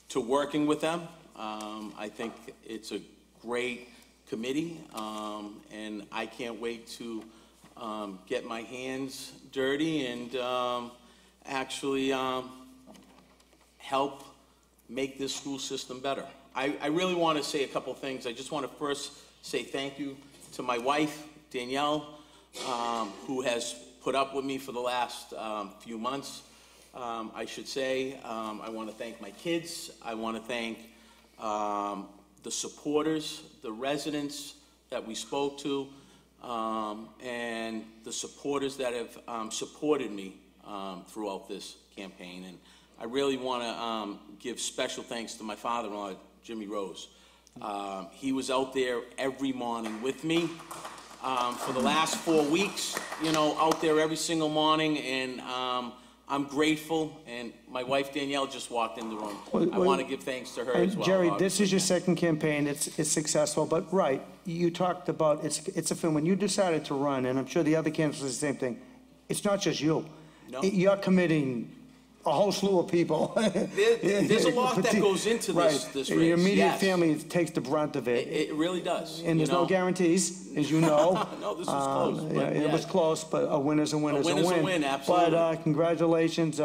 to working with them. I think it's a great committee, and I can't wait to get my hands dirty and actually help make this school system better. I really want to say a couple things. I just want to first say thank you to my wife, Danielle, who has put up with me for the last few months. I should say, I want to thank my kids. I want to thank the supporters, the residents that we spoke to, and the supporters that have supported me throughout this campaign. And I really want to give special thanks to my father-in-law, Jimmy Rose. He was out there every morning with me for the last 4 weeks, you know, out there every single morning, and I'm grateful. And my wife Danielle just walked in the room. I want to give thanks to her as well. Jerry, this is your second campaign. It's successful, but right, you talked about it's a film. When you decided to run, and I'm sure the other candidates was the same thing. It's not just you. No. You're committing a whole slew of people. There's a lot that goes into this race. Your immediate Yes. family takes the brunt of it. It really does. And there's no guarantees, as you know. No, this was close. Yeah, it was close, but a win is a win is a win. A win is a win, absolutely. But congratulations.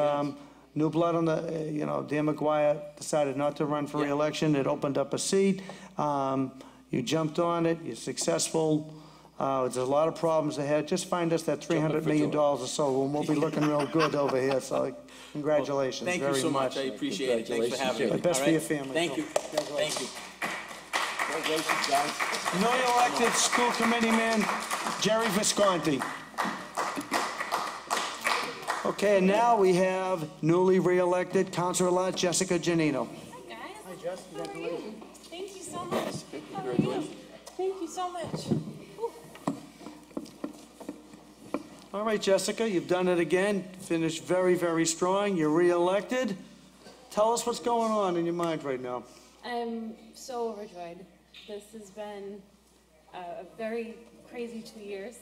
New blood on the, you know, Dan McGuire decided not to run for re-election. It opened up a seat. You jumped on it. You're successful. There's a lot of problems ahead. Just find us that $300 million or so, and we'll be looking real good over here. So congratulations Thank very you so much. much. I appreciate it. Thanks for having me. The best All for right? your family. Thank you. Thank you. Congratulations, guys. Newly elected school committee man, Jerry Visconti. Okay, and now we have newly re-elected Councilor-elect Jessica Giannino. Hi, guys. Hi, Jess. How are you? Thank you so much. How are you? Thank you so much. All right, Jessica, you've done it again. Finished very, very strong. You're re-elected. Tell us what's going on in your mind right now. I'm so overjoyed. This has been a very crazy 2 years,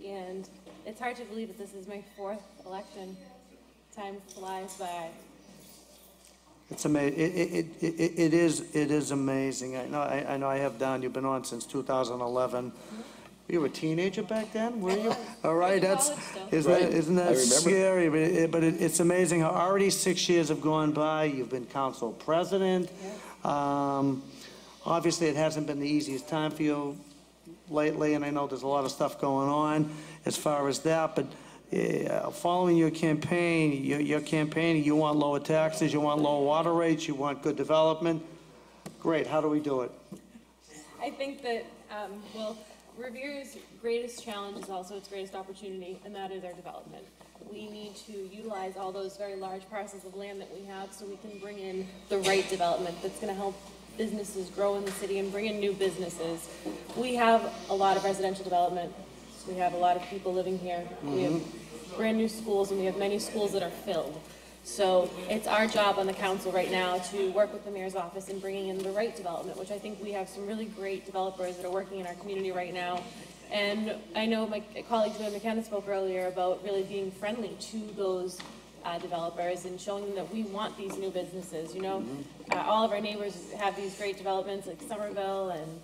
and it's hard to believe that this is my 4th election. Time flies by. It's amazing. It is amazing. I know I have down, you've been on since 2011. You were a teenager back then, were you? All right, isn't that scary? But it's amazing how already 6 years have gone by. You've been council president. Obviously, it hasn't been the easiest time for you lately, and I know there's a lot of stuff going on as far as that. But following your campaign, you want lower taxes, you want lower water rates, you want good development. Great. How do we do it? I think that, well, Revere's greatest challenge is also its greatest opportunity, and that is our development. We need to utilize all those very large parcels of land that we have so we can bring in the right development that's going to help businesses grow in the city and bring in new businesses. We have a lot of residential development. We have a lot of people living here. We have brand new schools, and we have many schools that are filled. So it's our job on the council right now to work with the mayor's office in bringing in the right development, which I think we have some really great developers that are working in our community right now. And I know my colleague Joanne McKenna spoke earlier about really being friendly to those developers and showing them that we want these new businesses. You know, all of our neighbors have these great developments like Somerville and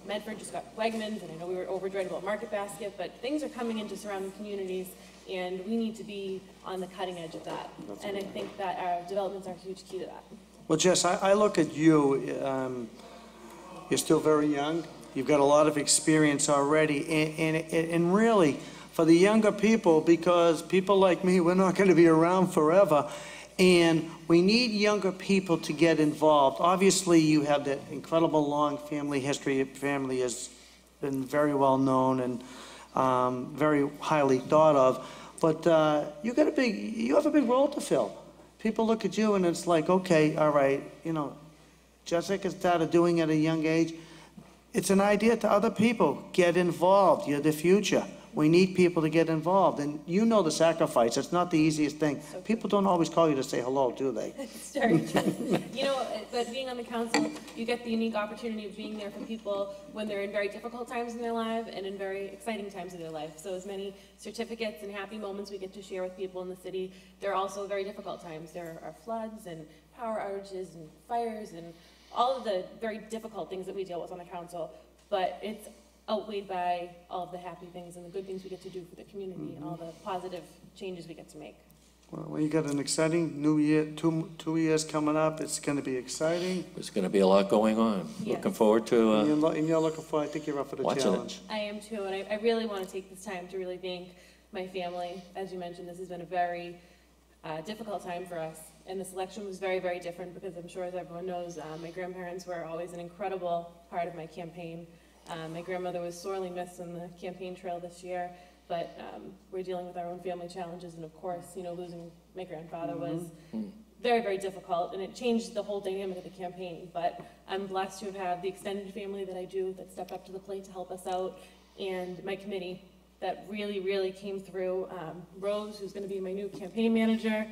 Medford just got Wegmans, and I know we were overjoyed about Market Basket, but things are coming into surrounding communities, and we need to be on the cutting edge of that. And I think that our developments are a huge key to that. Well, Jess, I look at you, you're still very young, you've got a lot of experience already, and really, for the younger people, because people like me, we're not going to be around forever, and we need younger people to get involved. Obviously, you have that incredible long family history. Your family has been very well known and very highly thought of. But you have a big role to fill. People look at you and it's like, okay, all right, you know, Jessica started doing it at a young age. It's an idea to other people. Get involved. You're the future. We need people to get involved. And you know the sacrifice. It's not the easiest thing. People don't always call you to say hello, do they? It's very true. You know, but being on the council, you get the unique opportunity of being there for people when they're in very difficult times in their life and in very exciting times in their life. So as many certificates and happy moments we get to share with people in the city, there are also very difficult times. There are floods and power outages and fires and all of the very difficult things that we deal with on the council. But it's outweighed by all of the happy things and the good things we get to do for the community and all the positive changes we get to make. Well, you got an exciting new year, two years coming up. It's going to be exciting. There's going to be a lot going on. Yes. Looking forward to And you're looking for, I think you're up for the watching challenge. I am too, and I really want to take this time to really thank my family. As you mentioned, this has been a very difficult time for us, and this election was very, very different because I'm sure, as everyone knows, my grandparents were always an incredible part of my campaign. My grandmother was sorely missed on the campaign trail this year, but we're dealing with our own family challenges, and of course, you know, losing my grandfather was very, very difficult, and it changed the whole dynamic of the campaign. But I'm blessed to have the extended family that I do that stepped up to the plate to help us out, and my committee that really, really came through. Rose, who's going to be my new campaign manager,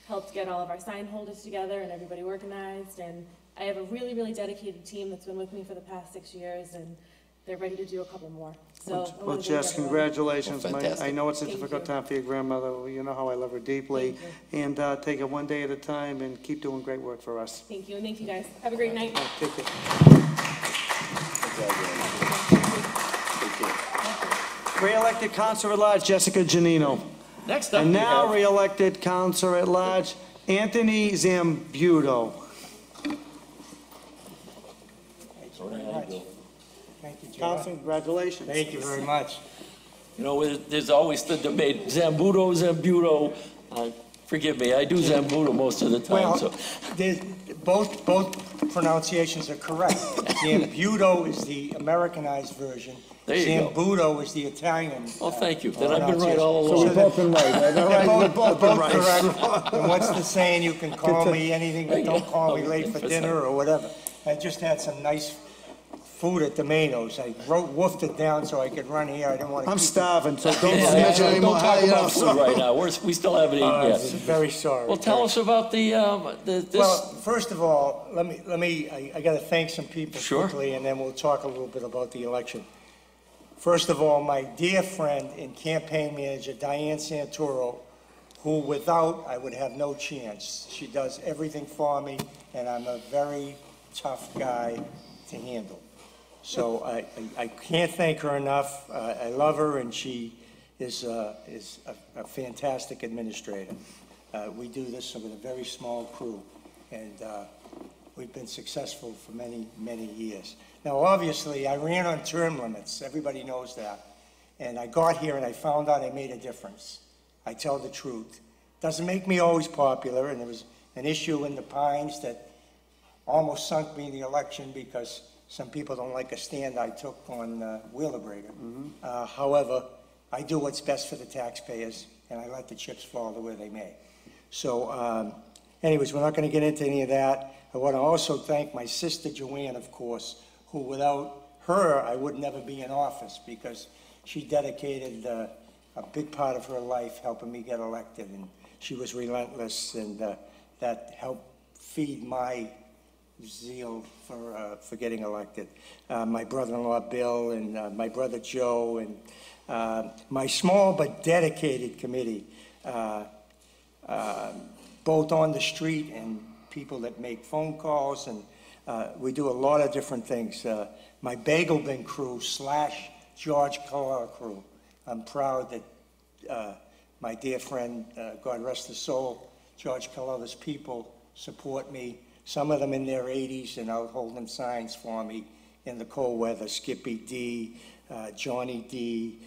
helped get all of our sign holders together and everybody organized, and I have a really, really dedicated team that's been with me for the past 6 years, and they're ready to do a couple more. So, I Well, wanna thank Jess, everyone. congratulations. Well, fantastic. I know it's a Thank difficult you. time for your grandmother. Well, you know how I love her deeply. And take it one day at a time and keep doing great work for us. Thank you, and thank you guys. Have a great night. Take care. Re-elected Counselor at Large, Jessica Janino. Next up, And we now have re-elected Counselor at Large, Anthony Zambudo. Thank you, Chair. Counselor, congratulations. Thank you very much. You know, there's always the debate, Zambudo. Forgive me, I do Zambudo most of the time, Well, so. both pronunciations are correct. Zambudo is the Americanized version. There you go. Zambudo is the Italian. Oh, thank you. Then I've been right all So along. we've both been right. We're both correct. And what's the saying? You can call me anything, but don't call me late for 100%. dinner or whatever. I just had some nice food at Domino's. I wolfed it down so I could run here. I didn't want to. I'm starving, so don't Yeah, mention don't anymore. talk You know, about food right now. We still haven't eaten I'm yet. very sorry. Well, tell us about Well, this. first of all, I got to thank some people Sure. quickly, and then we'll talk a little bit about the election. First of all, my dear friend and campaign manager, Diane Santoro, who without, I would have no chance. She does everything for me, and I'm a very tough guy to handle. So I can't thank her enough. I love her, and she is a fantastic administrator. We do this with a very small crew, and we've been successful for many, many years. Now, obviously, I ran on term limits. Everybody knows that. And I got here and I found out I made a difference. I tell the truth. Doesn't make me always popular, and there was an issue in the Pines that almost sunk me in the election because Some people don't like a stand I took on Wheelabrator. However, I do what's best for the taxpayers, and I let the chips fall to where they may. So anyways, we're not going to get into any of that. I want to also thank my sister Joanne, of course, who without her, I would never be in office, because she dedicated a big part of her life helping me get elected, and she was relentless, and that helped feed my zeal for getting elected. My brother-in-law Bill, and my brother Joe, and my small but dedicated committee, both on the street and people that make phone calls, and we do a lot of different things. My Bagel Bin crew / George Carlella crew. I'm proud that my dear friend, God rest his soul, George Carlella's people support me. Some of them in their 80s and out holding signs for me in the cold weather. Skippy D, Johnny D,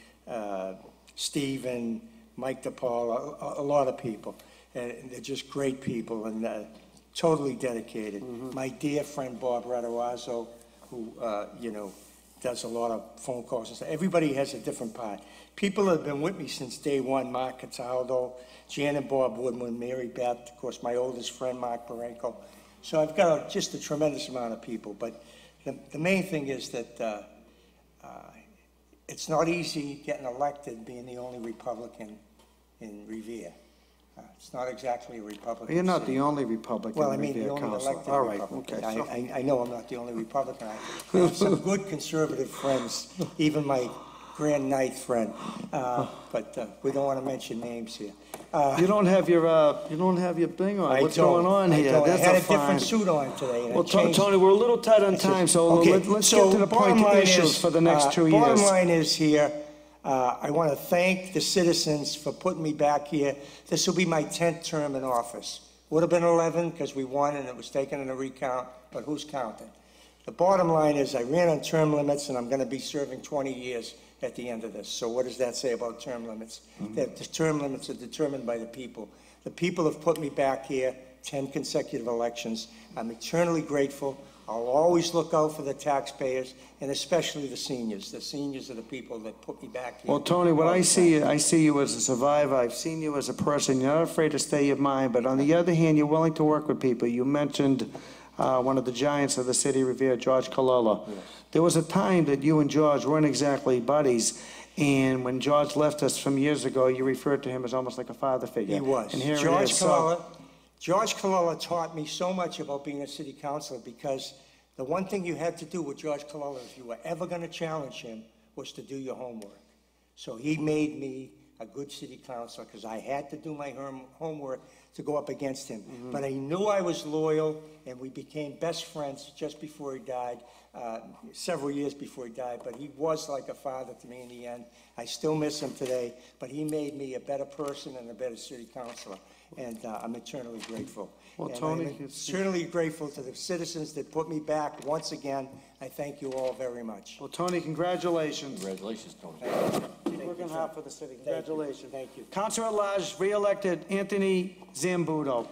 Stephen, Mike DePaul, a lot of people. And they're just great people and totally dedicated. My dear friend Bob Radoazzo, who, does a lot of phone calls and stuff. Everybody has a different part. People have been with me since day one. Mark Cataldo, Jan and Bob Woodman, Mary Beth, of course, my oldest friend, Mark Barenko. So I've got just a tremendous amount of people. But the main thing is that it's not easy getting elected being the only Republican in Revere. It's not exactly a Republican. You're not city. the only Republican. Well, I mean, Revere the only Council. elected All right, Republican. okay. I know I'm not the only Republican. I have some good conservative friends, even my Grand Ninth friend. But we don't want to mention names here. You don't have your thing on. What's going on here? I That's had a fine. different suit on today. And Well, I changed- Tony, we're a little tight on time, so Okay, let's so get to the point bottom of line issues is, for the next 2 years. Bottom line is here, I want to thank the citizens for putting me back here. This will be my 10th term in office. Would have been 11 because we won and it was taken in a recount, but who's counting? The bottom line is I ran on term limits and I'm going to be serving 20 years at the end of this. So what does that say about term limits? That the term limits are determined by the people. The people have put me back here 10 consecutive elections. I'm eternally grateful. I'll always look out for the taxpayers and especially the seniors. The seniors are the people that put me back here. Well, Tony, what all I the see time. you as a survivor. I've seen you as a person. You're not afraid to stay your mind, but on the other hand, you're willing to work with people. You mentioned one of the giants of the city of Revere, George Carlella. Yes. There was a time that you and George weren't exactly buddies, and when George left us some years ago, you referred to him as almost like a father figure. He was. And here George it is. George Carlella taught me so much about being a city councilor because the one thing you had to do with George Carlella, if you were ever going to challenge him, was to do your homework. So he made me a good city councilor because I had to do my homework to go up against him. But I knew I was loyal, and we became best friends just before he died, several years before he died. But he was like a father to me in the end. I still miss him today, but he made me a better person and a better city councilor. And I'm eternally grateful. Well, and Tony, I'm eternally grateful to the citizens that put me back once again. I thank you all very much. Well, Tony, congratulations. Congratulations, Tony. Keep working hard for the city. Congratulations. Thank you. Councilor at Large, re-elected Anthony Zambuto.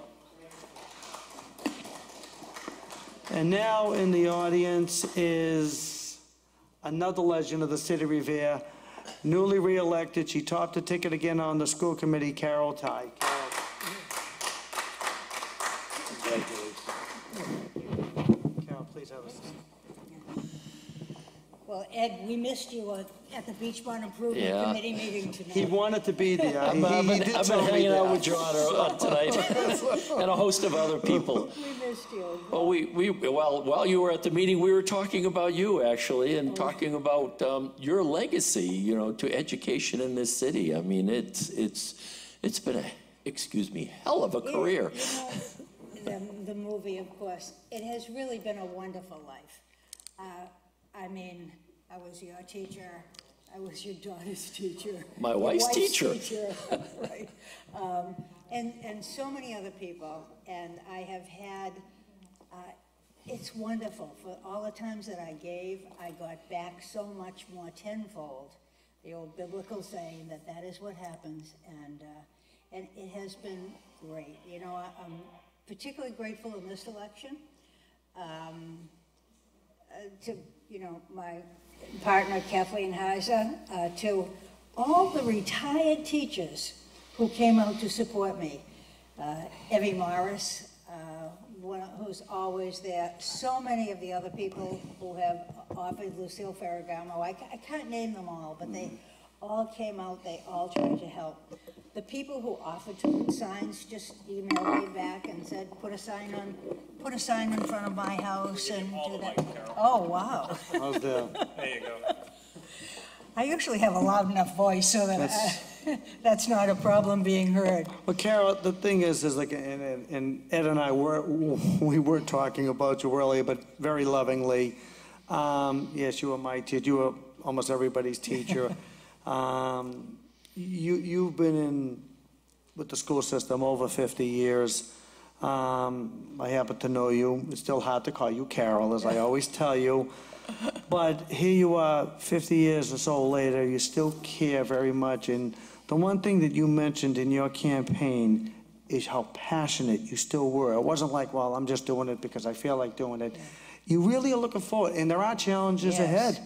And now in the audience is another legend of the city of Revere, newly re-elected. She topped the ticket again on the school committee, Carol Ty. Carol, please have a seat. Well, Ed, we missed you at the Beachbond Improvement Yeah. Committee meeting tonight. He wanted to be there. I've been hanging out with John tonight and a host of other people. We missed you. Well, while you were at the meeting, we were talking about you, actually, and talking about your legacy, to education in this city. I mean, it's been a, hell of a career. The movie, of course, it has really been a wonderful life. I mean, I was your teacher, I was your daughter's teacher. My wife's teacher. Right. And so many other people, and I have had, it's wonderful. For all the times that I gave, I got back so much more tenfold. The old biblical saying that is what happens, and it has been great. I'm particularly grateful in this election. to, my partner Kathleen Heiser, to all the retired teachers who came out to support me. Evie Morris, who's always there. So many of the other people who have offered, Lucille Ferragamo, I can't name them all, but they all came out, they all tried to help. The people who offered to put signs just emailed me back and said, put a sign in front of my house and do that. Oh, wow. How's that? There you go. I usually have a loud enough voice so that that's not a problem being heard. Well, Carol, the thing is like, and Ed and I we were talking about you earlier, but very lovingly. Yes, you were my teacher. You were almost everybody's teacher. You've been in with the school system over 50 years. I happen to know you. It's still hard to call you Carol, as I always tell you. But here you are, 50 years or so later, you still care very much. And the one thing that you mentioned in your campaign is how passionate you still were. It wasn't like, well, I'm just doing it because I feel like doing it. You really are looking forward, and there are challenges ahead.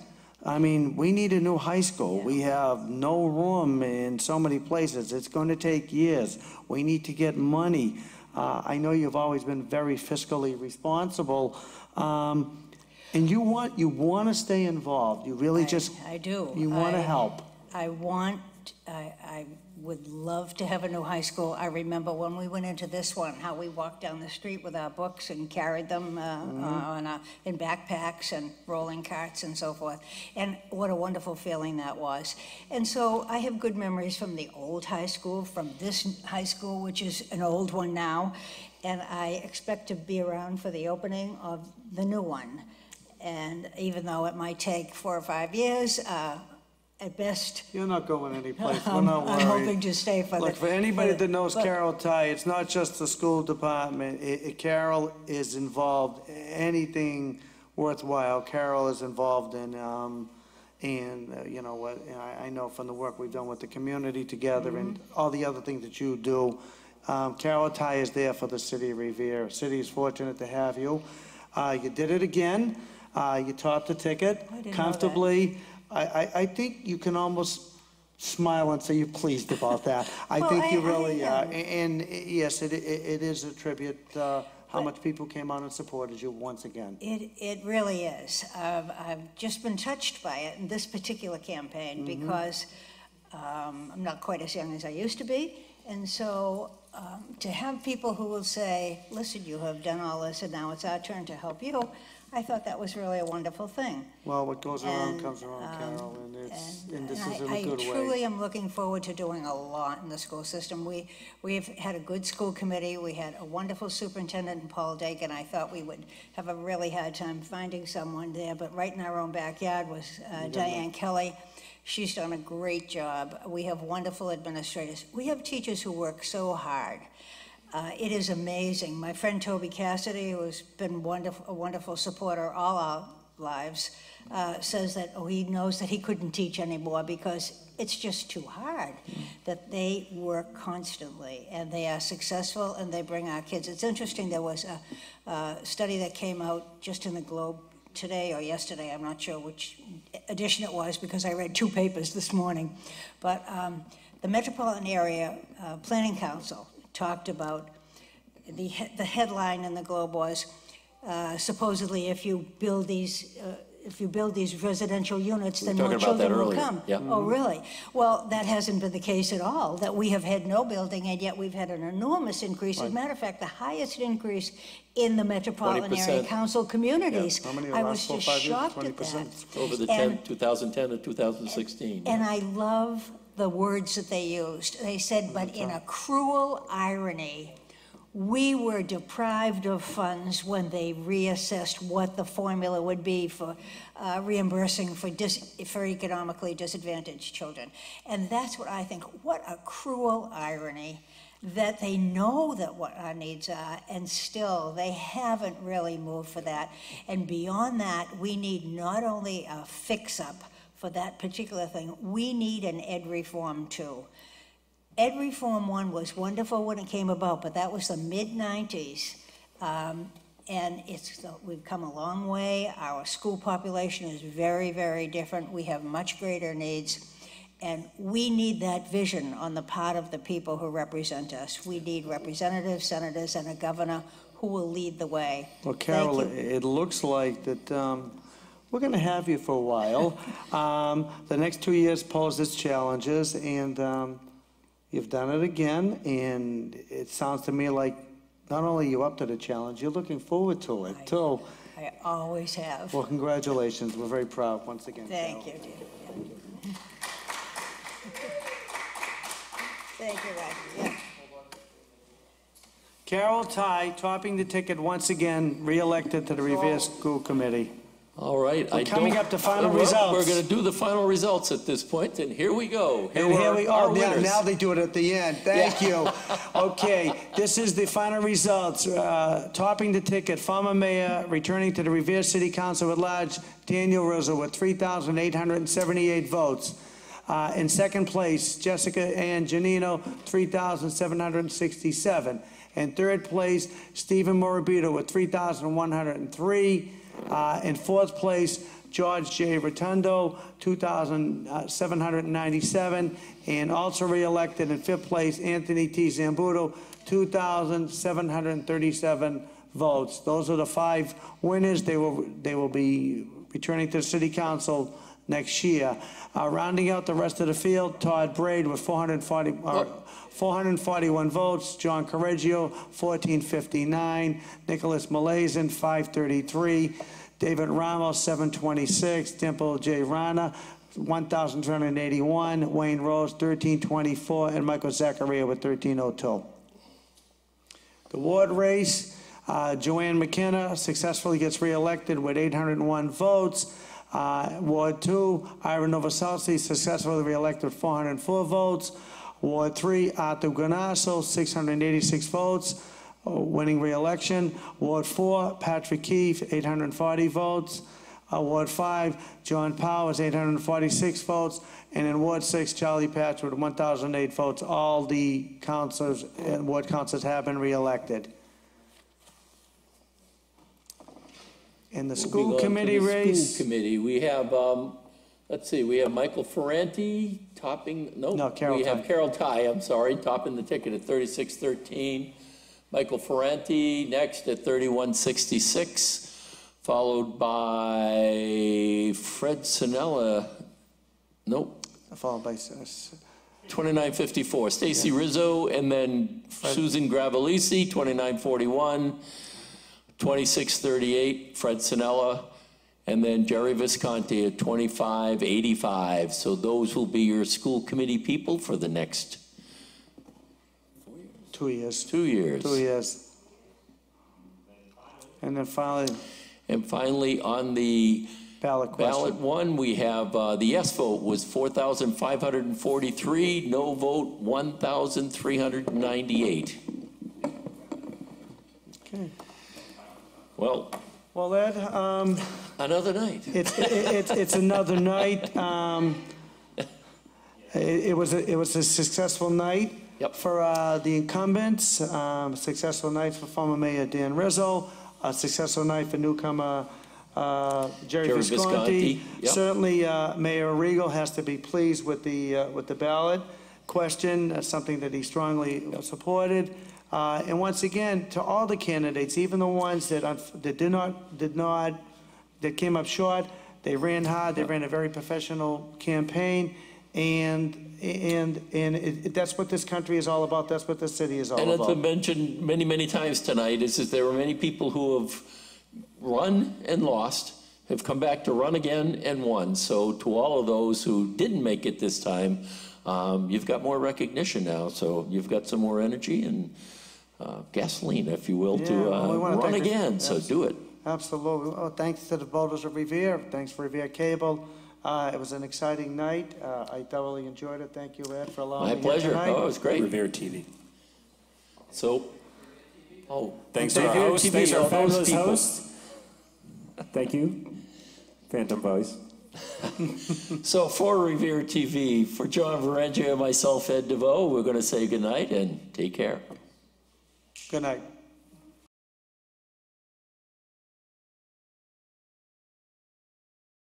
I mean, we need a new high school. We have no room in so many places. It's going to take years. We need to get money. I know you've always been very fiscally responsible. And you want to stay involved. You really I do. You want to help. I would love to have a new high school. I remember when we went into this one, how we walked down the street with our books and carried them in backpacks and rolling carts and so forth. And what a wonderful feeling that was. And so I have good memories from the old high school, from this high school, which is an old one now. And I expect to be around for the opening of the new one. And even though it might take 4 or 5 years, at best. You're not going anyplace. We're not worried. I'm hoping to stay for Look, for anybody that knows Carol Ty, it's not just the school department. Carol is involved in anything worthwhile. Carol is involved in, you know what, I know from the work we've done with the community together and all the other things that you do. Carol Ty is there for the city of Revere. City is fortunate to have you. You did it again. You topped the ticket comfortably. I think you can almost smile and say you're pleased about that. I think you really are. And yes, it is a tribute how much people came out and supported you once again. It really is. I've just been touched by it in this particular campaign because I'm not quite as young as I used to be. And so to have people who will say, listen, you have done all this and now it's our turn to help you, I thought that was really a wonderful thing. Well, what goes around comes around, Carol, and this is in a good way. I truly am looking forward to doing a lot in the school system. We've had a good school committee. We had a wonderful superintendent in Paul Dakin. I thought we would have a really hard time finding someone there, but right in our own backyard was Diane Kelly. She's done a great job. We have wonderful administrators. We have teachers who work so hard. It is amazing. My friend Toby Cassidy, who has been a wonderful supporter all our lives, says that he knows that he couldn't teach anymore because it's just too hard, that they work constantly and they are successful and they bring our kids. It's interesting, there was a study that came out just in the Globe today or yesterday, I'm not sure which edition it was because I read 2 papers this morning, but the Metropolitan Area Planning Council talked about, the headline in the Globe was, supposedly if you build these residential units, then more children will come. Yeah. Oh, really? Well, that hasn't been the case at all, that we have had no building, and yet we've had an enormous increase. As a matter of fact, the highest increase in the Metropolitan Area Council communities. Yeah. How many I was just shocked at that. Over the 2010 to 2016. And I love the words that they used. They said, but in a cruel irony, we were deprived of funds when they reassessed what the formula would be for reimbursing for economically disadvantaged children. And that's what I think, what a cruel irony that they know that what our needs are, and still they haven't really moved for that. And beyond that, we need not only a fix-up for that particular thing, we need an ed reform too. Ed Reform 1 was wonderful when it came about, but that was the mid-90s. And we've come a long way. Our school population is very, very different. We have much greater needs. And we need that vision on the part of the people who represent us. We need representatives, senators, and a governor who will lead the way. Well, Carol, Thank you. it looks like that we're going to have you for a while. The next 2 years pose its challenges, and you've done it again. And it sounds to me like not only are you up to the challenge, you're looking forward to it, too. I always have. Well, congratulations. We're very proud once again. Thank Carol. you, dear. Thank you, Roger. Yeah. Carol Ty, topping the ticket once again, re-elected to the Revere School Committee. All right. We're coming up to final Well, results. We're going to do the final results at this point, and here we go. And here we are are. Now they do it at the end. Thank you. Okay, this is the final results. Topping the ticket, former mayor returning to the Revere City Council at large, Daniel Rizzo with 3,878 votes. In second place, Jessica Ann Janino, 3,767. In third place, Stephen Morabito with 3,103. In fourth place, George J. Rotundo, 2,797. And also re-elected in fifth place, Anthony T. Zambuto, 2,737 votes. Those are the 5 winners. They will be returning to the City Council next year. Rounding out the rest of the field, Todd Braid with 441 votes, John Correggio, 1,459, Nicholas Malazan, 533, David Ramos, 726, Dimple J. Rana, 1,381, Wayne Rose, 1,324, and Michael Zachariah with 1,302. The ward race, Joanne McKenna successfully gets reelected with 801 votes. Ward 2, Ira Novosalsi successfully reelected with 404 votes. Ward 3, Arthur Guanasso, 686 votes, winning re-election. Ward 4, Patrick Keefe, 840 votes. Ward 5, John Powers, 846 votes. And in Ward 6, Charlie Patch with 1,008 votes. All the councilors and ward councilors have been re-elected. In the school committee race. School committee, we have, let's see, we have Michael Ferranti topping, Carol we Ty. have Carol Ty, I'm sorry, topping the ticket at 3613. Michael Ferranti next at 3166, followed by Fred Sinella, Followed by 2954. Stacy Rizzo, and then Susan Gravelisi, 2941. 2638, Fred Sinella, and then Jerry Visconti at 2585. So those will be your school committee people for the next 2 years. 2 years. 2 years. And then finally. And finally, on the ballot question. one, we have the yes vote was 4,543, no vote 1,398. Okay. Well, Ed, another night. It's another night. It was a successful night for the incumbents. Successful night for former Mayor Dan Rizzo. A successful night for newcomer Jerry Visconti. Certainly, Mayor Arrigo has to be pleased with the ballot question. Something that he strongly supported. And once again, to all the candidates, even the ones that came up short, they ran hard. They ran a very professional campaign, and that's what this country is all about. That's what the city is all And about. as I mentioned many times tonight, is that there are many people who have run and lost, have come back to run again and won. So to all of those who didn't make it this time, you've got more recognition now. So you've got some more energy and gasoline, if you will, to run again. So do it. Absolutely. Well, thanks to the voters of Revere. Thanks for Revere Cable. It was an exciting night. I thoroughly enjoyed it. Thank you, Ed, for allowing me My pleasure. tonight. Oh, it was great. Revere TV. So, thanks to our host. Thanks to our fabulous host. Thank you, Phantom Voice. So for Revere TV, for John Varengia and myself, Ed DeVoe, we're going to say goodnight and take care. Good night.